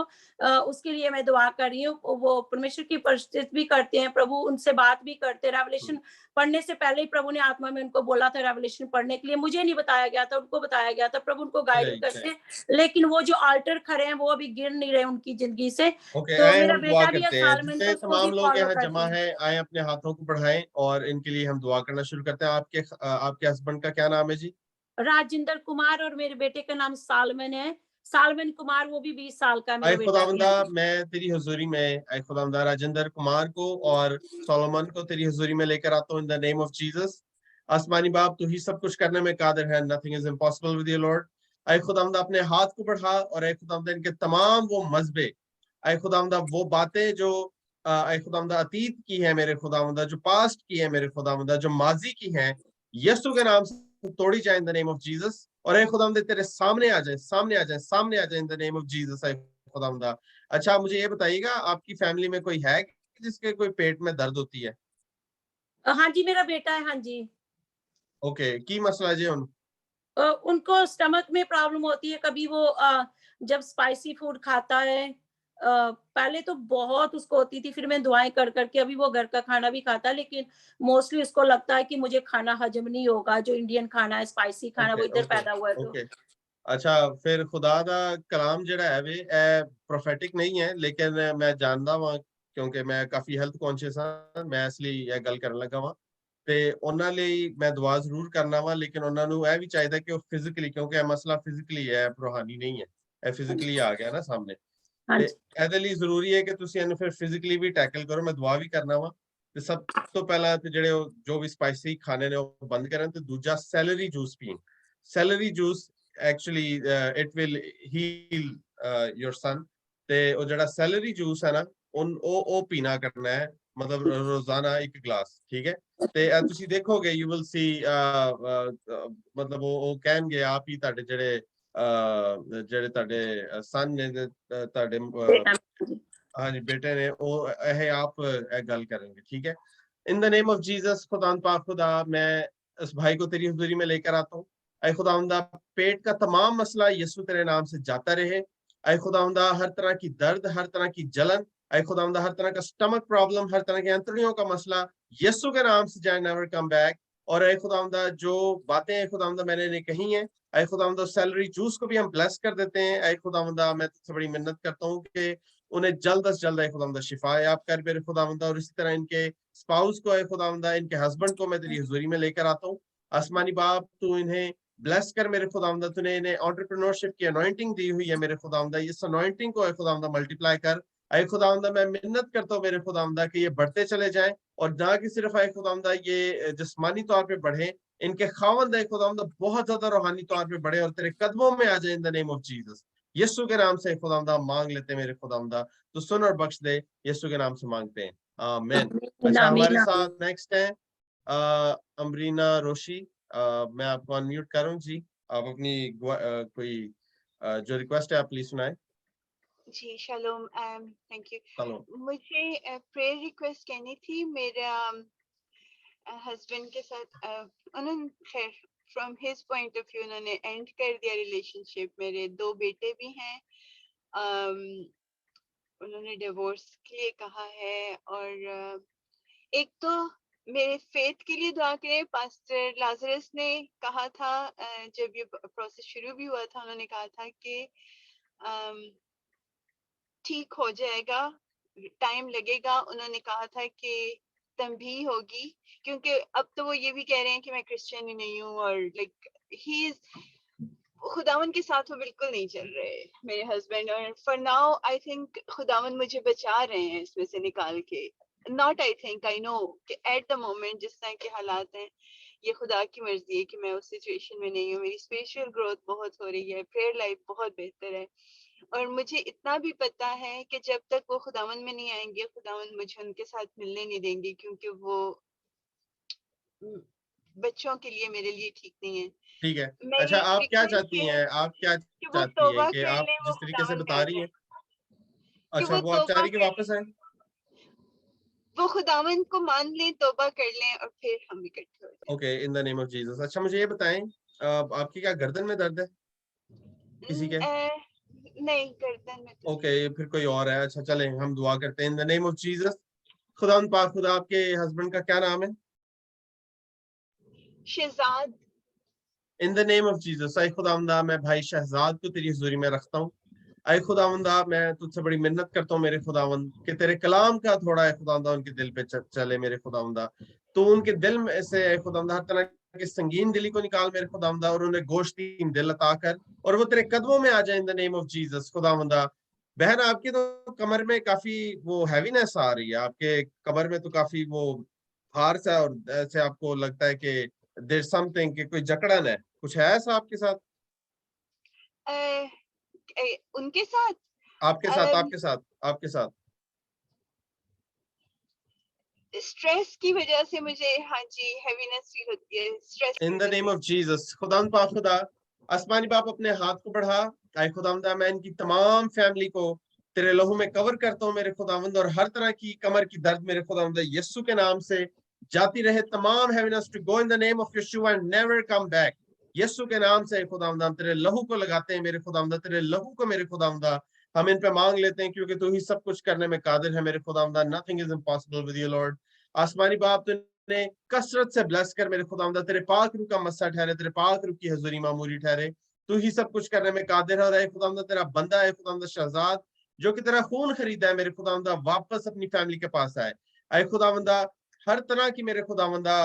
S18: उसके लिए मैं दुआ कर रही हूँ। वो परमेश्वर की परिचित भी करते हैं, प्रभु उनसे बात भी करते हैं। रेवलेशन पढ़ने से पहले ही प्रभु ने आत्मा में उनको बोला था रेवलेशन पढ़ने के लिए। मुझे नहीं बताया गया था, उनको बताया गया था। प्रभु उनको गाइड करते, लेकिन वो जो ऑल्टर खड़े हैं वो अभी गिर नहीं रहे उनकी जिंदगी से।
S3: ओके,
S18: तो
S3: आए
S18: मेरा
S3: हम दुआ
S18: बेटा भी है
S3: करते हैं।
S18: सालमन,
S3: जितने
S18: तो उसको
S3: तमाम
S18: भी
S3: लोग
S18: फॉलो
S3: यहाँ
S18: करते
S3: जमा
S18: हैं।
S3: हैं, आए अपने हाथों को बढ़ाएं और इनके लिए हम दुआ करना शुरू करते हैं। आपके हस्बैंड का क्या नाम है जी?
S18: राजेंद्र कुमार, और मेरे बेटे का नाम सालमन है, सालमन कुमार। वो भी 20 साल का मेरा
S3: आए
S18: बेटा भी
S3: खुदावंदा,
S18: है।
S3: मैं तेरी हुजूरी में आए खुदावंदा राजेंद्र कुमार को और सोलोमन को तेरी हुजूरी में लेकर आता हूँ इन द नेम ऑफ जीसस। आसमानी बाप, तू ही सब कुछ करने में कादिर है, nothing is impossible with you Lord. आए खुदावंदा अपने हाथ को बढ़ा और आए खुदावंदा इनके तमाम वो मजबे, आए खुदावंदा वो बातें जो आए खुदावंदा अतीत की है मेरे खुदावंदा, जो पास्ट की है मेरे खुदावंदा, जो माजी की है, यीशु के नाम से तोड़ी जाए in the name of Jesus. और आए खुदावंदा तेरे सामने आ जाए, सामने आ जाए, सामने आ जाए in the name of Jesus. खुदावंदा, अच्छा मुझे ये बताइएगा, आपकी फैमिली में कोई है जिसके कोई पेट में दर्द होती है?
S18: हाँ जी, मेरा बेटा है। हाँ जी।
S3: ओके, की मसला जी उन
S18: उनको स्टमक में प्रॉब्लम होती है। कभी वो जब स्पाइसी फूड खाता है, पहले तो बहुत उसको होती थी, फिर मैं दुआएं कर करके अभी वो घर का खाना भी खाता है, लेकिन मोस्टली उसको लगता है कि मुझे खाना हजम नहीं होगा, जो इंडियन खाना है, स्पाइसी खाना, वो इधर पैदा हुआ है। तो
S3: ओके, अच्छा फिर खुदा दा कलाम जड़ा है वे प्रोफेटिक नहीं है, लेकिन मैं जानदा वां क्योंकि मैं काफी हेल्थ कॉन्शियस हां, मैं इसलिए ये गल करन लगा वां ਤੇ ਉਹਨਾਂ ਲਈ ਮੈਂ ਦੁਆ ਜ਼ਰੂਰ ਕਰਨਾ ਵਾ, ਲੇਕਿਨ ਉਹਨਾਂ ਨੂੰ ਇਹ ਵੀ ਚਾਹੀਦਾ ਕਿ ਉਹ ਫਿਜ਼ੀਕਲੀ, ਕਿਉਂਕਿ ਇਹ ਮਸਲਾ ਫਿਜ਼ੀਕਲੀ ਹੈ, ਰੂਹਾਨੀ ਨਹੀਂ ਹੈ, ਇਹ ਫਿਜ਼ੀਕਲੀ ਆ ਗਿਆ ਨਾ ਸਾਹਮਣੇ। ਤੇ ਇਹਦੇ ਲਈ ਜ਼ਰੂਰੀ ਹੈ ਕਿ ਤੁਸੀਂ ਇਹਨੂੰ ਫਿਰ ਫਿਜ਼ੀਕਲੀ ਵੀ ਟੈਕਲ ਕਰੋ। ਮੈਂ ਦੁਆ ਵੀ ਕਰਨਾ ਵਾ ਤੇ ਸਭ ਤੋਂ ਪਹਿਲਾਂ ਤੇ ਜਿਹੜੇ ਜੋ ਵੀ ਸਪਾਈਸੀ ਖਾਣੇ ਨੇ ਉਹ ਬੰਦ ਕਰਨ, ਤੇ ਦੂਜਾ ਸੈਲਰੀ ਜੂਸ ਪੀਣ। Celery juice actually it will heal your son. ਤੇ ਉਹ ਜਿਹੜਾ ਸੈਲਰੀ ਜੂਸ ਹੈ ਨਾ, ਉਹ ਪੀਣਾ ਕਰਨਾ ਹੈ, मतलब रोजाना एक गिलास, ठीक है। ਤੇ ਤੁਸੀਂ ਦੇਖੋਗੇ ਯੂ ਵਿਲ ਸੀ मतलब ਉਹ ਕਹਿਣਗੇ ਆਪ ਹੀ ਤੁਹਾਡੇ ਜਿਹੜੇ ਤੁਹਾਡੇ ਸਨ ਨੇ, ਤੁਹਾਡੇ ਹਾਂਜੀ ਬੇਟੇ ਨੇ, ਉਹ ਇਹ ਆਪ ਇਹ ਗੱਲ करेंगे, ठीक है। In the name of Jesus खुदा पाक खुदा, मैं इस भाई को तेरी हुजूरी में लेकर आता हूँ। ऐ खुदावंदा, पेट का तमाम मसला यीशु तेरे नाम से जाता रहे। ऐ खुदावंदा, हर तरह की दर्द, हर तरह की जलन, ऐ खुदावंदा, हर तरह का स्टमक प्रॉब्लम, हर तरह के अंतड़ियों का मसला यीशु के नाम से जाए, नेवर कम बैक। और ऐ खुदावंदा, जो बातें खुदावंदा मैंने कही हैं, ऐ खुदावंदा सैलरी जूस को भी हम ब्लेस कर देते हैं। ऐ खुदावंदा, मैं तुझसे बड़ी मिन्नत करता हूँ कि उन्हें जल्द से जल्द ऐ खुदावंदा शिफा याब कर मेरे खुदावंदा। और इसी तरह इनके स्पाउस को, ऐ खुदावंदा, इनके हस्बैंड को मैं तेरी हुजूरी में लेकर आता हूँ। आसमानी बाप, तू इन्हें ब्लेस कर मेरे खुदावंदा, तूने इन्हें एंटरप्रेन्योरशिप की अनॉइंटिंग दी हुई है मेरे खुदावंदा, इस अनॉइंटिंग को ऐ खुदावंदा मल्टीप्लाई कर। ऐ खुदावंदा, मैं मिन्नत करता हूँ मेरे खुदावंदा कि ये बढ़ते चले जाएं, और ना कि सिर्फ ऐ खुदावंदा ये जिस्मानी तौर पे बढ़े, इनके खावंद ऐ खुदावंदा बहुत ज्यादा रूहानी तौर पे बढ़े और तेरे कदमों में आ जाए in the name of Jesus. यीशु के नाम से खुदावंदा मांग लेते हैं मेरे खुदावंदा, तो सुन और बख्श दे, यीशु के नाम से मांगते हैं, आमीन। अच्छा, हमारे साथ नेक्स्ट है अमरीना रोशी। मैं आपको अनम्यूट करूं जी, आप अपनी कोई जो रिक्वेस्ट है आप प्लीज सुनाएं।
S10: जी शालोम, थैंक यू। मुझे प्रेयर रिक्वेस्ट कहनी थी। मेरा हस्बैंड के साथ उन्होंने खैर from his point of view उन्होंने एंड कर दिया रिलेशनशिप। मेरे 2 बेटे भी हैं, उन्होंने डिवोर्स के लिए कहा है। और एक तो मेरे फेथ के लिए दुआ करें। पास्टर लाजरस ने कहा था जब ये प्रोसेस शुरू भी हुआ था, उन्होंने कहा था कि ठीक हो जाएगा, टाइम लगेगा। उन्होंने कहा था कि तंबीह होगी, क्योंकि अब तो वो ये भी कह रहे हैं कि मैं क्रिश्चियन ही नहीं हूँ, और लाइक ही इज खुदावन के साथ वो बिल्कुल नहीं चल रहे मेरे हस्बैंड। और फॉर नाउ आई थिंक खुदावन मुझे बचा रहे हैं इसमें से निकाल के। Not I think, I know कि एट द मोमेंट जिस तरह के हालात हैं, ये खुदा की मर्जी है कि मैं उस सिचुएशन में नहीं हूँ। मेरी स्पिरिचुअल ग्रोथ बहुत हो रही है, प्रेयर लाइफ बहुत बेहतर है, और मुझे इतना भी पता है कि जब तक वो खुदावन में नहीं आएंगे, खुदावन मुझे उनके साथ मिलने नहीं देंगे, क्योंकि वो बच्चों के लिए मेरे लिए ठीक नहीं है।
S3: ठीक है, अच्छा आप क्या चाहती हैं, आप क्या चाहती हैं कि आप जिस तरीके से बता रही हैं, अच्छा वो आप चाह रही कि वापस आए?
S10: वो खुदावंद को मान लें, तौबा कर लें और फिर हम इकट्ठे हो जाएं।
S3: Okay, in the name of Jesus. अच्छा मुझे ये बताएं, आपकी क्या गर्दन में दर्द है किसी के?
S10: नहीं, गर्दन में तो
S3: ओके, फिर कोई और है। अच्छा चलें हम दुआ करते हैं in the name of Jesus. खुदा पाक खुदा, आपके हस्बैंड का क्या नाम है?
S10: Shahzad.
S3: In the name of Jesus, ऐ खुदावंदा मैं भाई शहजाद को तेरी हुजूरी में रखता हूँ। ऐ खुदावंदा मैं तुझसे बड़ी मिन्नत करता हूँ मेरे खुदावंद कि तेरे कलाम का थोड़ा है खुदावंदा उनके दिल पे चले मेरे खुदावंदा। तो उनके दिल में से ऐ खुदावंदा हर तरह की संगीन दिली को निकाल मेरे खुदावंदा, और उन्हें गोश्तीन दिल अता कर और वो तेरे कदमों में आ जाए in the name of Jesus. खुदावंदा बहन आपकी तो कमर में काफी वो हैवीनेस आ रही है, आपके कमर में तो काफी वो भार सा, और ऐसे आपको लगता है कि देयर समथिंग, कि कोई जकड़न है, कुछ है ऐसा आपके साथ?
S10: उनके साथ?
S3: आपके साथ आपके साथ आपके साथ
S10: स्ट्रेस की वजह से मुझे, हाँ जी, हेवीनेस फील होती है stress.
S3: In the name of Jesus खुदावंद पाक खुदा, आसमानी बाप अपने हाथ को बढ़ा, आए खुदावंदा मैं इनकी तमाम फैमिली को तेरे लहू में कवर करता हूँ मेरे खुदावंद, और हर तरह की कमर की दर्द मेरे खुदावंद यीशु के नाम से जाती रहे। तमाम heaviness to go in the name of Yeshu and never come back. यीशु के नाम से खुदावंदा हम तेरे लहू को लगाते हैं मेरे खुदावंदा, तेरे लहू को मेरे खुदावंदा हम इन पे मांग लेते हैं, क्योंकि तू ही सब कुछ करने में कादिर है मेरे खुदावंदा। Nothing is impossible with you lord. आसमानी बाप तूने कसरत से ब्लेस कर मेरे खुदावंदा, तेरे पाक रूह का मस्सा ठहरे, तेरे पाक रूह की हजूरी मामूरी ठहरे। तू ही सब कुछ करने में कादिर है खुदावंदा। तेरा बंदा है खुदावंदा शहजाद, जो कि तेरा खून खरीदा है मेरे खुदावंदा, वापस अपनी फैमिली के पास आए। आए खुदावंदा हर तरह की मेरे खुदावंदा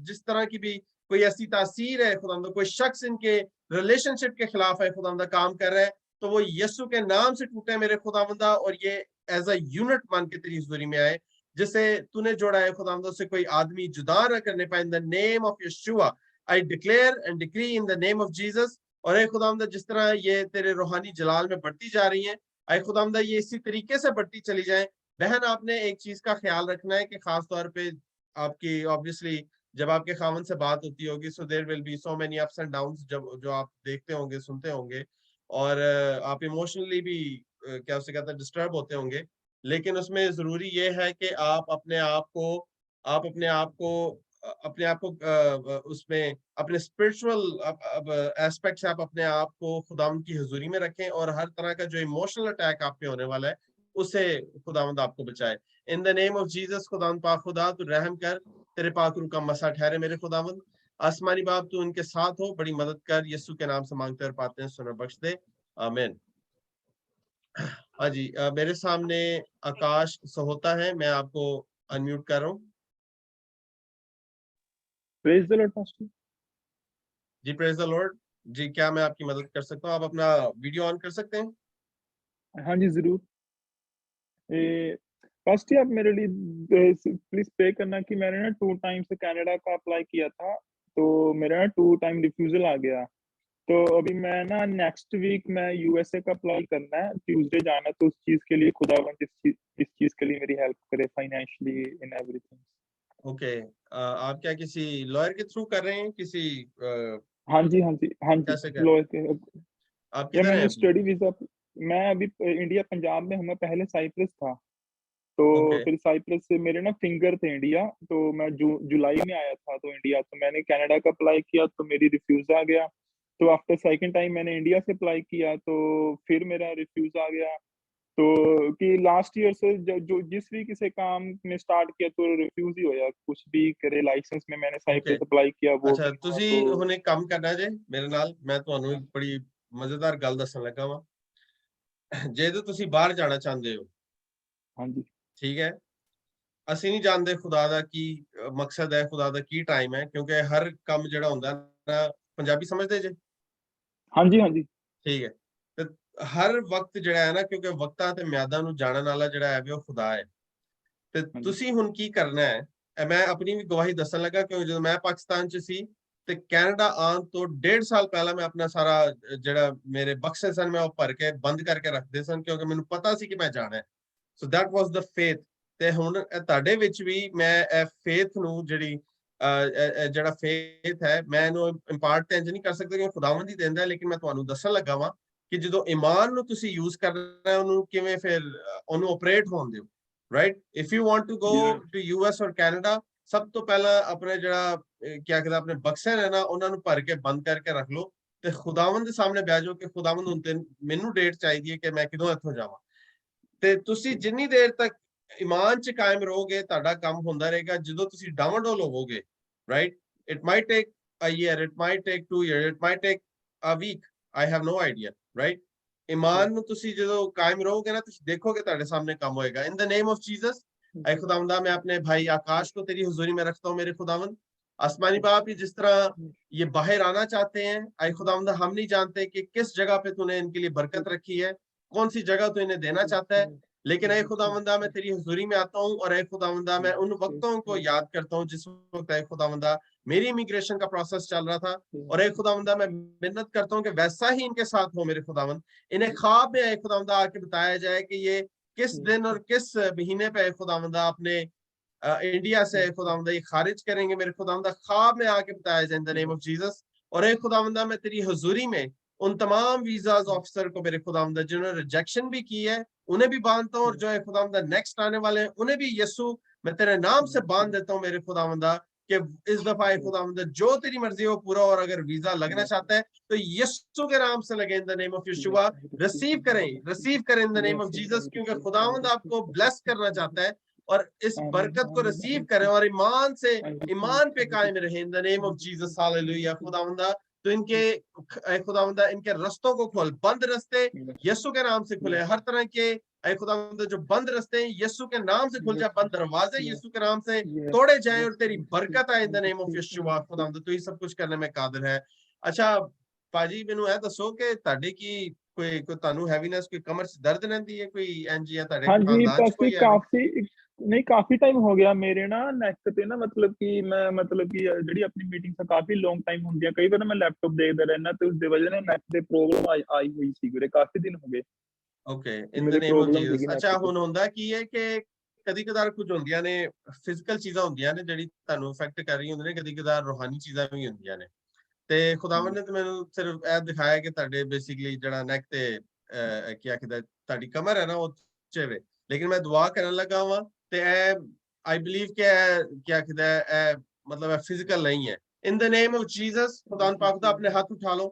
S3: जिस तरह की भी कोई ऐसी तासीर है खुदावंदा, कोई शख्स इनके रिलेशनशिप के खिलाफ है खुदावंदा काम कर रहा है, तो वो यीशु के नाम से टूटे मेरे खुदावंदा, और ये एज अ यूनिट मान के तेरी हुजूरी में आए। जिसे तूने जोड़ा है खुदावंदा उससे कोई आदमी जुदा न करने पाए। In the name of Yeshua I declare and decree in the name of Jesus. और ऐ खुदावंदा जिस तरह ये तेरे रूहानी जलाल में बढ़ती जा रही हैं, ऐ खुदावंदा ये इसी तरीके से बढ़ती चली जाए। बहन आपने एक चीज का ख्याल रखना है कि खास तौर पे आपकी ऑब्वियसली जब आपके खामन से बात होती होगी, so there will be so many ups and downs जब जो आप देखते होंगे सुनते होंगे, और आप इमोशनली भी क्या उसे कहते हैं डिस्टर्ब होते होंगे। लेकिन उसमें जरूरी ये है कि आप अपने आप को उसमें अपने स्पिरिचुअल एस्पेक्ट से आप अपने आप को खुदावंद की हुजूरी में रखें, और हर तरह का जो इमोशनल अटैक आप पे होने वाला है उससे खुदावंद आपको बचाए। इन द नेम ऑफ जीसस खुदावंद पाक खुदा तू रहम कर, तेरे पाक रूह का मसा ठहरे मेरे खुदावंद। आसमानी बाप तू उनके साथ हो, बड़ी मदद कर, यीशु के नाम से मांगते और पाते हैं, सुन बख्श दे, आमीन। हाँ जी, मेरे सामने आकाश सहोता है, मैं आपको अनम्यूट कर रहा हूँ।
S19: Praise the Lord pastor
S3: ji, praise the Lord ji. क्या मैं आपकी मदद कर सकता हूँ? आप अपना वीडियो ऑन कर सकते हैं?
S19: हाँ जी जरूर। फर्स्ट आप मेरे लिए प्लीज पे करना कि मैंने ना 2 टाइम से कनाडा का अप्लाई किया था, तो मेरा 2 टाइम रिफ्यूजल आ गया। तो अभी मैं ना नेक्स्ट वीक मैं यूएसए का अप्लाई करना है, ट्यूसडे जाना है, तो उस चीज के लिए खुदावंद इस चीज के लिए मेरी हेल्प करे फाइनेंशियली इन एवरीथिंग।
S3: ओके, आप क्या किसी लॉयर के थ्रू कर रहे हैं किसी?
S19: हाँ जी लॉयर के।
S3: आप किधर हैं?
S19: Study visa. मैं अभी इंडिया पंजाब में हूँ, मैं पहले साइप्रस था, तो फिर साइप्रस से मेरे ना फिंगर थे इंडिया, तो मैं जुलाई में आया था तो इंडिया, तो मैंने कनाडा का अप्लाई किया तो मेरी रिफ्यूज आ गया। तो आफ्टर सेकंड टाइम मैंने इंडिया से अप्लाई किया तो फिर मेरा रिफ्यूज आ गया। तो कि लास्ट ईयर से जो जिस भी किसी काम में स्टार्ट किया तो रिफ्यूज ही होया, कुछ भी करे। लाइसेंस में मैंने साइप्रस अप्लाई किया वो।
S3: अच्छा, ਤੁਸੀਂ ਹੁਣੇ ਕੰਮ ਕਰਨਾ ਜੇ ਮੇਰੇ ਨਾਲ, ਮੈਂ ਤੁਹਾਨੂੰ ਇੱਕ ਬੜੀ ਮਜ਼ੇਦਾਰ ਗੱਲ ਦੱਸਣ ਲੱਗਾ ਵਾਂ। ਜੇ ਤੁਸੀਂ ਬਾਹਰ ਜਾਣਾ ਚਾਹੁੰਦੇ ਹੋ,
S19: ਹਾਂਜੀ
S3: ਠੀਕ ਹੈ, ਅਸੀਂ ਨਹੀਂ ਜਾਣਦੇ ਖੁਦਾ ਦਾ ਕੀ ਮਕਸਦ ਹੈ, ਖੁਦਾ ਦਾ ਕੀ ਟਾਈਮ ਹੈ, ਕਿਉਂਕਿ ਹਰ ਕੰਮ ਜਿਹੜਾ ਹੁੰਦਾ ਨਾ, ਪੰਜਾਬੀ ਸਮਝਦੇ ਜੇ?
S19: ਹਾਂਜੀ
S3: ਠੀਕ ਹੈ, ਤੇ ਹਰ ਵਕਤ ਜਿਹੜਾ ਹੈ ਨਾ, ਕਿਉਂਕਿ ਵਕਤਾਂ ਤੇ ਮਿਆਦਾਂ ਨੂੰ ਜਾਣਨ ਵਾਲਾ ਜਿਹੜਾ ਹੈ ਉਹ ਖੁਦਾ ਹੈ। ਤੇ ਤੁਸੀਂ ਹੁਣ ਕੀ ਕਰਨਾ ਹੈ, ਮੈਂ ਆਪਣੀ ਵੀ ਗਵਾਹੀ ਦੱਸਣ ਲੱਗਾ, ਕਿਉਂਕਿ ਜਦੋਂ ਮੈਂ ਪਾਕਿਸਤਾਨ 'ਚ ਸੀ ਤੇ ਕੈਨੇਡਾ ਆਉਣ ਤੋਂ 1.5 ਸਾਲ ਪਹਿਲਾਂ ਮੈਂ ਆਪਣਾ ਸਾਰਾ ਜਿਹੜਾ ਮੇਰੇ ਬਕਸੇ ਸਨ ਮੈਂ ਉਹ ਭਰ ਕੇ ਬੰਦ ਕਰਕੇ ਰੱਖਦੇ ਸਨ, ਕਿਉਂਕਿ ਮੈਨੂੰ ਪਤਾ ਸੀ ਕਿ ਮੈਂ ਜਾਣਾ ਹੈ। So that was the faith. ਤੇ ਹੁਣ ਤੁਹਾਡੇ ਵਿੱਚ ਵੀ ਮੈਂ ਇਹ ਫੇਥ ਨੂੰ ਜਿਹੜਾ ਫੇਥ ਹੈ ਮੈਂ ਇਹਨੂੰ ਇੰਪਾਰਟ ਤੇ ਇੰਜ ਨਹੀਂ ਕਰ ਸਕਦਾ ਕਿ ਖੁਦਾਵੰਦ ਹੀ ਦਿੰਦਾ, ਲੇਕਿਨ ਮੈਂ ਤੁਹਾਨੂੰ ਦੱਸਣ ਲੱਗਾ ਵਾਂ ਕਿ ਜਦੋਂ ਈਮਾਨ ਨੂੰ ਤੁਸੀਂ ਯੂਜ਼ ਕਰਨਾ ਹੈ, ਉਹਨੂੰ ਕਿਵੇਂ ਫਿਰ ਉਹਨੂੰ ਆਪਰੇਟ ਹੋਣ ਦਿਓ। Right. If you want to go to US और कैनेडा, सब तो पहला अपने जड़ा क्या कहते अपने बक्से ने ना उन्हां नूं भर के बंद करके रख लो ते खुदावंद दे सामने बैठ जाओ कि खुदावंद हुण ते मैनू डेट चाहिए कि मैं किदों इत्थों जावां। ते तुसी जिन्नी देर तक ईमान च कायम रहोगे तुहाडा काम होंदा रहेगा। जदों तुसी डावाडोल होवोगे, right, it might take a year, it might take 2 years, it might take a week, I have no idea, right? ईमान नूं तुसी जदों कायम रहोगे ना तुसी देखोगे तुहाडे सामने काम होएगा। In the name of Jesus, ऐ खुदावंदा मैं अपने भाई आकाश को तेरी हुजूरी में रखता हूँ मेरे खुदावंद। आसमानी बाप, ये जिस तरह ये बाहर आना चाहते हैं, ऐ खुदावंदा हम नहीं जानते कि किस जगह पे तूने इनके लिए बरकत रखी है, कौन सी जगह तू इन्हें देना चाहता है, लेकिन ऐ खुदावंदा मैं तेरी हुजूरी में आता हूँ और ऐ खुदावंदा मैं उन वक्तों को याद करता हूँ जिस वक्त ऐ खुदावंदा मेरी इमिग्रेशन का प्रोसेस चल रहा था, और ऐ खुदावंदा मैं मिन्नत करता हूँ कि वैसा ही इनके साथ हो मेरे खुदावंद। इन्हें ख्वाब में ऐ खुदावंदा आके बताया जाए कि ये किस दिन और किस महीने पे ऐ खुदावंदा अपने इंडिया से ऐ खुदावंदा ये खारिज करेंगे मेरे खुदावंदा। ख्वाब में आके बताया जाए in the name of Jesus. और ऐ खुदावंदा मैं तेरी हुजूरी में उन तमाम वीजाज ऑफिसर को मेरे खुदावंदा जिन्होंने रिजेक्शन भी की है उन्हें भी बांधता हूँ, और जो है खुदावंदा नेक्स्ट आने वाले हैं उन्हें भी यीशु मैं तेरे नाम से बांध देता हूँ मेरे खुदावंदा कि इस दफा खुदावंदा जो तेरी मर्जी हो पूरा, और अगर वीजा लगना चाहता है तो यीशु के नाम से लगे in the name of Yeshua. Receive करें in the name of Jesus, क्योंकि खुदावंद आपको ब्लेस करना चाहता है, और इस बरकत को रिसीव करें और ईमान पे कायम रहे in the name of Jesus. Hallelujah. खुदावंदा तो इनके खुदावंदा इनके रस्तों को खोल, बंद रास्ते यीशु के नाम से खुले, हर तरह के खुदावंदा जो बंद रास्ते हैं यीशु के नाम से खुल जाए, बंद दरवाजे यीशु के नाम से तोड़े जाए और तेरी बरकत आए इन द नेम ऑफ यीशुआ। खुदावंदा तू ही सब कुछ करने में कादिर है। अच्छा पाजी मैनू ऐ दसो कि ਤੁਹਾਡੇ की कोई ਤੁਹਾਨੂੰ हैवीनेस कोई कमर च दर्द रहती है कोई एनजी या ਤੁਹਾਡੇ
S19: खानदान च कोई है? काफी नहीं, काफी टाइम हो गया मेरे ना नेक पे ना, मतलब कि मैं मतलब कि ਜਿਹੜੀ अपनी मीटिंग से काफी लॉन्ग टाइम ਹੁੰਦੀ ਹੈ, ਕਈ ਵਾਰ मैं लैपटॉप देखदा रहना तो उसदी वजह ਨਾਲ नेक ਤੇ प्रॉब्लम आई हुई ਸੀ ਵੀਰੇ, ਕਾਫੀ ਦਿਨ ਹੋ ਗਏ।
S3: Okay in the name of Jesus. अच्छा ਹੁਣ ਹੁੰਦਾ ਕੀ ਹੈ ਕਿ ਕਦੀ ਕਦਾਰ ਕੁਝ ਹੁੰਦੀਆਂ ਨੇ ਫਿਜ਼ੀਕਲ ਚੀਜ਼ਾਂ ਹੁੰਦੀਆਂ ਨੇ ਜਿਹੜੀ ਤੁਹਾਨੂੰ ਇਫੈਕਟ ਕਰ ਰਹੀ ਹੁੰਦੀਆਂ ਨੇ, ਕਦੀ ਕਦਾਰ ਰੂਹਾਨੀ ਚੀਜ਼ਾਂ ਵੀ ਹੁੰਦੀਆਂ ਨੇ, ਤੇ ਖੁਦਾਵੰਦ ਨੇ ਮੈਨੂੰ ਸਿਰਫ ਇਹ ਦਿਖਾਇਆ ਕਿ ਤੁਹਾਡੇ ਬੇਸਿਕਲੀ ਜਿਹੜਾ ਨੈਕ ਤੇ ਕੀ ਆਖਦਾ ਤੁਹਾਡੀ ਕਮਰ ਹੈ ਨਾ ਉਹ ਚੇਵੇ, ਲੇਕਿਨ ਮੈਂ ਦੁਆ ਕਰਨ ਲੱਗਾ ਵਾਂ ਤੇ आई बिलीव कि क्या कहता है मतलब फिजिकल नहीं है। In the name of Jesus खुदावंद पाक दा अपने हाथ उठा लो,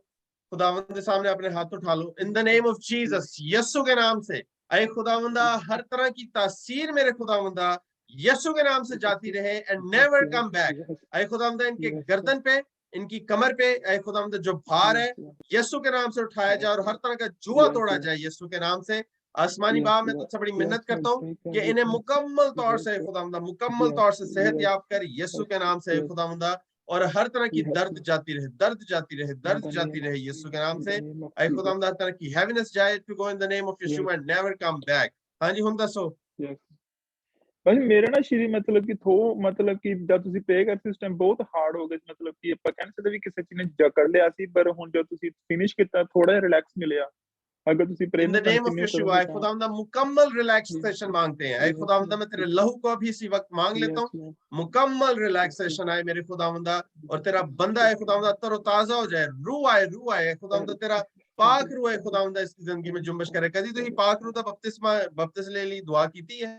S3: खुदावंद के सामने अपने हाथ उठा लो in the name of Jesus, यीशु के नाम से। ऐ खुदावंदा हर तरह की तासीर मेरे खुदावंदा यीशु के नाम से जाती रहे एंड नेवर कम बैक। ऐ खुदावंदा इनके गर्दन पे, इनकी कमर पे ऐ खुदावंदा जो भार है यीशु के नाम से उठाया जाए और हर तरह का जुआ तोड़ा जाए यीशु के नाम से। आसमानी बाप मैं तुझसे बड़ी मिन्नत करता हूँ कि इन्हें मुकम्मल तौर से खुदावंदा मुकम्मल तौर से सेहत याब कर यीशु के नाम से खुदावंदा, और हर तरह की दर्द जाती रहे यीशु के नाम से। ऐ खुदावंदा हर तरह की हैवीनेस जाए to go in the name of Yeshu and never come back. हाँ जी हुण दसो।
S19: बस मेरे ना शरीर मतलब कि मतलब कि जब ਤੁਸੀਂ पे कर सिस्टम बहुत हार्ड हो गए, मतलब कि ਆਪਾਂ ਕਹਿ ਸਕਦੇ ਵੀ ਕਿਸੇ ਚੀਜ਼ ਨੇ ਜਕੜ ਲਿਆ ਸੀ, ਪਰ ਹੁਣ ਜਦ ਤੁਸੀਂ ਫਿਨਿਸ਼ ਕੀਤਾ थोड़ा रिलैक्स मिलिया। अगर तुसी प्रेम
S3: इन द नेम ऑफ यीशुआ खुदावंदा मुकम्मल रिलैक्सेशन मांगते हैं। ऐ खुदावंदा मैं तेरे लहू को अभी इसी वक्त मांग लेता हूँ, मुकम्मल रिलैक्सेशन आए मेरे खुदावंदा, और तेरा बंदा है खुदावंदा तरोताजा हो जाए, रूह आए खुदावंदा तेरा पाक रूह है खुदावंदा इसकी जिंदगी में जुम्बश करे। कभी तो ही पाक रूह दा बपतिस्मा ले ली दुआ कीती है?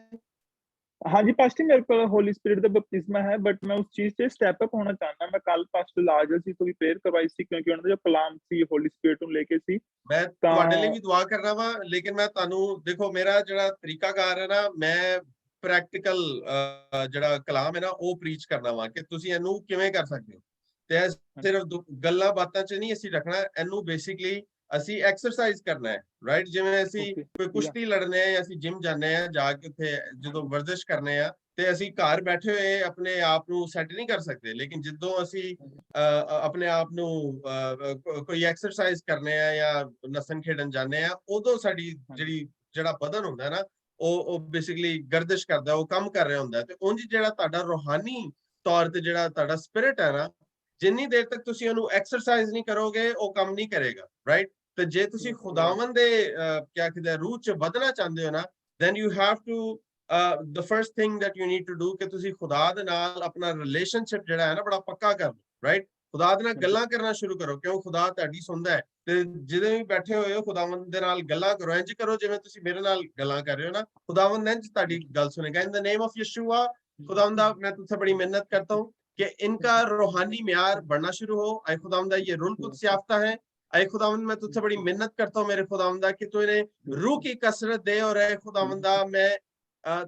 S19: हाँ जी पास्टर मेरे को होली स्पिरिट का बपतिस्मा है, बट मैं उस चीज से स्टेप अप होना चाहता। मैं कल पास्टर लाजर जी को भी प्रेयर करवाई सी, क्योंकि उन्होंने जो कलाम सी होली स्पिरिट ਨੂੰ लेके सी।
S3: मैं ਤੁਹਾਡੇ ਲਈ ਵੀ ਦੁਆ ਕਰ ਰਹਾ ਵਾਂ, ਲੇਕਿਨ ਮੈਂ ਤੁਹਾਨੂੰ ਦੇਖੋ ਮੇਰਾ ਜਿਹੜਾ ਤਰੀਕਾਕਾਰ ਹੈ ਨਾ, ਮੈਂ ਪ੍ਰੈਕਟੀਕਲ ਜਿਹੜਾ ਕਲਾਮ ਹੈ ਨਾ ਉਹ ਪ੍ਰੀਚ ਕਰਨਾ ਵਾ ਕਿ ਤੁਸੀਂ ਇਹਨੂੰ ਕਿਵੇਂ ਕਰ ਸਕਦੇ ਹੋ, ਤੇ ਸਿਰਫ ਗੱਲਾਂ ਬਾਤਾਂ 'ਚ ਨਹੀਂ ਅਸੀਂ ਰੱਖਣਾ ਇਹਨੂੰ। ਬੇਸਿਕਲੀ ਅਸੀਂ ਐਕਸਰਸਾਈਜ਼ ਕਰਨਾ ਹੈ, ਰਾਈਟ। ਜਿਵੇਂ ਅਸੀਂ ਕੋਈ ਕੁਸ਼ਤੀ ਲੜਨੇ ਆ ਜਾਂ ਅਸੀਂ ਜਿਮ ਜਾਂਦੇ ਆ, ਜਾ ਕੇ ਉੱਥੇ ਜਦੋਂ ਵਰਜ਼ਿਸ਼ ਕਰਨੇ ਆ ਤੇ ਅਸੀਂ ਘਰ ਬੈਠੇ ਹੋਏ ਆਪਣੇ ਆਪ ਨੂੰ ਸੈੱਟ ਨਹੀਂ ਕਰ ਸਕਦੇ, ਲੇਕਿਨ ਜਦੋਂ ਅਸੀਂ ਆਪਣੇ ਆਪ ਨੂੰ ਕੋਈ ਐਕਸਰਸਾਈਜ਼ ਕਰਨੇ ਆ ਜਾਂ ਨਸਨ ਖੇਡਣ ਜਾਂਦੇ ਆ, ਉਦੋਂ ਸਾਡੀ ਜਿਹੜਾ ਬਦਨ ਹੁੰਦਾ ਨਾ ਉਹ ਬੇਸਿਕਲੀ ਗਰਦਿਸ਼ ਕਰਦਾ, ਉਹ ਕੰਮ ਕਰ ਰਿਹਾ ਹੁੰਦਾ। ਤੇ ਉਂਝ ਜਿਹੜਾ ਤੁਹਾਡਾ ਰੂਹਾਨੀ ਤੌਰ ਤੇ ਜਿਹੜਾ ਤੁਹਾਡਾ ਸਪਿਰਿਟ ਹੈ ਨਾ, ਜਿੰਨੀ ਦੇਰ ਤੱਕ ਤੁਸੀਂ ਉਹਨੂੰ ਐਕਸਰਸਾਈਜ਼ ਨਹੀਂ ਕਰੋਗੇ ਉਹ ਕੰਮ ਨਹੀਂ ਕਰੇਗਾ, ਰਾਈਟ। ਤੇ ਜੇ ਤੁਸੀਂ ਖੁਦਾਵੰਦ ਦੇ ਕਿਆ ਕਹਿੰਦੇ ਰੂਹ 'ਚ ਵਧਣਾ ਚਾਹੁੰਦੇ ਹੋ ਨਾ, then you have to the first thing that you need to do ਕਿ ਤੁਸੀਂ ਖੁਦਾ ਦੇ ਨਾਲ ਆਪਣਾ ਰਿਲੇਸ਼ਨਸ਼ਿਪ ਜਿਹੜਾ ਹੈ ਨਾ ਬੜਾ ਪੱਕਾ ਕਰ ਲਓ, ਰਾਈਟ। खुदा दे नाल गल्लां करना शुरू करो, क्यों खुदा तुहाडी सुनदा है। ते जिदे भी बैठे होए हो खुदावंद दे नाल गल्लां करो, इंज करो जिवें तुसीं मेरे नाल गल्लां कर रहे हो ना, खुदावंद इंज तुहाडी गल सुनेगा। इन द नेम ऑफ यीशुआ, खुदावंद मैं तुझसे बड़ी मेहनत करता हूँ कि इनका रूहानी म्यार बढ़ना शुरू हो। ऐ खुदावंद ये रूह कुद्स याफ्ता है। ऐ खुदावंद मैं तुझसे बड़ी मेहनत करता हूँ मेरे खुदावंद कि तू इन्हें रूह की कसरत दे। और ऐ खुदावंद मैं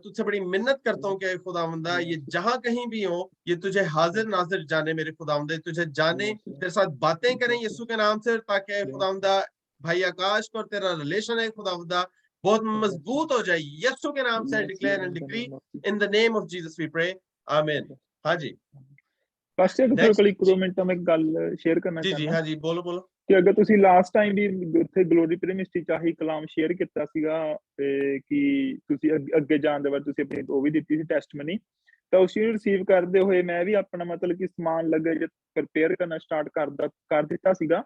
S3: तुझसे बड़ी मिन्नत करता हूँ कि खुदावंदा ये जहां कहीं भी हो ये तुझे हाजिर नाजिर जाने मेरे खुदावंदा, तुझे जाने, तेरे साथ बातें करें यीशु के नाम से, ताकि खुदावंदा भाई आकाश को और तेरा रिलेशन है खुदावंदा बहुत मजबूत हो जाए। यीशु के नाम से declare and decree in the name of Jesus we pray, amen. हाँ जी
S19: पास्टर ਤੁਹਾਡੇ ਕੋਲ ਇੱਕ 2 ਮਿੰਟ ਮੈਂ ਗੱਲ ਸ਼ੇਅਰ ਕਰਨਾ
S3: ਚਾਹੁੰਦਾ। ਜੀ ਜੀ, ਹਾਂ ਜੀ, ਬੋਲੋ ਬੋਲੋ।
S19: ਕਿ ਅਗਰ ਤੁਸੀਂ ਲਾਸਟ ਟਾਈਮ ਵੀ ਉੱਥੇ ਗਲੋਰੀ ਪ੍ਰੀਮਿਸਟਰੀ ਚ ਆਹੀ ਕਲਾਮ ਸ਼ੇਅਰ ਕੀਤਾ ਸੀਗਾ ਤੇ ਕਿ ਤੁਸੀਂ ਅੱਗੇ ਜਾਣ ਦੇ ਬਾਅਦ ਤੁਸੀਂ ਆਪਣੀ ਉਹ ਵੀ ਦਿੱਤੀ ਸੀ ਟੈਸਟਮਨੀ, ਤਾਂ ਉਸ ਨੂੰ ਰਿਸੀਵ ਕਰਦੇ ਹੋਏ ਮੈਂ ਵੀ ਆਪਣਾ ਮਤਲਬ ਕਿ ਸਮਾਨ ਲੱਗੇ ਪ੍ਰਪੇਅਰ ਕਰਨਾ ਸਟਾਰਟ ਕਰ ਦਿੱਤਾ ਸੀਗਾ।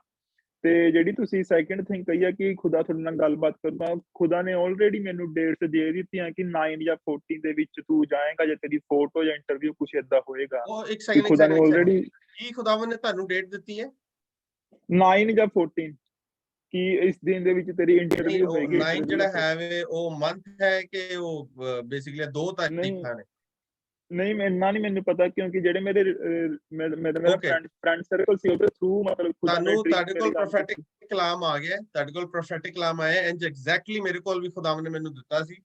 S19: ਤੇ ਜਿਹੜੀ ਤੁਸੀਂ ਸੈਕਿੰਡ ਥਿੰਗ ਕਹੀ ਆ ਕਿ ਖੁਦਾ ਤੁਹਾਡੇ ਨਾਲ ਗੱਲਬਾਤ ਕਰੂਗਾ, ਖੁਦਾ ਨੇ ਆਲਰੇਡੀ ਮੈਨੂੰ ਡੇਟਸ ਦੇ ਦਿੱਤੀਆਂ ਕਿ 9 ਜਾਂ 14 ਦੇ ਵਿੱਚ ਤੂੰ ਜਾਏਗਾ ਜਾਂ ਤੇਰੀ ਫੋਟੋ ਜਾਂ ਇੰਟਰਵਿਊ ਕੁਛ ਏਦਾਂ ਹੋਏਗਾ।
S3: ਉਹ ਇੱਕ ਸੈਕਿੰਡ,
S19: ਖੁਦਾ ਨੇ ਆਲਰੇਡੀ
S3: ਕੀ ਖੁਦਾਵੰਦ ਨੇ ਤੁਹਾਨੂੰ ਡੇਟ ਦਿੱਤੀ ਹੈ?
S19: 9 ਜਾਂ 14 ਕਿ ਇਸ ਦਿਨ ਦੇ ਵਿੱਚ ਤੇਰੀ ਇੰਟਰਵਿਊ ਹੋਏਗੀ।
S3: 9 ਜਿਹੜਾ ਹੈ ਵੇ ਉਹ ਮੰਥ ਹੈ ਕਿ ਉਹ ਬੇਸਿਕਲੀ 2 ਤਾਰੀਖਾਂ ਨੇ?
S19: ਨਹੀਂ ਇੰਨਾ ਨਹੀਂ ਮੈਨੂੰ ਪਤਾ, ਕਿਉਂਕਿ ਜਿਹੜੇ ਮੇਰਾ ਫਰੈਂਡ ਸਰਕਲ ਸੀ ਉਹਦੇ ਥਰੂ ਮਤਲਬ
S3: ਤੁਹਾਡੇ ਕੋਲ ਪ੍ਰੋਫੈਟਿਕ ਕਲਾਮ ਆ ਗਿਆ, ਤੁਹਾਡੇ ਕੋਲ ਪ੍ਰੋਫੈਟਿਕ ਕਲਾਮ ਆਇਆ ਇੰਜ ਐਗਜ਼ੈਕਟਲੀ ਮੇਰੇ ਕੋਲ ਵੀ ਖੁਦਾਵੰਦ ਨੇ ਮੈਨੂੰ ਦਿੱਤਾ ਸੀ।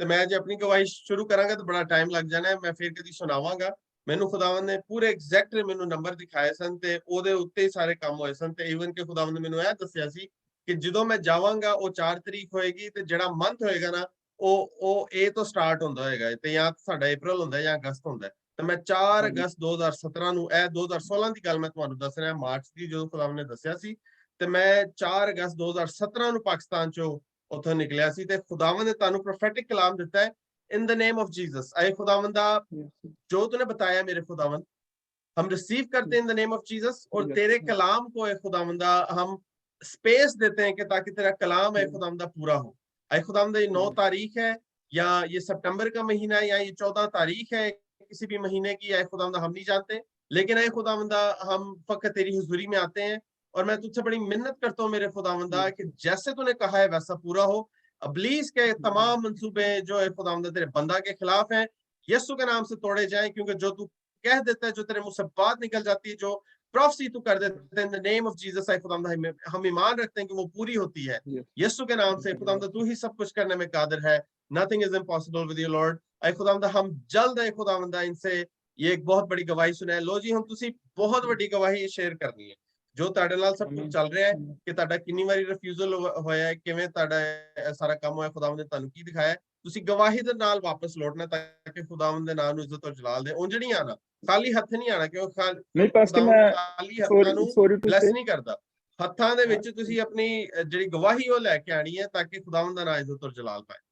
S3: ਤੇ ਮੈਂ ਜੇ ਆਪਣੀ ਗਵਾਹੀ ਸ਼ੁਰੂ ਕਰਾਂਗਾ ਤਾਂ ਬੜਾ ਟਾਈਮ ਲੱਗ ਜਾਣਾ ਹੈ, ਮੈਂ ਫਿਰ ਕਦੀ ਸੁਣਾਵਾਂਗਾ। ਮੈਨੂੰ ਖੁਦਾਵੰਦ ਨੇ ਪੂਰੇ ਐਗਜ਼ੈਕਟ ਮੈਨੂੰ ਨੰਬਰ ਦਿਖਾਏ ਸਨ ਤੇ ਉਹਦੇ ਉੱਤੇ ਹੀ ਸਾਰੇ ਕੰਮ ਹੋਏ ਸਨ। ਤੇ ਈਵਨ ਕਿ ਖੁਦਾਵੰਦ ਨੇ ਮੈਨੂੰ ਇਹ ਦੱਸਿਆ ਸੀ ਕਿ ਜਦੋਂ ਮੈਂ ਜਾਵਾਂਗਾ ਉਹ 4 ਤਰੀਕ ਹੋਏਗੀ ਤੇ ਜਿਹੜਾ ਮੰਥ ਹੋਏਗਾ ਨਾ ਉਹ A ਤੋਂ ਸਟਾਰਟ ਹੁੰਦਾ ਹੋਏਗਾ, ਤੇ ਜਾਂ ਸਾਡਾ ਅਪ੍ਰੈਲ ਹੁੰਦਾ ਜਾਂ ਅਗਸਤ ਹੁੰਦਾ। ਤੇ ਮੈਂ 4 ਅਗਸਤ 2017 ਨੂੰ, ਇਹ 2016 ਦੀ ਗੱਲ ਮੈਂ ਤੁਹਾਨੂੰ ਦੱਸ ਰਿਹਾ, ਮਾਰਚ ਦੀ ਜਦੋਂ ਖੁਦਾਵੰਦ ਨੇ ਦੱਸਿਆ ਸੀ, ਤੇ ਮੈਂ 4 ਅਗਸਤ 2017 ਨੂੰ ਪਾਕਿਸਤਾਨ ਚੋਂ ਉੱਥੋਂ ਨਿਕਲਿਆ ਸੀ। ਤੇ ਖੁਦਾਵੰਦ ਨੇ ਤੁਹਾਨੂੰ ਪ੍ਰੋਫੈਟਿਕ ਕਲਾਮ ਦਿੱਤਾ है in the name of Jesus. ऐ खुदावंदा जो तूने बताया मेरे खुदावंद हम रिसीव करते हैं in the name of Jesus, और तेरे कलाम को ऐ खुदावंदा हम स्पेस देते हैं कि ताकि तेरा कलाम ऐ खुदावंदा पूरा हो। ऐ खुदावंदा ये 9 तारीख है या ये सितंबर का महीना है या ये 14 तारीख है किसी भी महीने की, ऐ खुदावंदा हम नहीं जानते, लेकिन ऐ खुदावंदा हम फकत तेरी हुजूरी में आते हैं और मैं तुझसे बड़ी मिन्नत करता हूँ मेरे खुदावंदा कि जैसे तूने कहा है वैसा पूरा हो। अबलीस के तमाम मंसूबे जो है खुदावंद तेरे बंदा के खिलाफ हैं यीशु के नाम से तोड़े जाएं, क्योंकि जो तू कह देता है, जो तेरे मुंह से बात निकल जाती है, जो प्रोफेसी तू कर देता है in the name of Jesus, है खुदावंद हम ईमान रखते हैं कि वो पूरी होती है यीशु के नाम से। खुदावंद तू ही सब कुछ करने में कादिर है, nothing is impossible with you Lord. ऐ खुदावंद हम जल्द है खुदावंद इनसे ये एक बहुत बड़ी गवाही सुने। लो जी हम तुसी बहुत बड़ी गवाही शेयर करनी है जो ਤੁਹਾਡੇ ਨਾਲ ਸਭ ਕੁਝ ਚੱਲ ਰਿਹਾ ਹੈ ਕਿ ਤੁਹਾਡਾ ਕਿੰਨੀ ਵਾਰੀ ਰਿਫਿਊਜ਼ਲ ਹੋਇਆ ਹੈ, ਕਿਵੇਂ ਤੁਹਾਡਾ ਸਾਰਾ ਕੰਮ ਹੋਇਆ, ਖੁਦਾਵੰਦ ਨੇ ਤੁਹਾਨੂੰ ਕੀ ਦਿਖਾਇਆ। ਤੁਸੀਂ ਗਵਾਹੀ ਦੇ ਨਾਲ ਵਾਪਸ ਲੌਟਣਾ ਤਾਂ ਕਿ ਖੁਦਾਵੰਦ ਦੇ ਨਾਮ ਨੂੰ ਇੱਜ਼ਤ ਔਰ ਜਲਾਲ ਦੇ। ਉਂਝ ਨਹੀਂ ਆਣਾ, ਖਾਲੀ ਹੱਥ ਨਹੀਂ ਆਣਾ, ਕਿਉਂਕਿ ਖਾਲੀ ਹੱਥਾਂ ਨੂੰ ਬਲੈਸ ਨਹੀਂ ਕਰਦਾ। ਹੱਥਾਂ ਦੇ ਵਿੱਚ ਤੁਸੀਂ ਆਪਣੀ ਜਿਹੜੀ ਗਵਾਹੀ ਉਹ ਲੈ ਕੇ ਆਣੀ ਹੈ ਤਾਂ ਕਿ ਖੁਦਾਵੰਦ ਦਾ ਨਾਮ ਇੱਜ਼ਤ ਔਰ ਜਲਾਲ ਪਾਏ।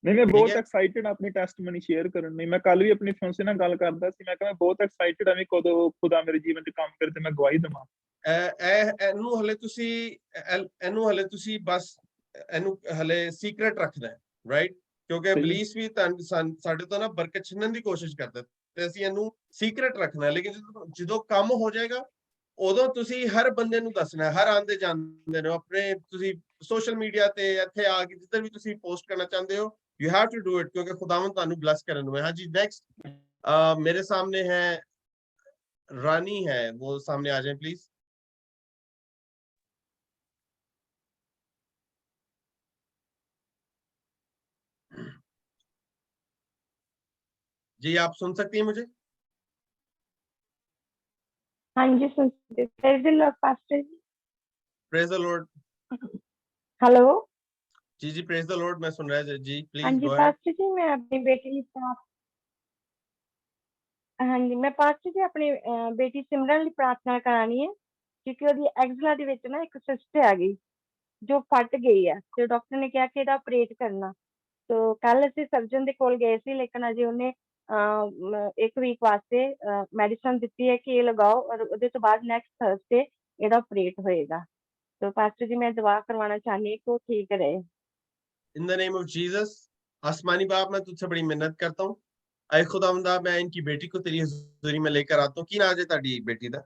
S19: ਨਹੀਂ ਮੈਂ ਬਹੁਤ ਐਕਸਾਈਟਡ ਆਪਣੀ ਟੈਸਟਮਨੀ ਸ਼ੇਅਰ ਕਰਨ ਲਈ। ਮੈਂ ਕੱਲ ਵੀ ਆਪਣੀ ਫਿਆਂਸੇ ਨਾਲ ਗੱਲ ਕਰਦਾ ਸੀ, ਮੈਂ ਕਿਹਾ ਮੈਂ ਬਹੁਤ ਐਕਸਾਈਟਡ ਹਾਂ ਕਦੋਂ ਖੁਦਾ ਮੇਰੇ ਜੀਵਨ 'ਚ ਕੰਮ ਕਰੇ ਤੇ ਮੈਂ ਗਵਾਹੀ ਦੇਵਾਂ। ਇਹਨੂੰ ਹਲੇ ਤੁਸੀਂ ਬਸ ਇਹਨੂੰ ਹਲੇ ਸੀਕ੍ਰੇਟ ਰੱਖਣਾ ਹੈ, ਰਾਈਟ? ਕਿਉਂਕਿ ਇਬਲੀਸ ਵੀ ਸਾਡੇ ਤੋਂ ਨਾ ਬਰਕਤ ਛਿਨਣ ਦੀ ਕੋਸ਼ਿਸ਼ ਕਰਦਾ ਤੇ ਅਸੀਂ ਇਹਨੂੰ ਸੀਕ੍ਰੇਟ ਰੱਖਣਾ। ਲੇਕਿਨ ਜਦੋਂ ਕੰਮ ਹੋ ਜਾਏਗਾ ਉਦੋਂ ਤੁਸੀਂ ਹਰ ਬੰਦੇ ਨੂੰ ਦੱਸਣਾ, ਹਰ ਆਂਦੇ ਜਾਂਦੇ ਨੂੰ ਆਪਣੇ ਤੁਸੀਂ ਸੋਸ਼ਲ ਮੀਡੀਆ ਤੇ ਇੱਥੇ ਆ ਕੇ ਜਿੱਧਰ ਵੀ ਤੁਸੀਂ ਪੋਸਟ ਕਰਨਾ ਚਾਹੁੰਦੇ ਹੋ, you have to do it क्योंकि खुदावंद तानु ब्लेस करन हुए। हाँ जी नेक्स्ट मेरे सामने है रानी है, वो सामने आ जाए प्लीज। जी आप सुन सकती हैं मुझे?
S20: हाँ जी सुन सकते। Praise the Lord pastor ji.
S3: Praise the Lord.
S20: Hello
S3: जी जी प्रेज द लॉर्ड, मैं सुन रहा है जी, प्लीज।
S20: हाँ जी पास्टर जी मैं अपनी बेटी हाँ जी मैं पास्टर जी अपनी बेटी सिमरन ਲਈ ਪ੍ਰਾਰਥਨਾ ਕਰਾਣੀ ਹੈ ਕਿਉਂਕਿ ਉਹਦੀ ਐਗਜ਼ਲਾ ਦੇ ਵਿੱਚ ਨਾ ਇੱਕ ਸਿਸਟ ਆ ਗਈ ਜੋ ਫਟ ਗਈ ਹੈ ਤੇ ਡਾਕਟਰ ਨੇ ਕਿਹਾ ਕਿ ਇਹਦਾ ਆਪਰੇਟ ਕਰਨਾ। तो ਕੱਲ ਅਸੀਂ ਸਰਜਨ ਦੇ ਕੋਲ ਗਏ ਸੀ, ਲੇਕਿਨ ਅਜੇ ਉਹਨੇ 1 ਵੀਕ ਵਾਸਤੇ ਮੈਡੀਸਨ ਦਿੱਤੀ ਹੈ ਕਿ ਇਹ ਲਗਾਓ ਔਰ ਉਹਦੇ ਤੋਂ ਬਾਅਦ ਨੈਕਸਟ ਥਰਸਡੇ ਇਹਦਾ ਆਪਰੇਟ ਹੋਏਗਾ। तो पास्टर जी मैं दुआ करवाना चाहनी है कि वो ठीक रहे।
S3: In the name of Jesus, आसमानी बाप मैं तुझसे बड़ी मिन्नत करता हूँ, ऐ खुदावंदा मैं इनकी बेटी को तेरी हुजूरी में लेकर आता हूँ। की नाम है ताड़ी बेटी दा?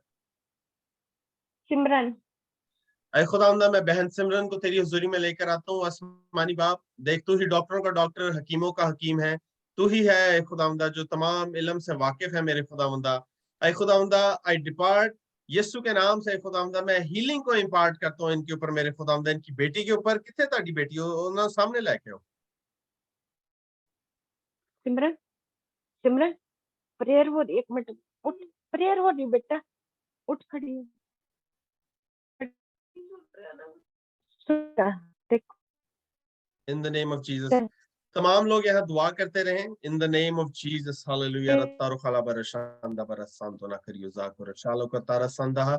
S20: सिमरन।
S3: ऐ खुदावंदा मैं बहन सिमरन को तेरी हुजूरी में लेकर आता हूँ। आसमानी बाप, देख तू ही डॉक्टरों का डॉक्टर, हकीमों का हकीम है। तू ही है ऐ खुदावंदा जो तमाम इल्म से वाकिफ है मेरे खुदावंदा। ऐ खुदावंदा आई डिपार्ट यीशु के नाम से खुदावंदा मैं हीलिंग को इम्पार्ट करता हूँ इनके ऊपर मेरे खुदावंदा, इनकी बेटी के ऊपर। कितने ताड़ी बेटी हो ना सामने लेके हो।
S20: सिमरन सिमरन प्रेयर हो रही, एक मिनट उठ, प्रेयर हो रही बेटा, उठ खड़ी हो। देखो
S3: in the name of Jesus तमाम लोग यहाँ दुआ करते रहे। In the name of Jesus hallelujah. रत्तारो खला बरशांदा बरसांतो ना करियो जाकर शालो का तारा संदा।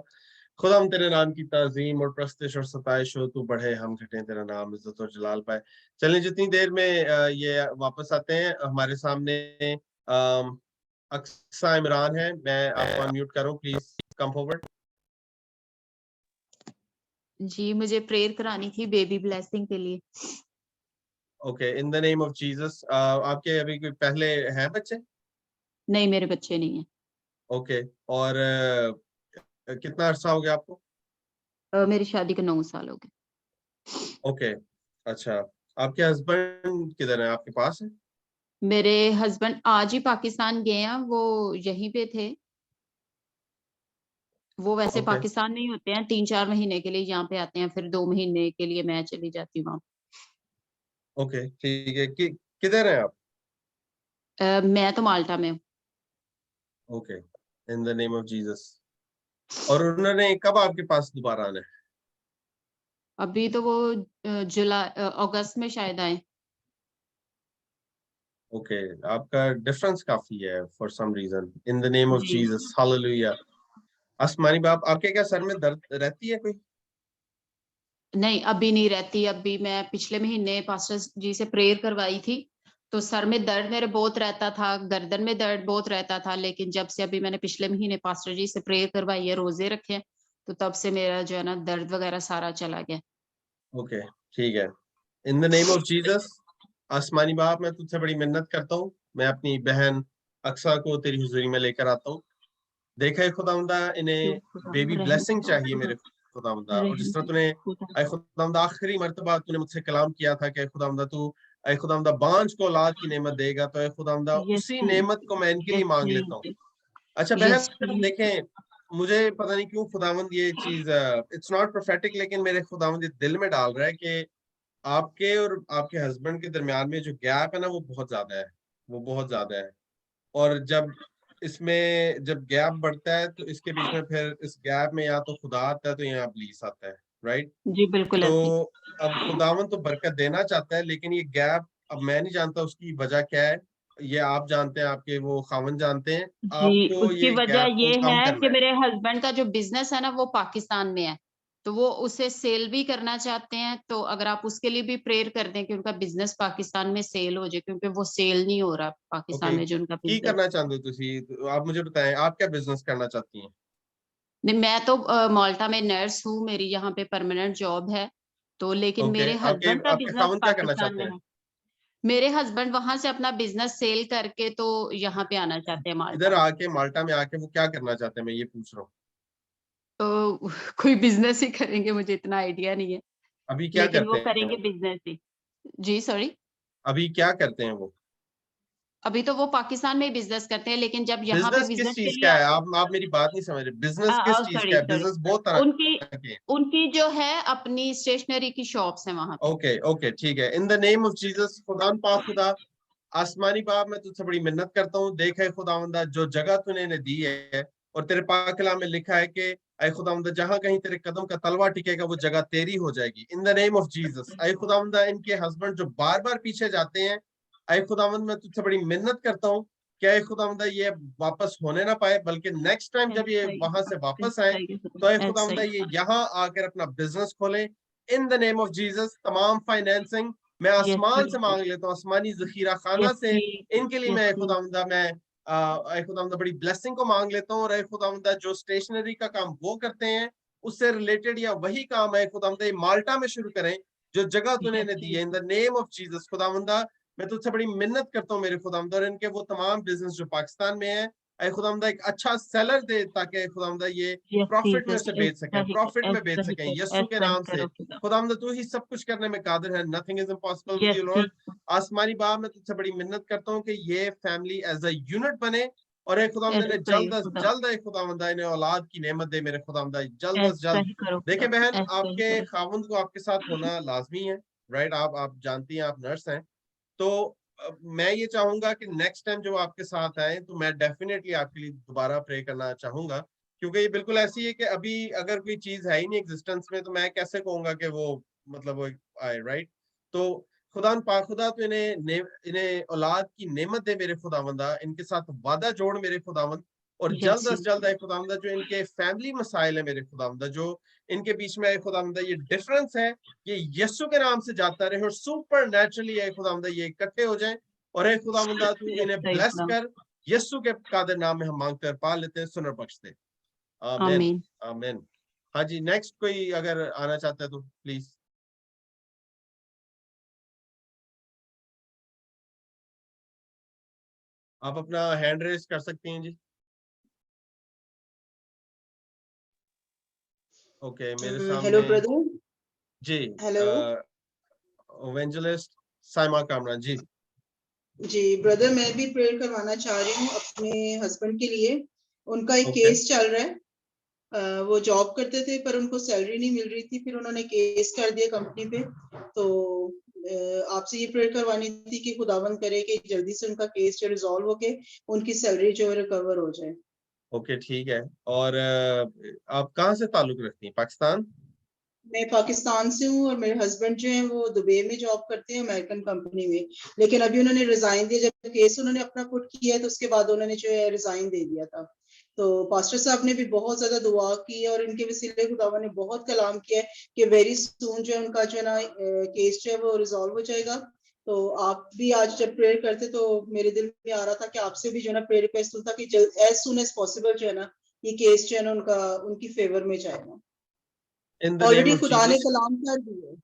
S3: खुदा हम तेरे नाम की ताजीम और प्रस्तिश और सताइश हो, तू बढ़े हम घटे, तेरा नाम इज्जत और जलाल पाए। चलिए जितनी देर में ये वापस आते हैं, हमारे सामने अक्सा इमरान है। मैं आपको अनम्यूट करूं, प्लीज कम फॉरवर्ड।
S12: जी मुझे प्रेयर करानी थी बेबी ब्लेसिंग के लिए।
S3: Okay, in the name of Jesus. आपके अभी कोई पहले हैं बच्चे?
S12: नहीं मेरे बच्चे नहीं है।
S3: ओके, और कितना अरसा हो गया आपको?
S12: मेरी शादी के 9 साल हो गए।
S3: ओके, अच्छा। आपके हस्बैंड किधर है, आपके पास है?
S12: मेरे हस्बैंड आज ही पाकिस्तान गए हैं, वो यहीं पे थे। वो वैसे पाकिस्तान नहीं होते हैं, 3-4 महीने के लिए यहाँ पे आते हैं, फिर 2 महीने के लिए मैं चली जाती हूँ वहाँ।
S3: ओके ठीक है। किधर है आप?
S12: मैं तो माल्टा में हूँ।
S3: Okay, in the name of Jesus. और उन्होंने कब आपके पास दोबारा आना है?
S12: अभी तो वो अगस्त में शायद आए।
S3: ओके, आपका डिफरेंस काफी है for some reason. In the name of Jesus hallelujah. आसमानी बाप, आपके क्या सर में दर्द रहती है कोई?
S12: नहीं अभी नहीं रहती। अभी मैं पिछले महीने पास्टर जी से प्रेयर करवाई थी, तो सर में दर्द मेरे बहुत रहता था, गर्दन में दर्द बहुत रहता था, लेकिन जब से अभी मैंने पिछले महीने पास्टर जी से प्रेयर करवाई है, रोजे रखे हैं, तो तब से मेरा जो है ना दर्द वगैरह सारा चला गया।
S3: ओके ठीक है। In the name of Jesus आसमानी बाप, मैं तुझसे बड़ी मिन्नत करता हूँ, मैं अपनी बहन अक्सा को तेरी हुजूरी में लेकर आता हूँ। देखा है खुदावंदा, इन्हें बेबी ब्लेसिंग चाहिए मेरे खुदावंदा। और जिस तरह तूने ऐ खुदावंदा आखिरी मर्तबा तूने मुझसे कलाम किया था कि खुदावंदा तू ऐ खुदावंदा बांझ को औलाद की नेमत देगा, तो ऐ खुदावंदा उसी नेमत को मैं इनके लिए मांग लेता हूँ। अच्छा बहन, देखें मुझे पता नहीं क्यों खुदावंद ये चीज इट्स नॉट प्रोफेटिक, लेकिन मेरे खुदावंद ये दिल में डाल रहा है कि आपके और आपके हस्बैंड के दरमियान में जो गैप है ना, वो बहुत ज्यादा है, वो बहुत ज्यादा है। और जब इसमें जब गैप बढ़ता है तो इसके बीच में फिर इस गैप में या तो खुदा आता है तो यहाँ इब्लीस आता है, राइट?
S12: जी बिल्कुल।
S3: तो अब खुदावंद तो बरकत देना चाहता है, लेकिन ये गैप अब मैं नहीं जानता उसकी वजह क्या है, ये आप जानते हैं, आपके वो खावन जानते हैं।
S12: जी
S3: आपको
S12: उसकी
S3: ये
S12: वजह
S3: गैप
S12: ये
S3: को कम
S12: है
S3: करना
S12: कि
S3: है।
S12: मेरे हस्बैंड का जो बिजनेस है ना वो पाकिस्तान में है, तो वो उसे सेल भी करना चाहते हैं। तो अगर आप उसके लिए भी प्रेयर कर दें कि उनका बिजनेस पाकिस्तान में सेल हो जाए, क्योंकि वो सेल नहीं हो रहा पाकिस्तान में जो उनका
S3: की
S12: बिजनेस।
S3: करना चाहते हो तुसी? तो आप मुझे बताएं, आप क्या बिजनेस करना चाहती हैं?
S12: नहीं मैं तो माल्टा में नर्स हूँ, मेरी यहाँ पे परमानेंट जॉब है, तो लेकिन मेरे
S3: आपके
S12: हस्बैंड का
S3: आपके
S12: बिजनेस
S3: खावन क्या करना
S12: पाकिस्तान
S3: चाहते
S12: में
S3: हैं?
S12: है। मेरे हस्बैंड वहां से अपना बिजनेस सेल करके तो यहाँ पे आना चाहते हैं माल्टा।
S3: इधर आके माल्टा में आके वो क्या करना चाहते हैं, मैं ये पूछ रहा हूँ।
S12: तो कोई बिजनेस ही करेंगे, मुझे इतना आइडिया नहीं है,
S3: अभी क्या
S12: लेकिन
S3: करते
S12: वो
S3: हैं
S12: करेंगे
S3: वो?
S12: बिजनेस ही। जी सॉरी,
S3: अभी क्या करते हैं वो?
S12: अभी तो वो पाकिस्तान में ही बिजनेस करते हैं, लेकिन जब यहाँ पे
S3: बिजनेस किस
S12: बिजनेस के
S3: चीज
S12: लिए
S3: का है?
S12: आते
S3: आप मेरी बात नहीं समझ रहे। बिजनेस किस चीज
S12: सॉरी
S3: का है?
S12: सॉरी,
S3: बिजनेस बहुत तरह
S12: उनकी
S3: के हैं।
S12: उनकी जो है अपनी स्टेशनरी की शॉप्स है वहां पे।
S3: ओके ओके ठीक है। In the name of Jesus खुदा पाक खुदा आसमानी बाप, मैं तुझसे बड़ी मिन्नत करता हूँ। देख है खुदावंदा, जो जगह तूने इन्हें दी है और तेरे पाक कलाम में लिखा है कि ऐ खुदावंदा जहां कहीं तेरे कदम का तलवा टिकेगा वो जगह तेरी हो जाएगी। In the name of Jesus ऐ खुदावंदा, इनके हस्बैंड जो बार बार पीछे जाते हैं, ऐ खुदावंद मैं तुझसे बड़ी मिन्नत करता हूँ कि ऐ खुदावंदा ये वापस होने ना पाए, बल्कि नेक्स्ट टाइम जब ये वहां से वापस आए तो ऐ खुदावंदा ये यहाँ आकर अपना बिजनेस खोलें। इन द नेम ऑफ जीसस तमाम फाइनेंसिंग मैं आसमान से मांग लेता हूँ, आसमानी जखीरा खाना से इनके लिए मैं खुदावंदा ऐ खुदावंदा बड़ी ब्लेसिंग को मांग लेता हूँ। और ऐ खुदावंदा जो स्टेशनरी का काम वो करते हैं उससे रिलेटेड या वही काम है खुदावंदा ये माल्टा में शुरू करें जो जगह तूने इन्हें दी है। In the name of Jesus खुदावंदा मैं तुझसे बड़ी मिन्नत करता हूँ मेरे खुदावंदा, और इनके वो तमाम बिजनेस जो पाकिस्तान में है ऐ खुदावंदा एक अच्छा सेलर दे ताकि खुदावंदा ये प्रॉफिट में से बेच सकें, प्रॉफिट में बेच सकें यीशु के नाम से। खुदावंदा तू ही सब कुछ करने में कादिर है, nothing is impossible with you lord. आसमानी बाप मैं तुझसे बड़ी मिन्नत करता हूँ कि ये फैमिली एज अ यूनिट बने और ए खुदावंदा ने जल्द अज जल्द ए खुदावंदा इन्हें औलाद की नेमत दे मेरे खुदावंदा, जल्द अज जल्द। देखिए बहन, आपके खावंद को आपके साथ होना लाजमी है, राइट? आप जानती हैं, आप नर्स हैं, तो मैं ये चाहूंगा कि नेक्स्ट टाइम जब आपके साथ आए तो मैं डेफिनेटली आपके लिए दोबारा प्रे करना चाहूंगा, क्योंकि ये बिल्कुल ऐसी है कि अभी अगर कोई चीज है ही नहीं एग्जिस्टेंस में तो मैं कैसे कहूंगा कि वो मतलब वो आए, राइट? तो खुदा तो इन्हें औलाद की नेमत दे मेरे खुदावंदा, इनके साथ वादा जोड़ मेरे खुदावंद, और जल्द से जल्द है खुदावंदा जो इनके फैमिली मसाइल है मेरे खुदावंदा, जो इनके बीच में है खुदावंदा ये डिफरेंस है, ये यीशु के नाम से जाता रहे और सुपर नेचुरली है खुदावंदा ये इकट्ठे हो जाएं, और है खुदावंदा तू इन्हें ब्लेस कर, यीशु के कादिर नाम में हम मांगते हैं, पा लेते हैं, सुनर बख्श दे। आमीन आमीन। हाँ जी, नेक्स्ट कोई अगर आना चाहता है तो प्लीज। आप अपना हैंड रेज कर सकती हैं जी। ओके, मेरे सामने
S6: हेलो ब्रदर
S3: जी,
S6: हेलो
S3: इवेंजलिस्ट साइमा कामरान जी।
S6: जी ब्रदर, मैं भी प्रेयर करवाना चाह रही हूँ अपने हस्बैंड के लिए। उनका एक केस चल रहा है, वो जॉब करते थे पर उनको सैलरी नहीं मिल रही थी, फिर उन्होंने केस कर दिया कंपनी पे। तो आपसे ये प्रेयर करवानी थी कि खुदावंद करे कि जल्दी से उनका केस जो रिजॉल्व होके उनकी सैलरी जो है रिकवर हो जाए।
S3: ओके ठीक है। और आप कहाँ से ताल्लुक रखती हैं? पाकिस्तान?
S6: मैं पाकिस्तान से हूँ और मेरे हस्बैंड जो हैं वो दुबई में जॉब करते हैं अमेरिकन कंपनी में, लेकिन अभी उन्होंने रिजाइन दिया। जब केस उन्होंने अपना पुट किया है तो उसके बाद उन्होंने जो है रिजाइन दे दिया था। तो पास्टर साहब ने भी बहुत ज्यादा दुआ की है और इनके वसीले खुदावा ने बहुत कलाम किया है कि वेरी सून जो है उनका जो है ना केस जो है वो रिजॉल्व हो जाएगा। तो आप भी आज जब प्रेयर करते तो मेरे दिल में आ रहा था कि आपसे भी जो है ना प्रेयर रिक्वेस्ट था कि एज सून एज पॉसिबल जो है ना ये केस जो है ना उनका उनकी फेवर में जाएगा। ऑलरेडी खुदा ने कलाम कर दिया।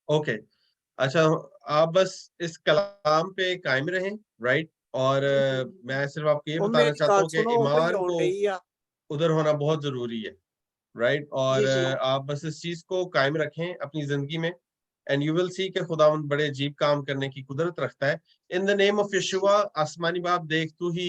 S3: ओके, अच्छा, आप बस इस कलाम पे कायम रहें, राइट? और मैं सिर्फ आपको ये बताना चाहता हूँ कि ईमान को उधर होना बहुत जरूरी है, राइट? और आप बस इस चीज को कायम रखें अपनी जिंदगी में, एंड यू विल सी कि खुदावंद बड़े अजीब काम करने की कुदरत रखता है। इन द नेम ऑफ यशुआ, आसमानी बाप देख तू ही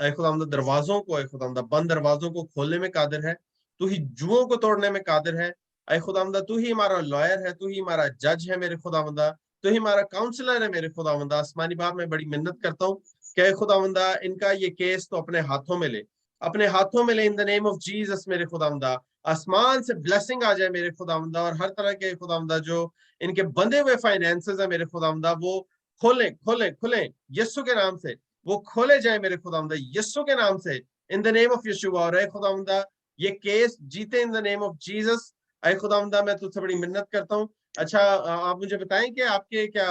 S3: खुदावंद दरवाजों को, खुदावंद बंद दरवाजों को खोलने में कादिर है, तू ही जुओं को तोड़ने में कादिर है। ऐ खुदावंदा तू ही हमारा लॉयर है, तू ही हमारा जज है मेरे खुदावंदा, तू ही हमारा काउंसलर है मेरे खुदावंदा। आसमानी बाप मैं बड़ी मिन्नत करता हूँ कि खुदावंदा इनका ये केस तो अपने हाथों में ले, अपने हाथों में ले, इन द नेम ऑफ जीसस मेरे खुदावंदा। आसमान से ब्लेसिंग आ जाए मेरे खुदावंदा, और हर तरह के खुदावंदा जो इनके बंधे हुए फाइनेंसेस है मेरे खुदावंदा वो खोले खोले खुले यीशु के नाम से, वो खोले जाए मेरे खुदावंदा यीशु के नाम से, इन द नेम ऑफ यीशु। और ऐ खुदावंदा ये केस जीते in the name of Jesus. ऐ खुदावंदा मैं तुझसे बड़ी मिन्नत करता हूँ। अच्छा, आप मुझे बताएं कि आपके क्या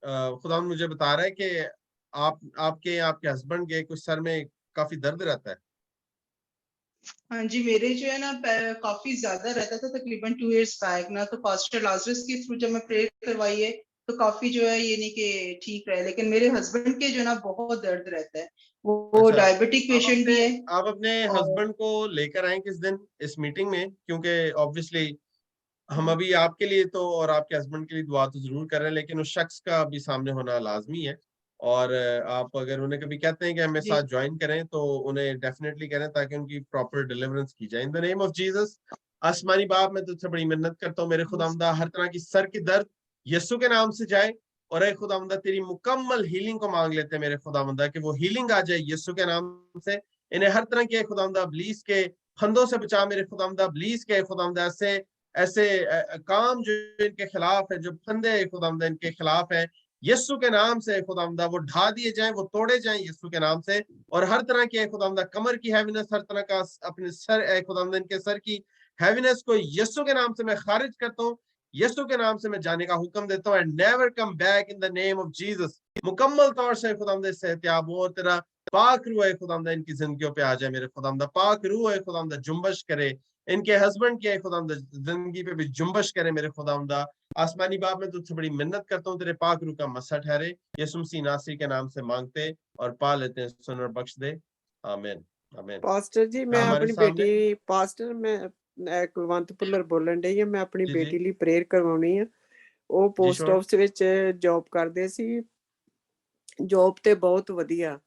S3: खुदावंद मुझे बता रहा है कि आपके हस्बैंड के कुछ सर में काफी दर्द रहता है।
S6: हाँ जी, मेरे जो है ना काफी ज्यादा रहता था, तकरीबन 2 इयर्स बैक ना। तो पास्टर लाजरस के थ्रू जब मैं प्रेयर करवाई है तो काफी जो है ये नहीं कि ठीक रहे, लेकिन मेरे हस्बैंड के जो ना बहुत दर्द रहता है। वो डायबिटिक पेशेंट भी है।
S3: आप अपने हस्बैंड को लेकर आए किस दिन इस मीटिंग में, क्योंकि ऑब्वियसली हम अभी आपके लिए तो और आपके हस्बैंड के लिए दुआ तो जरूर कर रहे हैं, लेकिन उस शख्स का भी सामने होना लाजमी है। और आप अगर उन्हें कभी कहते हैं कि हमें साथ ज्वाइन करें तो उन्हें डेफिनेटली करें ताकि उनकी प्रॉपर डिलीवरेंस की जाए in the name of Jesus. आसमानी बाप मैं तुझसे बड़ी मिन्नत करता हूँ मेरे खुदावंदा, हर तरह की सर की दर्द यीशु के नाम से जाए, और ऐ खुदावंदा तेरी मुकम्मल हीलिंग को मांग लेते हैं मेरे खुदावंदा कि वो हीलिंग आ जाए यीशु के नाम से। इन्हें हर तरह के खुदावंदा इब्लीस के फंदों से बचा मेरे खुदावंदा, इब्लीस के खुदावंदा ऐसे काम जो इनके खिलाफ है, जो फंदे खुदावंदा इनके खिलाफ है, यीशु के नाम से खुदावंदा वो ढा दिए जाएं, वो तोड़े जाएं यीशु के नाम से। और हर तरह की खुदावंदा कमर की हैवीनेस, हर तरह का अपने सर खुदावंदा इनके सर की हैवीनेस को यीशु के नाम से मैं खारिज करता हूँ, यीशु के नाम से मैं जाने का हुक्म देता हूँ, and never come back in the name of Jesus. मुकम्मल तौर से खुदावंदा इससे एहतियात हो, और तेरा पाक रूह है खुदावंदा इनकी जिंदगियों पे आ जाए मेरे खुदावंदा, पाक रूह है खुदावंदा जुम्बश करे इनके हस्बैंड की खुदावंदा जिंदगी पे भी जुम्बश करे मेरे खुदावंदा। आसमानी बाप मैं तुझसे बड़ी मिन्नत करता हूँ, तेरे पाक रूह का मसा ठहरे, यीशु मसीह नासरी के नाम से मांगते और पा लेते हैं, सुन और बख्श दे, आमीन आमीन।
S13: पास्टर जी मैं
S3: हमारे
S13: अपनी
S3: सामने
S13: बेटी पास्टर मैं कुलवंत भुल्लर बोलन ਡਈ ਹਾਂ। ਮੈਂ ਆਪਣੀ
S3: जी
S13: ਬੇਟੀ
S3: जी
S13: ਲਈ ਪ੍ਰੇਅਰ ਕਰਵਾਉਣੀ ਆ। ਉਹ
S3: जी
S13: ਪੋਸਟ
S3: श्योर।
S13: ਆਫਿਸ ਵਿੱਚ ਜੌਬ ਕਰਦੇ ਸੀ। ਜੌਬ ਤੇ ਬਹੁਤ ਵਧੀਆ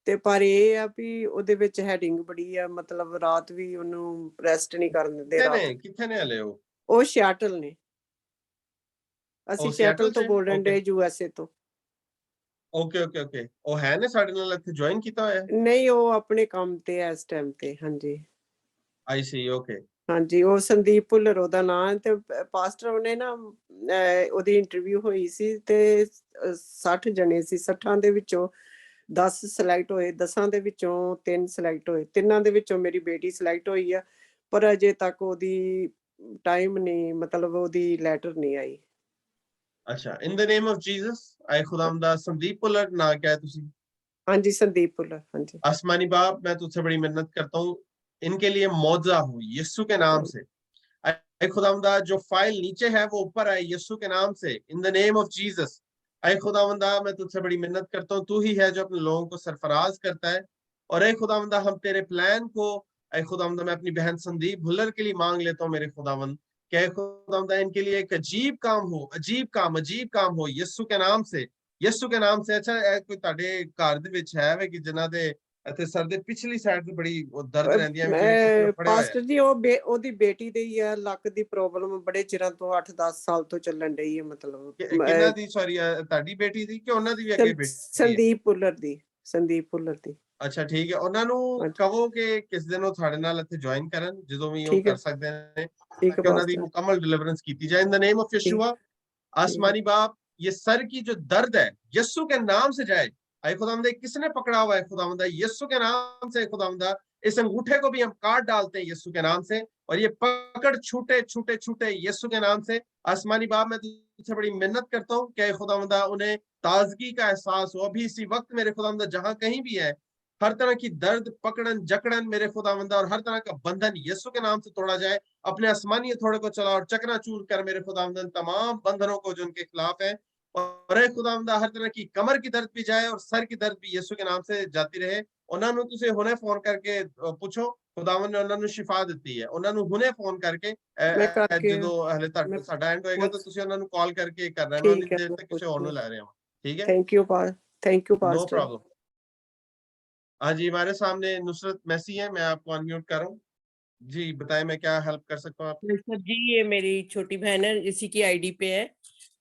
S13: ਤੇ ਪਰ ਇਹ ਆ ਵੀ ਉਹਦੇ ਵਿੱਚ ਹੈਡਿੰਗ ਬੜੀ ਆ, ਮਤਲਬ ਰਾਤ ਵੀ ਉਹਨੂੰ ਰੈਸਟ ਨਹੀਂ ਕਰਨ ਦਿੰਦੇ ਰਾਤ।
S3: कितने ने हले हो?
S13: ਉਹ ਸ਼ੈਟਲ ਨੇ। ਅਸੀਂ
S3: ਉਹ
S13: ਸ਼ੈਟਲ
S3: ਸਿਆਟਲ
S13: ਤੋਂ
S3: ਚ
S13: ਬੋਲ ਰਹੇ
S3: ਓਕੇ
S13: ਹਾਂ USA ਤੋਂ।
S3: Okay okay okay. ਉਹ ਹੈ ਨੇ ਸਾਡੇ ਨਾਲ ਇੱਥੇ ਜੁਆਇਨ ਕੀਤਾ ਹੋਇਆ?
S13: ਨਹੀਂ ਉਹ ਆਪਣੇ ਕੰਮ ਤੇ ਆ ਇਸ ਟਾਈਮ ਤੇ। ਹਾਂਜੀ
S3: ਆਈ ਸੀ ਓਕੇ।
S13: ਹਾਂਜੀ ਉਹ ਸੰਦੀਪ ਭੁੱਲਰ ਉਹਦਾ ਨਾਂ ਹੈ। ਤੇ ਪਾਸਟਰ ਉਹਨੇ ਨਾ ਉਹਦੀ ਇੰਟਰਵਿਊ ਹੋਈ ਸੀ ਤੇ 60 ਜਣੇ ਸੀ। 60 ਦੇ ਵਿੱਚੋਂ 10 ਸਿਲੈਕਟ ਹੋਏ। 10 ਦੇ ਵਿੱਚੋਂ 3 ਸਿਲੈਕਟ ਹੋਏ। 3 ਦੇ ਵਿੱਚੋਂ ਮੇਰੀ ਬੇਟੀ ਸਿਲੈਕਟ ਹੋਈ ਆ, ਪਰ ਅਜੇ ਤੱਕ ਉਹਦੀ ਟਾਈਮ ਨਹੀਂ, ਮਤਲਬ ਉਹਦੀ ਲੈਟਰ ਨਹੀਂ ਆਈ।
S3: ਅੱਛਾ ਇਨ ਦ ਨੇਮ ਆਫ ਜੀਸਸ ਆਏ खुदावंदा संदीप भुल्लर ना क्या है तुसी?
S13: ਹਾਂਜੀ ਸੰਦੀਪ ਭੁੱਲਰ। ਹਾਂਜੀ
S3: आसमानी बाप मैं तुझसे बड़ी मिन्नत करता हूँ इनके लिए मौजा हो यीशु के नाम से। आए खुदावंदा जो फाइल नीचे है वो ऊपर आए यीशु के नाम से in the name of Jesus. आए खुदावंदा मैं तुझसे बड़ी मिन्नत करता हूँ, तू ही है जो अपने लोगों को सरफराज करता है। और आए खुदावंदा हम तेरे प्लान को आए खुदावंदा मैं अपनी बहन संदीप भुल्लर के लिए मांग लेता हूँ मेरे खुदावंद कि खुदावंदा इनके लिए एक अजीब काम हो, अजीब काम हो यीशु के नाम से, यीशु के नाम से। अच्छा कोई ਤੁਹਾਡੇ ਘਰ ਦੇ ਵਿੱਚ ਹੈ ਵੇ ਕਿ ਜਿਨ੍ਹਾਂ ਦੇ ਇੱਥੇ ਸਰ ਦੇ ਪਿਛਲੀ ਸਾਈਡ ਤੇ ਬੜੀ ਦਰਦ ਰਹਿੰਦੀ ਹੈ ਜਿਵੇਂ ਕਿਸੇ ਨੇ ਫੜਿਆ ਹੋਇਆ?
S13: ਪਾਸਟਰ ਜੀ ਉਹਦੀ ਬੇਟੀ ਦੇ ਹੀ ਆ ਲੱਕ ਦੀ ਪ੍ਰੋਬਲਮ, ਬੜੇ ਚਿਰਾਂ ਤੋਂ 8-10 ਸਾਲ ਤੋਂ ਚੱਲਣ ਰਹੀ ਹੈ। ਮਤਲਬ
S3: ਕਿਹਨਾਂ ਦੀ? ਸੌਰੀ ਤੁਹਾਡੀ ਬੇਟੀ ਦੀ ਕਿ ਉਹਨਾਂ ਦੀ ਵੀ ਅੱਗੇ ਬੇਟੀ ਹੈ?
S13: ਸੰਦੀਪ ਭੁੱਲਰ ਦੀ। ਸੰਦੀਪ ਭੁੱਲਰ ਦੀ।
S3: ਅੱਛਾ ਠੀਕ ਹੈ। ਉਹਨਾਂ ਨੂੰ ਕਹੋ ਕਿ ਕਿਸ ਦਿਨ ਉਹ ਸਾਡੇ ਨਾਲ ਇੱਥੇ ਜੁਆਇਨ ਕਰਨ ਜਦੋਂ ਵੀ ਉਹ ਕਰ ਸਕਦੇ ਨੇ,
S13: ਠੀਕ ਹੈ
S3: ਕਿ ਉਹਨਾਂ ਦੀ ਮੁਕੰਮਲ डिलीवरेंस ਕੀਤੀ ਜਾਏ इन द नेम ऑफ यीशुआ। आसमानी बाप ये सर की जो दर्द है यीशु के नाम से जाए। आए खुदावंदा किसने पकड़ा हुआ है खुदावंदा यीशु के नाम से। खुदावंदा इस अंगूठे को भी हम काट डालते हैं यीशु के नाम से और ये पकड़ छूटे छूटे छूटे यीशु के नाम से। आसमानी बाप मैं तुझसे बड़ी मिन्नत करता हूँ कि खुदावंदा उन्हें ताजगी का एहसास हो अभी इसी वक्त मेरे खुदावंदा, जहां कहीं भी है हर तरह की दर्द पकड़न जकड़न मेरे खुदावंदा और हर तरह का बंधन यीशु के नाम से तोड़ा जाए। अपने आसमानी थोड़े को चला और चकनाचूर कर मेरे खुदावंदा तमाम बंधनों को जो उनके खिलाफ है। और खुदावंदा हर तरह की कमर की दर्द भी जाए और सर की दर्द भी यीशु के नाम से जाती रहे। ਉਹਨਾਂ ਨੂੰ ਤੁਸੀਂ ਹੁਣੇ ਫੋਨ ਕਰਕੇ ਪੁੱਛੋ, ਖੁਦਾਵੰਦ ਨੇ ਉਹਨਾਂ ਨੂੰ ਸ਼ਿਫਾ ਦਿੱਤੀ ਹੈ। ਉਹਨਾਂ ਨੂੰ ਹੁਣੇ ਫੋਨ ਕਰਕੇ ਜਦੋਂ ਹਲੇ ਤੱਕ ਸਾਡਾ ਐਂਡ ਹੋਏਗਾ ਤਾਂ ਤੁਸੀਂ ਉਹਨਾਂ ਨੂੰ ਕਾਲ ਕਰਕੇ ਕਰਨਾ। ਮੈਂ ਉਨੀ ਦੇਰ ਤੱਕ ਕਿਸੇ ਹੋਰ ਨੂੰ ਲੈ ਰਿਹਾ ਹਾਂ। ठीक है
S13: thank you pastor.
S3: No problem. हाँ जी हमारे सामने नुसरत मैसी है, मैं आपको अनम्यूट कर रहा हूँ जी। बताएं मैं क्या हेल्प कर सकता हूँ आपकी?
S8: सर जी ये मेरी छोटी बहन है, इसी की आईडी पे है।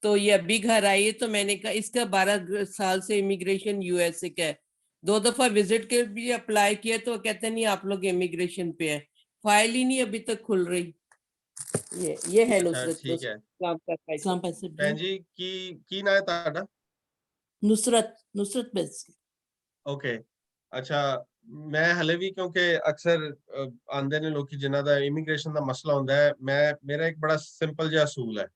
S8: तो ये अभी घर आई है तो मैंने कहा इसका 12 साल से इमिग्रेशन यूएसए का है। 2 दफा विजिट के भी अप्लाई किया तो कहते नहीं आप लोग इमिग्रेशन पे है, फाइल ही नहीं अभी तक खुल रही। ये है नुसरत।
S3: ठीक है
S8: बहन
S3: जी की ना है ताड़ा?
S8: नुसरत बेस।
S3: ओके अच्छा मैं हले भी क्योंकि अक्सर आंदे ने लोग जिन्हां दा इमिग्रेशन ਦਾ ਮਸਲਾ ਹੁੰਦਾ ਹੈ, ਮੇਰਾ ਇੱਕ ਬੜਾ ਸਿੰਪਲ ਜਿਹਾ ਅਸੂਲ ਹੈ,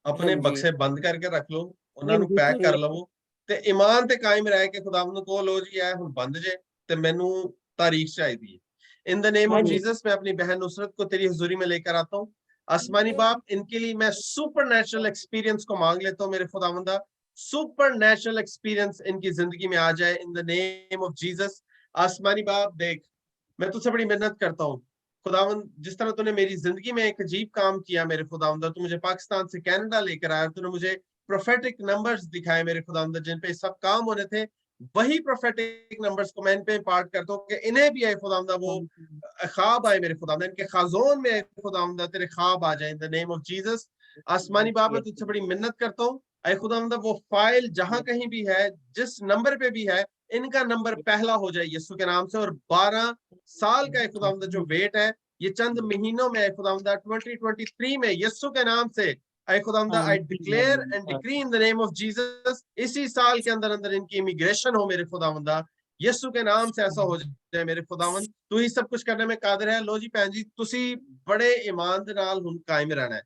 S3: ਆਪਣੇ ਬਕਸੇ ਬੰਦ ਕਰਕੇ ਰੱਖ ਲਓ, ਉਹਨਾਂ ਨੂੰ ਪੈਕ ਕਰ ਲਵੋ ਤੇ ਈਮਾਨ ਤੇ ਕਾਇਮ ਰਹਿ ਕੇ ਖੁਦਾਵੰਦ ਨੂੰ ਕਹੋ ਲੋ ਜੀ ਇਹ ਹੁਣ ਬੰਦ ਜੇ ਤੇ ਮੈਨੂੰ ਤਾਰੀਖ ਚਾਹੀਦੀ है। In the name of Jesus मैं अपनी बहन नुसरत को तेरी हुजूरी में लेकर आता हूँ। आसमानी बाप इनके लिए मैं सुपरनैचुरल एक्सपीरियंस को मांग लेता हूँ मेरे खुदावंदा। सुपरनैचुरल एक्सपीरियंस इनकी जिंदगी में आ जाए in the name of Jesus. आसमानी बाप देख मैं तुझसे बड़ी मेहनत करता हूँ खुदावंद, जिस तरह तूने मेरी जिंदगी में एक अजीब काम किया मेरे खुदावंदा, तू मुझे पाकिस्तान से कनाडा लेकर आया, तूने मुझे प्रोफेटिक नंबर्स दिखाए मेरे खुदावंदा जिन पे सब काम होने थे। वही प्रोफेटिक नंबर्स को मैं इन पे इम्पार्ट करता हूँ कि इन्हें भी आए खुदावंदा वो ख्वाब आए मेरे खुदावंदा, इनके खाजोन में खुदावंदा तेरे ख्वाब आ जाए in the name of Jesus. आसमानी बाप मैं तुझसे बड़ी मिन्नत करता हूँ ऐ खुदावंदा वो फाइल जहां कहीं भी है जिस नंबर पे भी है इनका नंबर पहला हो जाए यीशु के नाम से। और 12 साल का खुदावंदा जो वेट है ये चंद महीनों में खुदावंदा 2023 में यीशु के नाम से ऐ खुदावंदा I declare and decree in the name of Jesus इसी साल के अंदर अंदर इनकी इमिग्रेशन हो मेरे खुदावंदा, यीशु के नाम से ऐसा हो जाए मेरे खुदावंद। तू ही सब कुछ करने में कादिर है। लो जी भैन जी तुसी बड़े ईमान दे नाल हुन कायम रहना है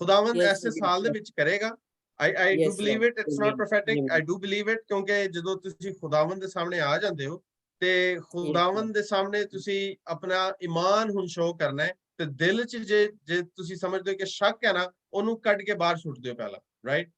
S3: खुदावंद, ऐसे साल दे विच करेगा। I do believe it, it's not prophetic, I do believe it क्योंकि ਜਦੋਂ ਤੁਸੀਂ ਖੁਦਾਵੰਦ ਦੇ ਸਾਹਮਣੇ ਆ ਜਾਂਦੇ ਹੋ ਤੇ ਖੁਦਾਵੰਦ ਦੇ ਸਾਹਮਣੇ ਤੁਸੀਂ ਆਪਣਾ ਈਮਾਨ ਹੁਣ ਸ਼ੋ ਕਰਨਾ ਹੈ ਤੇ ਦਿਲ 'ਚ ਜੇ ਤੁਸੀਂ ਸਮਝਦੇ ਹੋ ਕਿ ਸ਼ੱਕ ਹੈ ਨਾ ਉਹਨੂੰ ਕੱਢ ਕੇ ਬਾਹਰ ਸੁੱਟ ਦਿਓ ਪਹਿਲਾਂ, ਰਾਈਟ।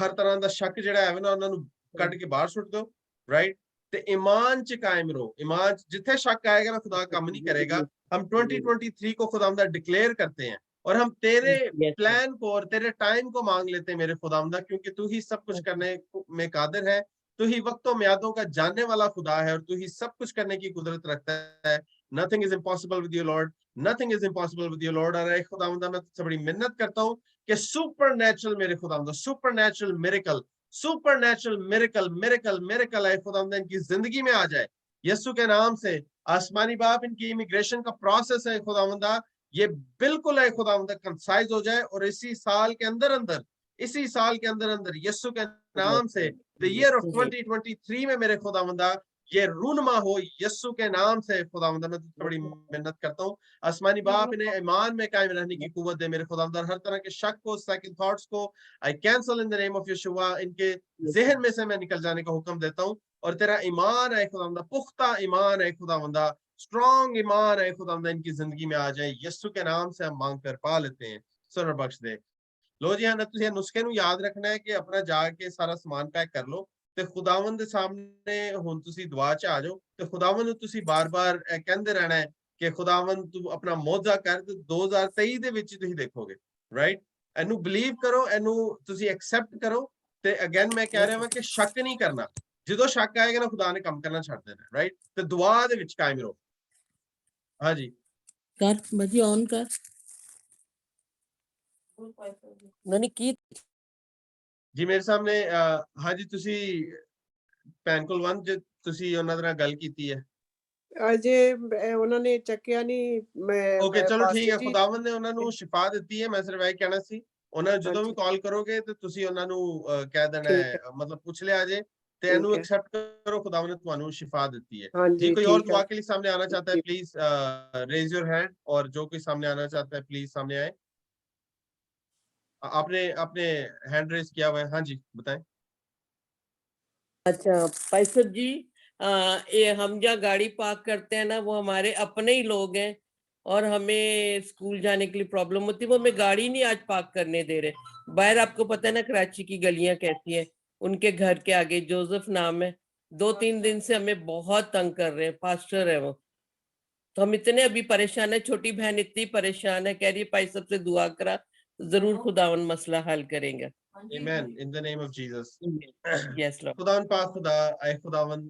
S3: ਹਰ ਤਰ੍ਹਾਂ ਦਾ ਸ਼ੱਕ ਜਿਹੜਾ ਹੈ ਨਾ ਉਹਨਾਂ ਨੂੰ ਕੱਢ ਕੇ ਬਾਹਰ ਸੁੱਟ ਦਿਓ, ਰਾਈਟ। ते ईमान च कायम रहो। ईमान जिथे शक आएगा ना खुदा काम नहीं करेगा। हम 2023 को खुदावंदा डिक्लेयर करते हैं और हम तेरे प्लान को और तेरे टाइम को मांग लेते हैं मेरे खुदावंदा, क्योंकि तू ही सब कुछ करने में कादिर है, तू ही वक्तों म्यादों का जानने वाला खुदा है और तू ही सब कुछ करने की कुदरत रखता है। Nothing is impossible with you Lord, nothing is impossible with you Lord. और ऐ खुदावंदा मैं तुझसे बड़ी मिन्नत करता हूँ कि सुपर नेचुरल मेरे खुदावंदा, supernatural miracle, supernatural miracle miracle miracle है खुदावंदा इनकी जिंदगी में आ जाए यीशु के नाम से। आसमानी बाप, इनकी इमिग्रेशन का प्रोसेस है खुदावंदा, ये बिल्कुल है खुदावंदा कंसाइज हो जाए और इसी साल के अंदर अंदर, इसी साल के अंदर अंदर यीशु के नाम से द ईयर ऑफ 2023 में मेरे खुदावंदा ये रूनमा हो यीशु के नाम से। खुदावंदा मैं तुझसे बड़ी मिन्नत करता हूँ आसमानी बाप, इन्हें ईमान में कायम रहने की कुव्वत दे मेरे खुदावंदा। हर तरह के शक को, सेकंड थॉट्स को I cancel in the name of Yeshua, इनके जहन में से मैं निकल जाने का हुक्म देता हूँ। और तेरा ईमान है खुदावंदा, पुख्ता ईमान है खुदावंदा, स्ट्रॉन्ग ईमान है खुदावंदा इनकी जिंदगी में आ जाए यीशु के नाम से हम मांग कर पा लेते हैं। सुन बख्श दे। लो जी हाँ, तुझे नुस्खे नू याद रखना है कि अपना जाके सारा सामान पैक कर लो ਤੇ ਖੁਦਾਵੰਦ ਦੇ ਸਾਹਮਣੇ ਹੁਣ ਤੁਸੀਂ ਦੁਆ ਚ ਆ ਜਾਓ ਤੇ ਖੁਦਾਵੰਦ ਨੂੰ ਤੁਸੀਂ ਬਾਰ-ਬਾਰ ਇਹ ਕਹਿੰਦੇ ਰਹਿਣਾ ਹੈ ਕਿ ਖੁਦਾਵੰਦ ਤੂੰ ਆਪਣਾ ਮੌਜਜ਼ਾ ਕਰ ਤੇ 2023 ਦੇ ਵਿੱਚ ਤੁਸੀਂ ਦੇਖੋਗੇ। ਰਾਈਟ, ਇਹਨੂੰ ਬਲੀਵ ਕਰੋ, ਇਹਨੂੰ ਤੁਸੀਂ ਐਕਸੈਪਟ ਕਰੋ ਤੇ ਅਗੇਨ ਮੈਂ ਕਹਿ ਰਿਹਾ ਹਾਂ ਕਿ ਸ਼ੱਕ ਨਹੀਂ ਕਰਨਾ। ਜਦੋਂ ਸ਼ੱਕ ਆਏਗਾ ਨਾ ਖੁਦਾ ਨੇ ਕੰਮ ਕਰਨਾ ਛੱਡ ਦੇਣਾ। ਰਾਈਟ, ਤੇ ਦੁਆ ਦੇ ਵਿੱਚ ਕਾਇਮ ਰਹੋ। ਹਾਂਜੀ
S8: कर बजी ऑन कर नहीं की
S3: ਜੀ ਮੇਰੇ ਸਾਹਮਣੇ ਹਾਂਜੀ ਤੁਸੀਂ ਭੈਣ ਕੁਲਵੰਤ ਜੀ ਤੁਸੀਂ ਉਹਨਾਂ ਨਾਲ ਗੱਲ ਕੀਤੀ ਹੈ
S13: ਅਜੇ ਉਹਨਾਂ ਨੇ ਚੱਕਿਆ ਨਹੀਂ। ਮੈਂ
S3: ਓਕੇ ਚਲੋ ਠੀਕ ਹੈ, ਖੁਦਾਵੰਦ ਨੇ ਉਹਨਾਂ ਨੂੰ ਸ਼ਿਫਾ ਦਿੱਤੀ ਹੈ। ਮੈਂ ਸਿਰਫ ਇਹ ਕਹਿਣਾ ਸੀ ਉਹਨਾਂ ਨੂੰ ਜਦੋਂ ਵੀ ਕਾਲ ਕਰੋਗੇ ਤੇ ਤੁਸੀਂ ਉਹਨਾਂ ਨੂੰ ਕਹਿ ਦੇਣਾ ਹੈ, ਮਤਲਬ ਪੁੱਛ ਲਿਆ ਜੇ ਤੇ ਇਹਨੂੰ ਐਕਸੈਪਟ ਕਰੋ, ਖੁਦਾਵੰਦ ਨੇ ਤੁਹਾਨੂੰ ਸ਼ਿਫਾ ਦਿੱਤੀ है। जी कोई और दुआ के लिए सामने आना चाहता है प्लीज रेज योर हैंड, और जो कोई सामने आना चाहता है प्लीज सामने आए। आपने आपने हैंड रेज किया हुआ है। हाँ जी बताएं।
S8: अच्छा भाई साहब जी, ये हम जहाँ गाड़ी पार्क करते हैं ना वो हमारे अपने ही लोग हैं और हमें स्कूल जाने के लिए प्रॉब्लम होती है, वो हमें गाड़ी नहीं आज पार्क करने दे रहे बाहर। आपको पता है ना कराची की गलियां कैसी हैं, उनके घर के आगे जोसेफ नाम है, 2-3 दिन से हमें बहुत तंग कर रहे हैं। पास्टर है वो, तो हम इतने अभी परेशान है, छोटी बहन इतनी परेशान है, कह रही है भाई सबसे दुआ करा, जरूर खुदावन मसला हल करेंगे।
S3: Amen in the name of Jesus.
S8: Yes Lord.
S3: खुदावन पाक खुदा, ऐ खुदावन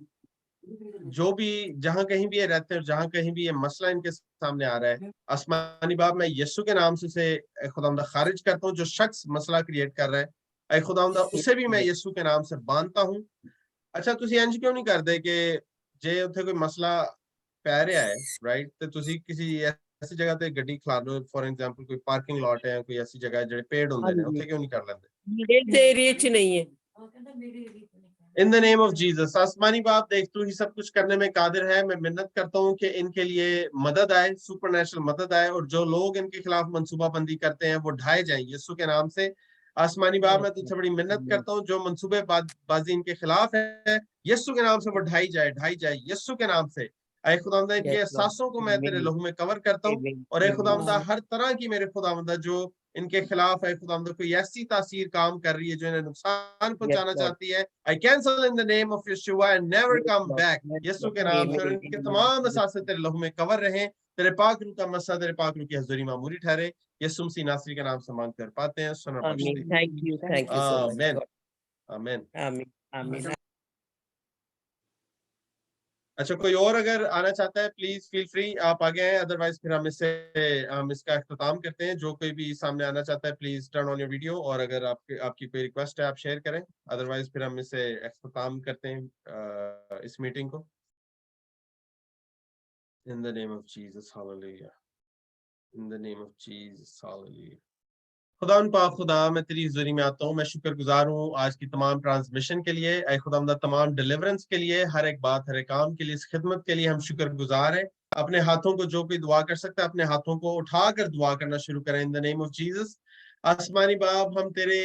S3: जो भी जहां कहीं भी ये रहते हैं और जहां कहीं भी ये मसला इनके सामने आ रहा है, आसमानी बाप मैं यीशु के नाम से खुदावंदा खारिज करता हूँ। जो शख्स मसला क्रिएट कर रहा है ऐ खुदावंदा उसे भी मैं यीशु के नाम से बांधता हूँ। अच्छा तुसी इंज क्यों नहीं करते कि जे उत्थे कोई मसला पै रहा है राइट, तो तुसी किसी ऐसी जगह पे गड्डी खला लो, फॉर एग्जांपल कोई पार्किंग लॉट है, कोई ऐसी जगह जेडे पेड़ होंदे ने उत्थे क्यों नहीं कर लेंदे?
S8: मेरे एरिया च नहीं है।
S3: In the name of Jesus आसमानी बाप देख तू ही सब कुछ करने में कादिर है। मैं मिन्नत करता हूँ कि इनके लिए मदद आए, सुपरनेचुरल मदद आए, और जो लोग इनके खिलाफ मंसूबाबंदी करते हैं वो ढाए जाएं यीशु के नाम से। आसमानी बाप मैं तुझसे बड़ी मिन्नत करता हूँ जो मंसूबेबाजी इनके खिलाफ है यीशु के नाम से वो ढाई जाए यीशु के नाम से। ऐ खुदावंदा इनके एहसासों को मैं तेरे लहू में कवर करता हूँ, और ऐ खुदावंदा हर तरह की मेरे खुदावंदा जो इनके खिलाफ है खुदावंदा कोई ऐसी तासीर काम कर रही है जो इन्हें नुकसान पहुंचाना चाहती है, I cancel in the name of Yeshua and never come back यीशु के नाम से। और इनके तमाम असासे तेरे लहू में कवर रहे, तेरे पाक रूह का मसा तेरे पाक रूह की हजूरी मामूली ठहरे। यीशु मसीह नासरी के नाम से मांग कर पाते हैं, सुन
S8: थैंक यू
S3: आमीन आमीन
S8: आमीन।
S3: अच्छा कोई और अगर आना चाहता है प्लीज फील फ्री, आप आगे आए, अदरवाइज फिर हम इसका अख्ताम करते हैं। जो कोई भी सामने आना चाहता है please turn on your video, और अगर आपकी कोई रिक्वेस्ट है आप शेयर करें, अदरवाइज फिर हम इसे अख्ताम करते हैं इस मीटिंग को। इन the name of Jesus hallelujah, in the name of Jesus hallelujah. खुदा पाक खुदा मैं तेरी हुजूरी में आता हूँ, मैं शुक्रगुजार हूँ आज की तमाम ट्रांसमिशन के लिए, ऐ खुदा तमाम डिलीवरेंस के लिए, हर एक बात हर एक काम के लिए, इस खिदमत के लिए हम शुक्रगुजार हैं। अपने हाथों को जो कोई दुआ कर सकता है अपने हाथों को उठाकर दुआ करना शुरू करें in the name of Jesus. आसमानी बाप हम तेरे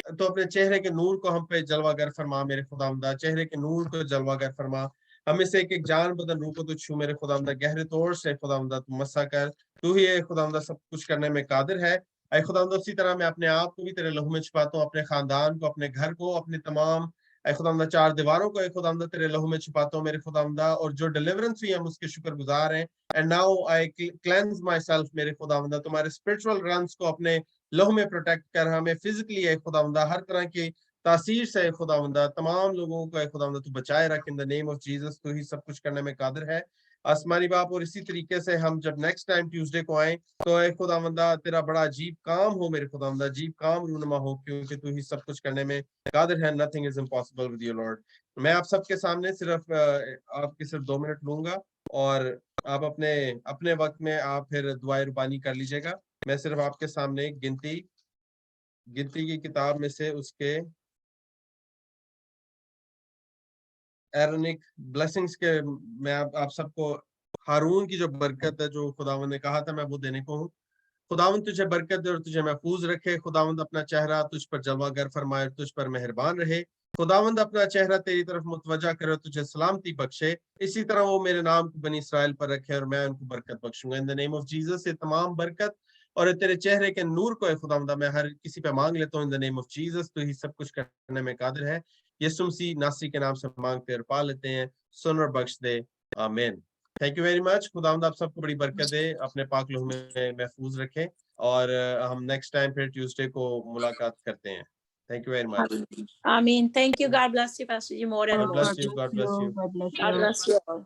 S3: तो अपने चेहरे के नूर को हम पे जलवागर फरमा मेरे खुदावंदा, चेहरे के नूर को जलवागर फरमा, हमें से एक जान बदन रूह को तू छू मेरे खुदावंदा, गहरे तौर से खुदावंदा तू मसा कर, तू ही खुदावंदा सब कुछ करने में कादिर है। ऐ खुदावंद उसी तरह मैं अपने आप को भी तेरे लहू में छुपाता हूँ, अपने खानदान को, अपने घर को, अपने तमाम ऐ खुदावंदा चार दीवारों को ऐ खुदावंदा तेरे लहू में छुपाता हूँ मेरे खुदावंदा, और जो डिलीवरेंस हुई हम उसके शुक्रगुजार हैं। And now I cleanse my self मेरे खुदावंदा, तुम्हारे स्पिरिचुअल रन्स को अपने लहू में प्रोटेक्ट कर, हमें फिजिकली ऐ खुदावंदा हर तरह की तासीर से खुदावंदा तमाम लोगों को खुदावंदा तू बचाए रख इन द नेम ऑफ जीसस। तू ही सब कुछ करने में कादिर है आसमानी बाप। और इसी तरीके से हम जब नेक्स्ट टाइम ट्यूसडे को आए तो ऐ खुदावंदा तेरा बड़ा अजीब काम हो मेरे खुदावंदा, अजीब काम रूनुमा हो, क्योंकि तू ही सब कुछ करने में कादिर है। Nothing is impossible with you Lord. मैं आप सबके सामने सिर्फ आपके सिर्फ 2 मिनट लूंगा और आप अपने अपने वक्त में आप फिर दुआए रुबानी कर लीजिएगा। मैं सिर्फ आपके सामने गिनती की किताब में से उसके एरोनिक ब्लेसिंग्स के मैं आप सबको हारून की जो बरकत है जो खुदावंद ने कहा था मैं वो देने को हूँ। खुदावंद तुझे बरकत दे और तुझे महफूज रखे। खुदावंद अपना चेहरा तुझ पर जलवागर फरमाए और तुझ पर मेहरबान रहे। खुदावंद अपना चेहरा तेरी तरफ मुतवजा करे और तुझे सलामती बख्शे। इसी तरह वो मेरे नाम को बनी इसराइल पर रखे और मैं उनको बरकत बख्शूंगा। In the name of Jesus ये तमाम बरकत और तेरे चेहरे के नूर को खुदावंदा मैं हर किसी पे मांग लेता हूँ। इन द नेम ऑफ जीसस तू ही सब कुछ करने में कादिर है। यीशु मसीह नासरी के नाम से मांगते और पा लेते हैं, सुन और बख्श दे, आमीन। Thank you very much. खुदावंद आप सबको बड़ी बरकत दे, अपने पाक लहू में महफूज रखे और हम नेक्स्ट टाइम फिर ट्यूसडे को मुलाकात करते हैं। Thank you very much.
S18: Amen. Thank you. God bless you pastor ji more and more.
S3: God bless you. God bless you.
S18: God bless you all.